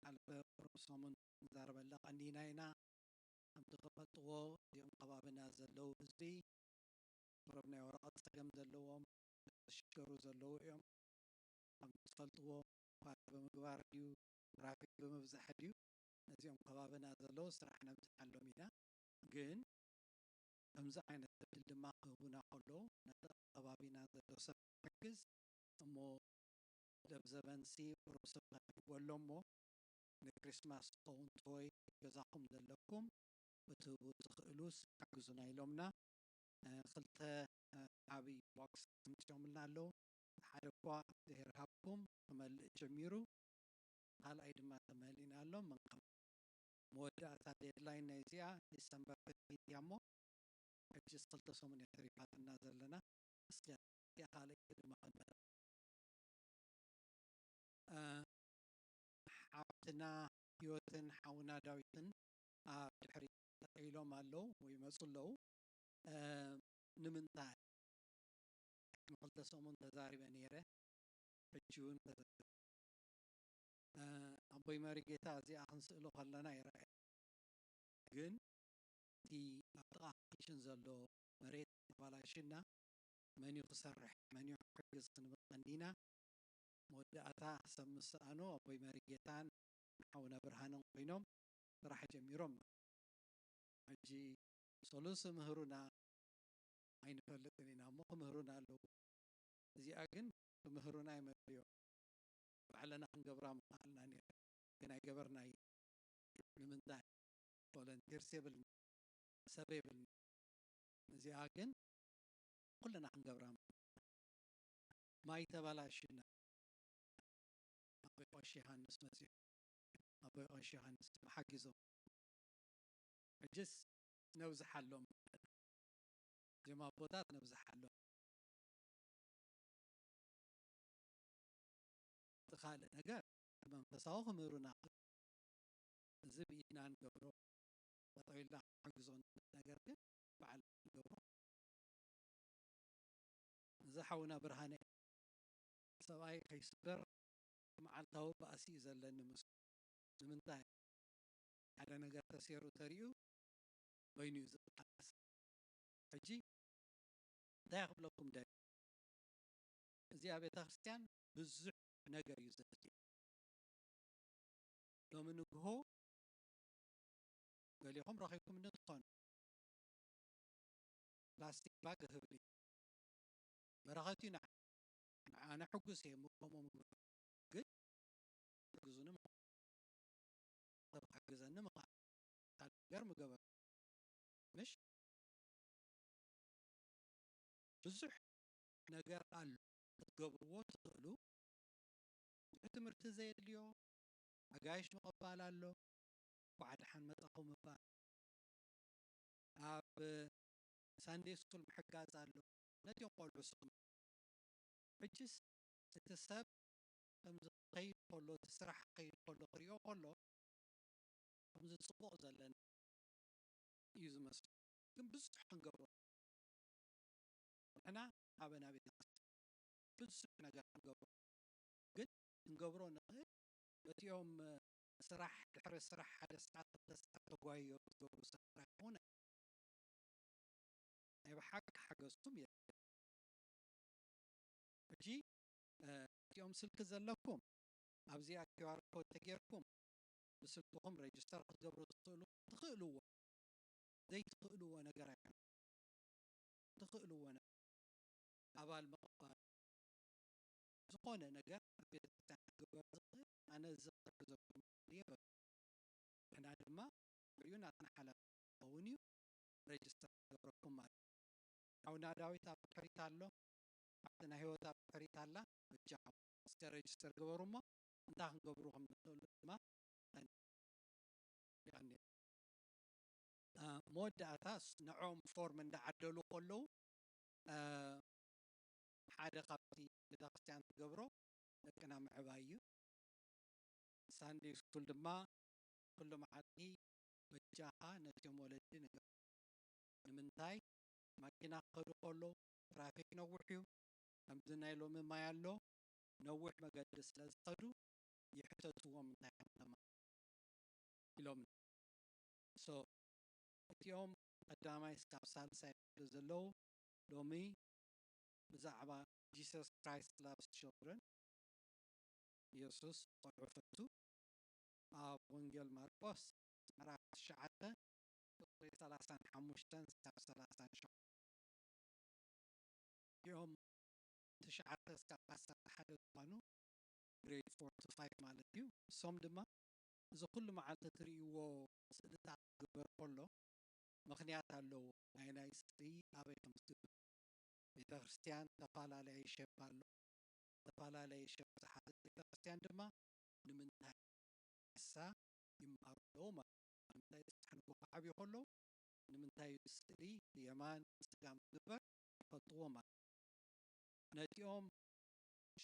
ሓለፈ ቁርብ ሰሙን ንዛረበላ ቀኒና ኢና ከምቲ ትፈልጥዎ እዚኦም ከባቢና ዘለው ህዝቢ ቁርብ ናይ ወረቐት ፀገም ዘለዎም ዝሽገሩ ዘለው እዮም ከምቲ ትፈልጥዎ ኳል ብምግባር ድዩ ትራፊክ ብምብዛሕ ድዩ ነዚኦም ከባቢና ዘለው ስራሕ ነብዝሓሎም ኢና ግን ከምዚ ዓይነት ዕድል ድማ ክህቡና ከለዉ ነቲ ከባቢና ዘሎ ሰብ ሕግዝ እሞ ደብዘበንሲ ቁርብ ሰብ ከሕግወሎ እሞ ንክሪስማስ ዝኸውን ቶይ ገዛኹም ዘለኩም እትህቡ ትኽእሉስ ሓግዙና ኢሎምና ክልተ ዓብይ ቦክስ ምፅኦምልና ኣለዉ ሓደ እኳ ዘይረሃብኩም ክመልእ ጀሚሩ ካልኣይ ድማ ተመሊእና ኣሎ መንከም መወዳእታ ዴድላይን ናይ እዚኣ ዲሰምበር 15 እያ እሞ ሕጂ ክልተ ሰሙን እያ ተሪፋትና ዘለና እስኪ ካልእ ድማ ክንበል ሓፍትና ህይወትን ሓውና ዳዊትን ኣብ ድሕሪ ኢሎም ኣለዉ ወይ መፁ ኣለዉ ንምንታይ ክልተ ሰሙን ተዛሪበ ነይረ ሕጂ እውን ኣቦይ መሪ ጌታ እዚኣ ክንስእሎ ከለና ይረአየ ግን እቲ ኣብ ጥቓ ኪችን ዘሎ መሬት ተባላሽና መን እዩ ክሰርሕ መን እዩ ክሕግዝ ክንብል ቀኒና መወዳእታ ሰብ ምስኣኑ ኣቦይ መሪ ጌታን ሓውና ብርሃንን ኮይኖም ስራሕ ጀሚሮም ሕጂ ሰሉስ ምህሩና ኣይንፈልጥን ኢና እሞ ክምህሩና ኣለዉ እዚኣ ግን ክምህሩና ይመልዮ ባዕለና ክንገብራ ምኽኣልና ነይረ ግን ኣይገበርናዮ ንምንታይ ቮለንቲርስ የብልና ሰብ የብልና እዚኣ ግን ኩልና ክንገብራ ማይ ተበላሽና ኣቦይ ቀሺ ዮሃንስ መፅኡ ኣቦይ ቀሺ ዮሃንስ ሓጊዞም ሕጅስ ነብዝሓሎም እዚኦም ኣቦታት ነብዝሓሎም እቲ ካልእ ነገር መንፈሳዊ ክምህሩና እዚ ብኢድና ንገብሮ ጠጠው ኢልና ሓግዞ ነገር ግን በዓል ንገብሮ እዚ ሓውና ብርሃነ ሰብኣይ ከይስበር መዓልታዊ ባእሲ እዩ ዘለኒ ምስ ንምንታይ ሓደ ነገር ተሰይሩ ተሪኡ በይኑ እዩ ዝቃለስ ሕጂ እንታይ ክብለኩም ደ እዚኣ ቤተ ክርስቲያን ብዙሕ ነገር እዩ ዘድልዮ ሎሚ ንግሆ ገሊኹም ረኺብኩም እንትኾኑ ፕላስቲክ ባግ ክህብ በረኸት እዩ ንዓነ ሕጉስ እየ ከምኦም ግን ሕግዙኒ ሰብ ክሕግዘኒ ምኽኣል ካልእ ነገር ምገበር ምሽ ብዙሕ ነገር ኣሎ ክትገብርዎ ትኽእሉ ትምህርቲ ዘየድልዮ ኣጋይሽ ምቕባል ኣሎ ባዕድሓን መጠኹም ምባል ኣብ ሳንዴ ስኩል ምሕጋዝ ኣሎ ነቲኦም ቆልዑ ስኹም ሕጅስ እቲ ሰብ ከምዚ ከይድ ከሎ እቲ ስራሕ ከይድ ከሎ ክሪኦ ከሎ ከምዚ ፅቡቕ ዘለና እዩ ዝመስሉ ግን ብዙሕ ክንገብሮ ንሕና ኣበና ቤተ ክርስቲያን ብዙሕ ነገር ክንገብሮ ግን ክንገብሮ ንኽእል በቲኦም ስራሕ ድሕሪ ስራሕ ሓደ ሰዓት ክልተ ተጓዮ ዝገብሩ ስራሕ ይኹን ናይ ብሓቂ ሓገዝኩም እየ ሕጂ እቲኦም ስልኪ ዘለኩም ኣብዚኣ ኪውኣር ኮድ ተጌርኩም ብስልክኹም ሬጅስተር ክትገብሩ ትኽእልዎ ዘይትኽእልዎ ነገር ኣይኮነ ትኽእልዎ ኣባል ምቕባል ዝኾነ ነገር ኣብ ቤተ ክርስቲያን ክግበር ዝኽእል ኣነ ዝኽእዘኩም እየ ንሕና ድማ ብርዩ ናትና ሓላፍ ኸውን እዩ ሬጅስተር ክገብረኩም ማለት ሓውና ዳዊት ኣብ ድሕሪት ኣሎ ባዕትና ሂወት ኣብ ድሕሪት ኣላ እጃ እስከ ሬጅስተር ግበሩ እሞ እንታይ ክንገብሩ ከም ንኽእሉ ድማ መወዳእታ ንዖም ፎርም እንዳዓደሉ ከለዉ ሓደ ካብቲ ቤተ ክርስቲያን ትገብሮ ደቅና ምዕባይ እዩ ሳንዴ ስኩል ድማ ኩሉ መዓልቲ በጃኻ ነቲኦም ወለዲ ነገር ንምንታይ ማኪና ክኸዱ ከለዉ ትራፊክ ነዊሕ እዩ ከምዚ ናይ ሎሚ ማይ ኣሎ ነዊሕ መገዲ ስለ ዝኸዱ ይሕተትዎም እንታይ ከም ኢሎም ሶ እቲኦም ቀዳማይ እስካብ ሳልሳይ ዘለዉ ሎሚ ብዛዕባ ጂሰስ ክራይስት ላቭስ ችልድረን ኢየሱስ ቆልዑ ፈቱ ኣብ ወንጌል ማርቆስ ምዕራፍ 9 ቁጥሪ 35 እስካብ 37 እቲኦም 9 እስካብ 11 ዝኾኑ ግሬድ 4 to 5 ማለት እዩ እሶም ድማ እዚ ኩሉ መዓልቲ እትርእይዎ ስእልታት ክግበር ከሎ ምክንያት ኣለዎ ናይ ስእሊ ኣበይ ከም ዝግበር ቤተ ክርስቲያን ተፈላለየ ሸፕ ኣሎ ተፈላለየ ሸፕ ዝሓዘ ቤተ ክርስቲያን ድማ ንምንታይ እሳ ይመሃሩ ኣለዉ ማለት ንምንታይ ዝሕንጎ ክዓብዩ ከለዉ ንምንታይ ስእሊ የማን ስጋም ዝግበር ይፈልጥዎ ማለት ነቲኦም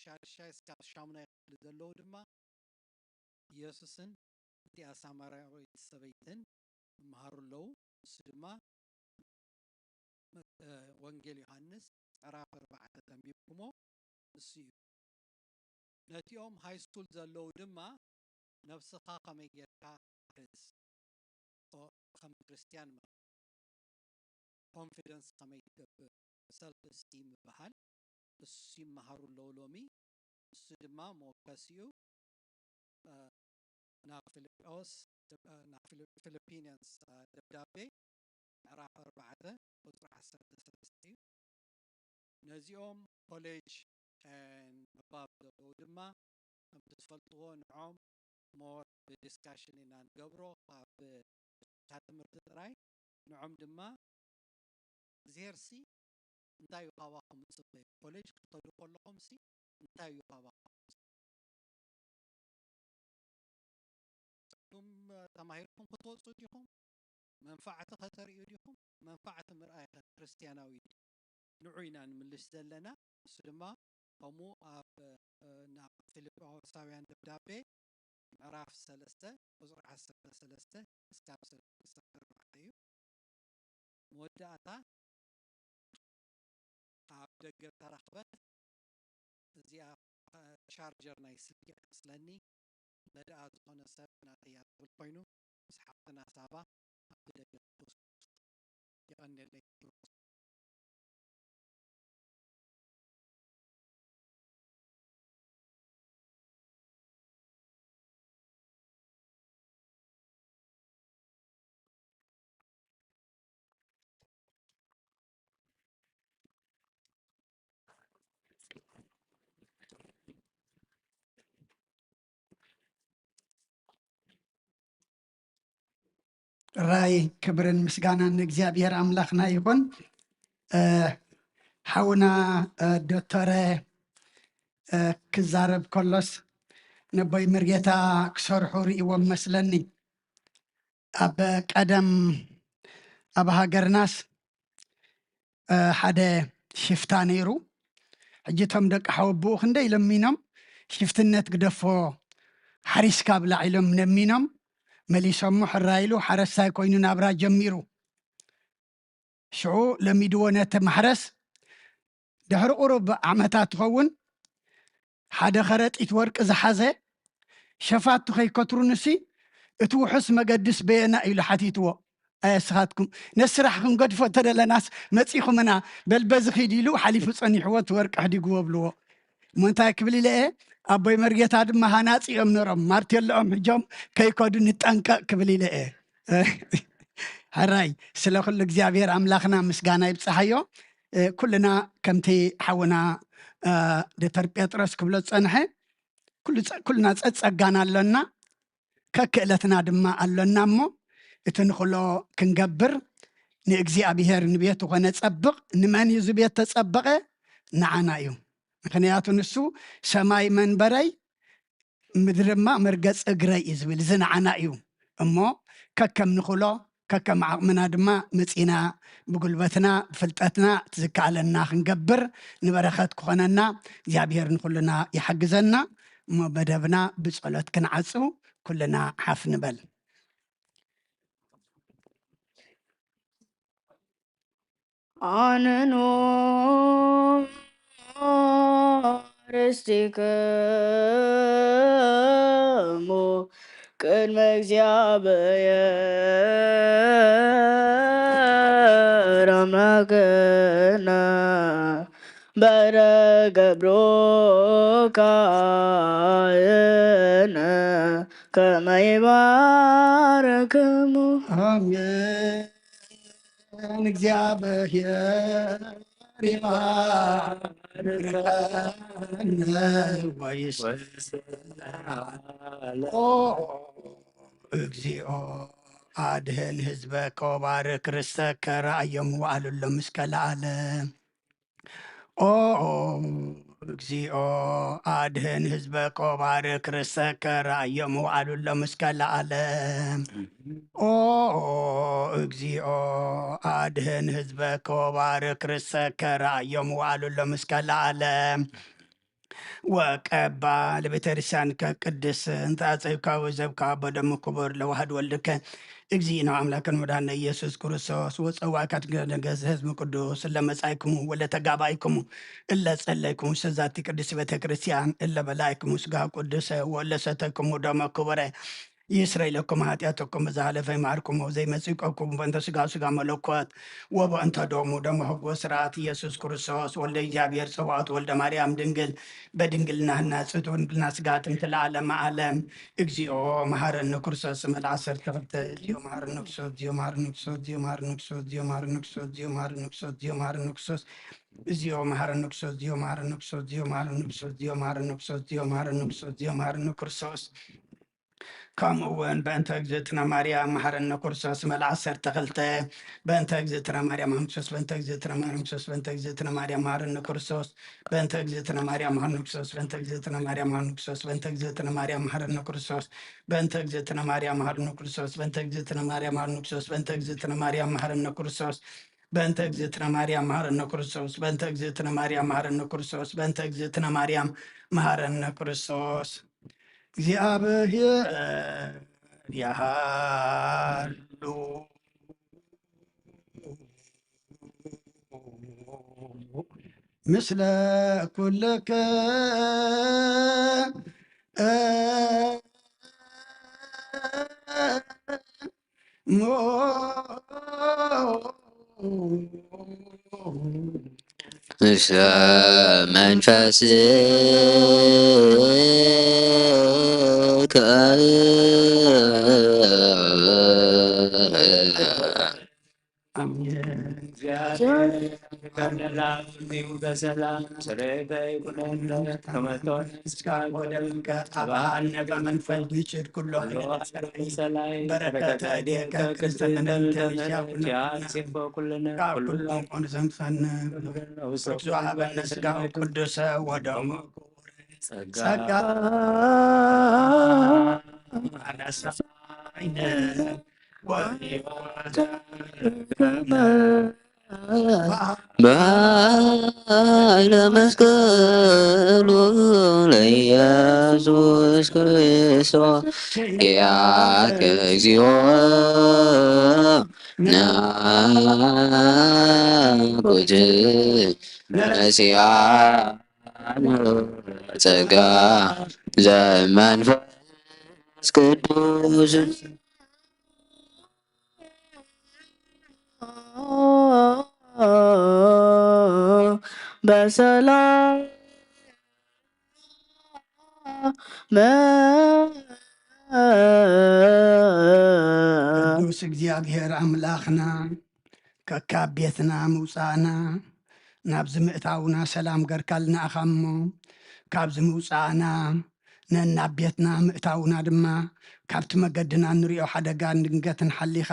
6 እስካብ 8 ክፍሊ ዘለዉ ድማ ኢየሱስን እቲኣ ሳማርያዊት ሰበይትን ይመሃሩ ኣለዉ እሱ ድማ ወንጌል ዮሃንስ ምዕራፍ 4 ተንቢብኩሞ እሱ እዩ ነቲኦም ሃይ ስኩል ዘለዉ ድማ ነፍስኻ ከመይ ጌርካ ሕዝ ከም ክርስቲያን ኮንፊደንስ ከመይ ትገብር ሰልፍ እስቲም ይበሃል እሱ ይመሃሩ ኣለዉ ሎሚ እሱ ድማ መወከሲ እዩ ናብ ፊልፒንያንስ ደብዳቤ ምዕራፍ 4 ቁጥሪ 13 እዩ ነዚኦም ኮሌጅ ኣባብ ዘለዉ ድማ ከምቲ ትፈልጥዎ ንዖም ሞር ብዲስካሽን ኢና ንገብሮ ካብ ትምህርቲ ጥራይ ንዖም ድማ እግዚኣብሔርሲ እንታይ እዩ ካባኹም ዝፅበ ኮሌጅ ክትከዱ ከለኹም ሲ እንታይ እዩ ካባኹም ተማሂርኩም ክትወፁ ዲኹም መንፋዕቲ ከተርእዩ ዲኹም መንፋዕቲ ምርኣይ ክርስቲያናዊ ንዑ ኢና ንምልስ ዘለና እሱ ድማ ከምኡ ኣብ ናብ ፊልጵስያውያን ደብዳቤ ምዕራፍ 3 ቁፅሪ 13 እስካብ 14 እዩ መወዳእታ ኣብ ደገ ተረኽበት እዚኣ ቻርጀር ናይ ስልኪ መስለኒ ነድኣ ዝኾነ ሰብ ናተያ ዝብል ኮይኑ ምስ ሓፍትና ሳባ ኣብ ደገ ይቐኒለይ ራይ ክብርን ምስጋናን እግዚአብሔር አምላክና ይሁን። ሓውና ዶክተር ክዛረብ ከሎስ ነቦይ ምርጌታ ክሰርሑ ርእይዎም መስለኒ ኣብ ቀደም ኣብ ሃገርናስ ሓደ ሽፍታ ነይሩ ሕጂቶም ደቂ ሓወብኡ ክንደይ ለሚኖም ሽፍትነት ግደፎ ሓሪስካ ብላ ኢሎም ለሚኖም መሊሶሞ ሕራይሉ ሓረሳይ ኮይኑ ናብራ ጀሚሩ ሽዑ ለሚድዎ ነቲ ማሕረስ ድሕሪ ቁሩብ ዓመታት ትኸውን ሓደ ከረጢት ወርቂ ዝሓዘ ሸፋቱ ከይከትሩንሲ እቲ ውሑስ መገድስ በየና ኢሉ ሓቲትዎ ኣየስኻትኩም ነስራሕ ክንገድፎ ተደለናስ መፂኹምና በልበዚ ኺድ ኢሉ ሓሊፉ ፀኒሕዎ እቲ ወርቂ ሕዲግዎ ብልዎ ምንታይ ክብል ኢለ ኣቦይ መርጌታ ድማ ሃናፂ እዮም ነሮም ማርቴሎኦም ሕጆም ከይከዱ ንጠንቀቕ ክብል ኢለ ሕራይ ስለ ኩሉ እግዚኣብሔር ኣምላኽና ምስጋና ይብፅሓዮ ኩልና ከምቲ ሓውና ዶክተር ጴጥሮስ ክብሎ ፀንሐ ኩልና ፀጋና ኣለና ከክእለትና ድማ ኣለና እሞ እቲ ንኽእሎ ክንገብር ንእግዚኣብሔር ንቤቱ ኮነ ፀብቕ ንመን እዩ ቤት ተፀበቐ ንዓና እዩ ምክንያቱ ንሱ ሰማይ መንበረይ ምድሪ ድማ መርገፂ እግረይ እዩ ዝብል ዝንዓና እዩ እሞ ከከም ንኽእሎ ከከም ዓቕምና ድማ መፂና ብጉልበትና ብፍልጠትና ትዝከኣለና ክንገብር ንበረኸት ክኾነና እግዚኣብሔር ንኩልና ይሓግዘና እሞ መደብና ብፀሎት ክንዓፁ ኩልና ሓፍ ንበል ኣነኖ ርስትክሙ ቅድመ እግዚአብሔር አምላክና በረገብሮ ካየነ ከመ ይባረክሙ አሜን። እግዚአብሔር ይባርከነ ወይስዓለ እግዚኦ አድህን ህዝበከ ወባርክ ርስተከ ራእዮም ዋዕሉሎ ምስከ ለዓለም ኦ እግዚኦ አድህን ህዝበከ ወባርክ ርስተከ ራእዮም ዋዕሉሎ ምስከ ለዓለም ኦ እግዚኦ አድህን ህዝበከ ወባርክ ርስተከ ራእዮም ዋዕሉሎ ምስከ ለዓለም ወቀባ ለቤተክርስቲያን ከቅድስ እንተ አጸይካ ወዘብካ በደም ክቡር ለዋህድ ወልድከ እግዚእና አምላክን መድኃኒነ ኢየሱስ ክርስቶስ ወፀዋዕካት ገነገዝ ህዝብ ቅዱስ ለመጻይክሙ ወለተጋባይክሙ እለ ጸለይክሙ ሰዛቲ ቅዱስ ቤተክርስቲያን እለ በላይክሙ ስጋ ቅዱስ ወለሰተክሙ ደመ ክቡረ ይስረይ ለኩም ኃጢአተኩም በዛለፈ ይማርኩም ዘይመጽቆኩም በእንተ ስጋ ስጋ መለኮት ወበእንተ ደሙ ደሞ ህጎ ስርዓት ኢየሱስ ክርስቶስ ወልደ እግዚአብሔር ጽባዖት ወልደ ማርያም ድንግል በድንግልና ህናጽት ወንድልና ስጋትም ለዓለመ ዓለም እግዚኦ መሐረነ ክርስቶስ መልዓሰር ተፈተ እግዚኦ መሐረነ ክርስቶስ እግዚኦ መሐረነ ክርስቶስ እግዚኦ መሐረነ ክርስቶስ እግዚኦ መሐረነ ክርስቶስ እግዚኦ መሐረነ ክርስቶስ እግዚኦ መሐረነ ክርስቶስ እግዚኦ መሐረነ ክርስቶስ እግዚኦ መሐረነ ክርስቶስ እግዚኦ መሐረነ ክርስቶስ እግዚኦ መሐረነ ክርስቶስ እግዚኦ መሐረነ ክርስቶስ እግዚኦ መሐረነ ክርስቶስ ከምኡውን በእንተ እግዝእትነ ማርያም መሐረነ ክርስቶስ መልዓ 12 በእንተ እግዝእትነ ማርያም ክርስቶስ በእንተ እግዝእትነ ማርያም ክርስቶስ በእንተ እግዝእትነ ማርያም መሐረነ ክርስቶስ በእንተ እግዝእትነ ማርያም መሐረነ ክርስቶስ በእንተ እግዝእትነ ማርያም መሐረነ ክርስቶስ በእንተ እግዝእትነ ማርያም መሐረነ ክርስቶስ በእንተ እግዝእትነ ማርያም መሐረነ ክርስቶስ በእንተ እግዝእትነ ማርያም መሐረነ ክርስቶስ በእንተ እግዝእትነ ማርያም መሐረነ ክርስቶስ በእንተ እግዝእትነ ማርያም መሐረነ ክርስቶስ በእንተ እግዝእትነ ማርያም መሐረነ ክርስቶስ በእንተ እግዝእትነ ማርያም መሐረነ ክርስቶስ እግዚአብሔር ያሃሉ ምስለ ኩልከ ምስለ መንፈስከ በሰላም ስሬተ ይኩነነ ከመቶን አባነ በመንፈስ ይጭድ ኩሎ ሰላይ በረከተ ዴከ ኩልነ ቆን ዘምሰነ ዙሃበነ ስጋው ቅዱሰ ወደሙ ጸጋ አነሳይነ ወሕይወተ በኃይለ መስቀሉ ለኢየሱስ ክርስቶስ ያከ እግዚኦ ናኩት ነሲአነ ጸጋ ዘመንፈስ ቅዱስ በሰላም ቅዱስ እግዚአብሔር አምላኽና ከካብ ቤትና ምውፃእና ናብዚ ምእታውና ሰላም ገርካልና ኢኻ እሞ ካብዚ ምውፃእና ነናብ ቤትና ምእታውና ድማ ካብቲ መገድና እንሪኦ ሓደጋ ድንገትን ሓሊኻ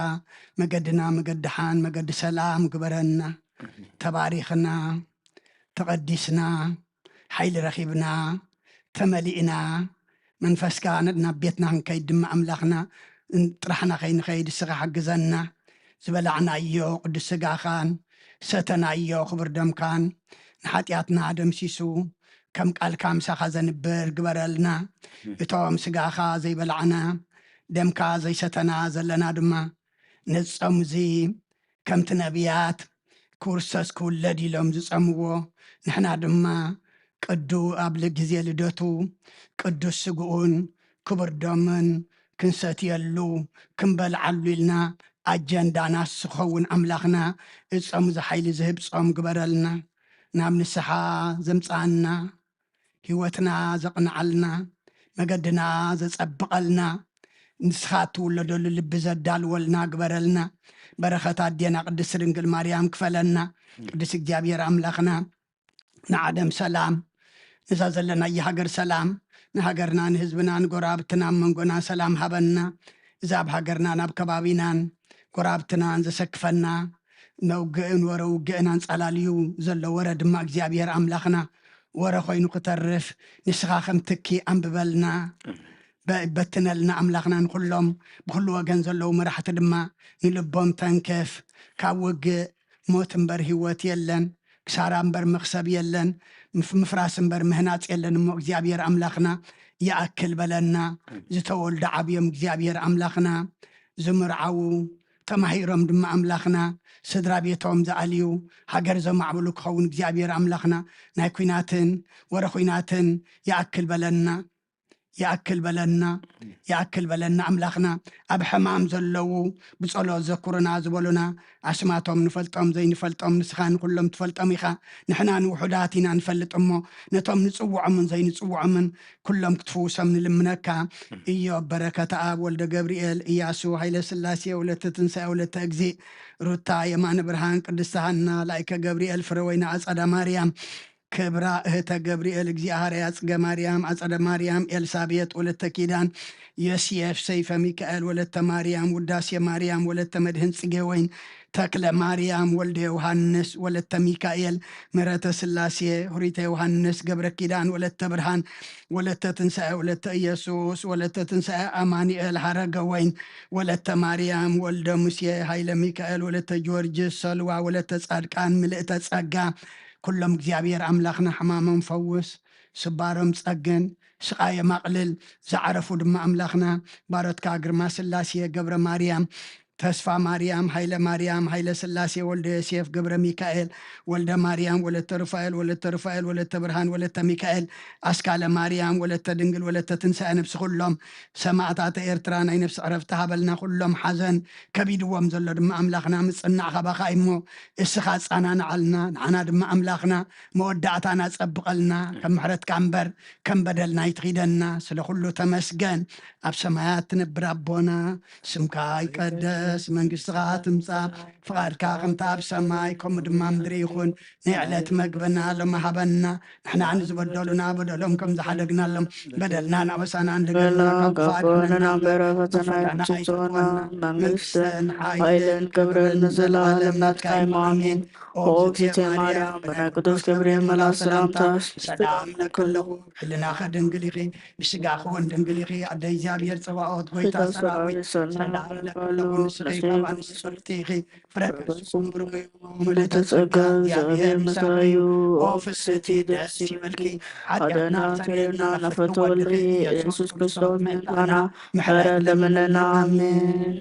መገድና መገዲ ሓን መገዲ ሰላም ግበረና ተባሪኽና ተቐዲስና ሓይሊ ረኺብና ተመሊእና መንፈስካ ናብ ቤትና ክንከይድ ድማ ኣምላኽና ጥራሕና ከይንኸይድ እስኻ ሓግዘና ዝበላዕናዮ ቅዱስ ስጋኻን ሰተናዮ ክብር ደምካን ንሓጢኣትና ደምሲሱ ከም ቃልካ ምሳኻ ዘንብር ግበረልና እቶም ስጋኻ ዘይበላዕና ደምካ ዘይሰተና ዘለና ድማ ነፀሙ እዚ ከምቲ ነቢያት ክርስቶስ ክውለድ ኢሎም ዝፀምዎ ንሕና ድማ ቅዱ ኣብ ግዜ ልደቱ ቅዱስ ስግኡን ክቡር ደምን ክንሰትየሉ ክንበልዓሉ ኢልና ኣጀንዳና ዝኸውን ኣምላኽና እፀሙ ዝሓይሊ ዝህብ ፆም ግበረልና ናብ ንስሓ ዘምፃአና ህይወትና ዘቕንዓልና መገድና ዘፀብቐልና ንስኻ እትውለደሉ ልቢ ዘዳልወልና ግበረልና በረኸት ኣዴና ቅድስት ድንግል ማርያም ክፈለና ቅዱስ እግዚአብሔር ኣምላኽና ንዓለም ሰላም ንዛ ዘለና የሃገር ሰላም ንሃገርና ንህዝብና ንጎራብትና መንጎና ሰላም ሃበና እዛ ኣብ ሃገርና ናብ ከባቢናን ጎራብትናን ዘሰክፈና መውግእን ወረ ውግእናን ጸላልዩ ዘሎ ወረ ድማ እግዚአብሔር ኣምላኽና ወረ ኮይኑ ክተርፍ ንስኻ ከም ትኪ ኣንብበልና በትነልና ኣምላኽና ንኩሎም ብኩሉ ወገን ዘለው መራሕቲ ድማ ንልቦም ተንከፍ ካብ ውግእ ሞት እምበር ህይወት የለን ክሳራ እምበር መክሰብ የለን ምፍራስ እምበር ምህናፅ የለን እሞ እግዚአብሔር ኣምላኽና ይኣክል በለና ዝተወልዱ ዓብዮም እግዚአብሔር ኣምላኽና ዝምርዓው ተማሂሮም ድማ ኣምላኽና ስድራ ቤቶም ዝኣልዩ ሃገር ዘማዕብሉ ክኸውን እግዚአብሔር ኣምላኽና ናይ ኩናትን ወረ ኩናትን ይኣክል በለና يأكل بلنا أملاخنا أب حمام زلو بصلو ذكرنا زبلنا عشماتهم نفلتهم زي نفلتهم نسخان كلهم تفلتهم إخا نحنا وحداتنا نفلت أمه نتهم نتسوع من زي نتسوع من كلهم كتفوسا من المنكا إيو بركة آب ولد جبريل إياسو هيلا سلاسي ولا تتنسى ولا تأجزي روتا يمان برهان قدسهنا لايك جبريل فروينا أسعد مريم ክብራ እህተ ገብርኤል እግዚአብሔር ጽገ ማርያም አጸደ ማርያም ኤልሳቤጥ ወለተ ኪዳን የሲኤፍ ሰይፈ ሚካኤል ወለተ ማርያም ውዳሴ ማርያም ወለተ መድህን ጽጌ ወይን ተክለ ማርያም ወልደ ዮሐንስ ወለተ ሚካኤል ምሕረተ ስላሴ ሁሪተ ዮሐንስ ገብረ ኪዳን ወለተ ብርሃን ወለተ ትንሣኤ ወለተ ኢየሱስ ወለተ ትንሣኤ አማኑኤል ሐረገ ወይን ወለተ ማርያም ወልደ ሙሴ ኃይለ ሚካኤል ወለተ ጊዮርጊስ ሰልዋ ወለተ ጻድቃን ምልእተ ጸጋ ኩሎም እግዚአብሔር አምላኽና ሕማሞም ፈውስ ስባሮም ጸገን ስቃየ ማቅልል ዝዓረፉ ድማ አምላኽና ባሮትካ ግርማ ስላሴ ገብረ ማርያም ተስፋ ማርያም ኃይለ ስላሴ ወልደ ዮሴፍ ገብረ ሚካኤል ወልደ ማርያም ወለተ ሩፋኤል ወለተ ብርሃን ወለተ ሚካኤል አስካለ ማርያም ወለተ ድንግል ወለተ ትንሣኤ ነፍሲ ኩሎም ሰማዕታተ ኤርትራ ናይ ነፍሲ ዕረፍቲ ሃበልና ኩሎም ሓዘን ከቢድዎም ዘሎ ድማ አምላኽና ምፅናዕ ካባኻ እሞ እስኻ ፃናንዓልና ንዓና ድማ አምላኽና መወዳእታና ፀብቐልና ከም ምሕረትካ እምበር ከም በደልና ይትኺደና ስለ ኩሉ ተመስገን ኣብ ሰማያት ትነብር ኣቦና ስምካ ይቀደስ መንግስትኻ ትምፃእ ፍቃድካ ከምታ ኣብ ሰማይ ከምኡ ድማ ምድሪ ይኹን ናይ ዕለት መግበና ሎሚ ሃበና ንሕና ንዝበደሉና በደሎም ከም ዝሓደግናሎም በደልና ናበሳና እንደገና ካፎንና በረከትና ይጭፅወና መንግስትን ኃይልን ክብርን ንዘለዓለም ናትካ አሜን። ኦ እግዝእትየ ማርያም ብናይ ቅዱስ ገብርኤል መልአክ ሰላምታ ሰላም ለከለኹ ሕልናኸ ድንግል ኢኺ ብስጋኸ እውን ድንግል ኢኺ ኣደ እግዚኣብሔር ፀባኦት ጎይታ ሰራዊት ሰላም ለከለኹ ንስኺ ካብ ኣንስቲ ፍርቲ ኢኺ ፍረ ከርስኩም ብሩክ ምልዕተ ጸጋ እግዚአብሔር ምስለ እዩ። ኦ ፍስቲ ደስ ይበልኪ ሓደናት ሬና ነፈቶ ወልኺ ኢየሱስ ክርስቶስ ምሕረትና ምሕረት ለምነና አሜን።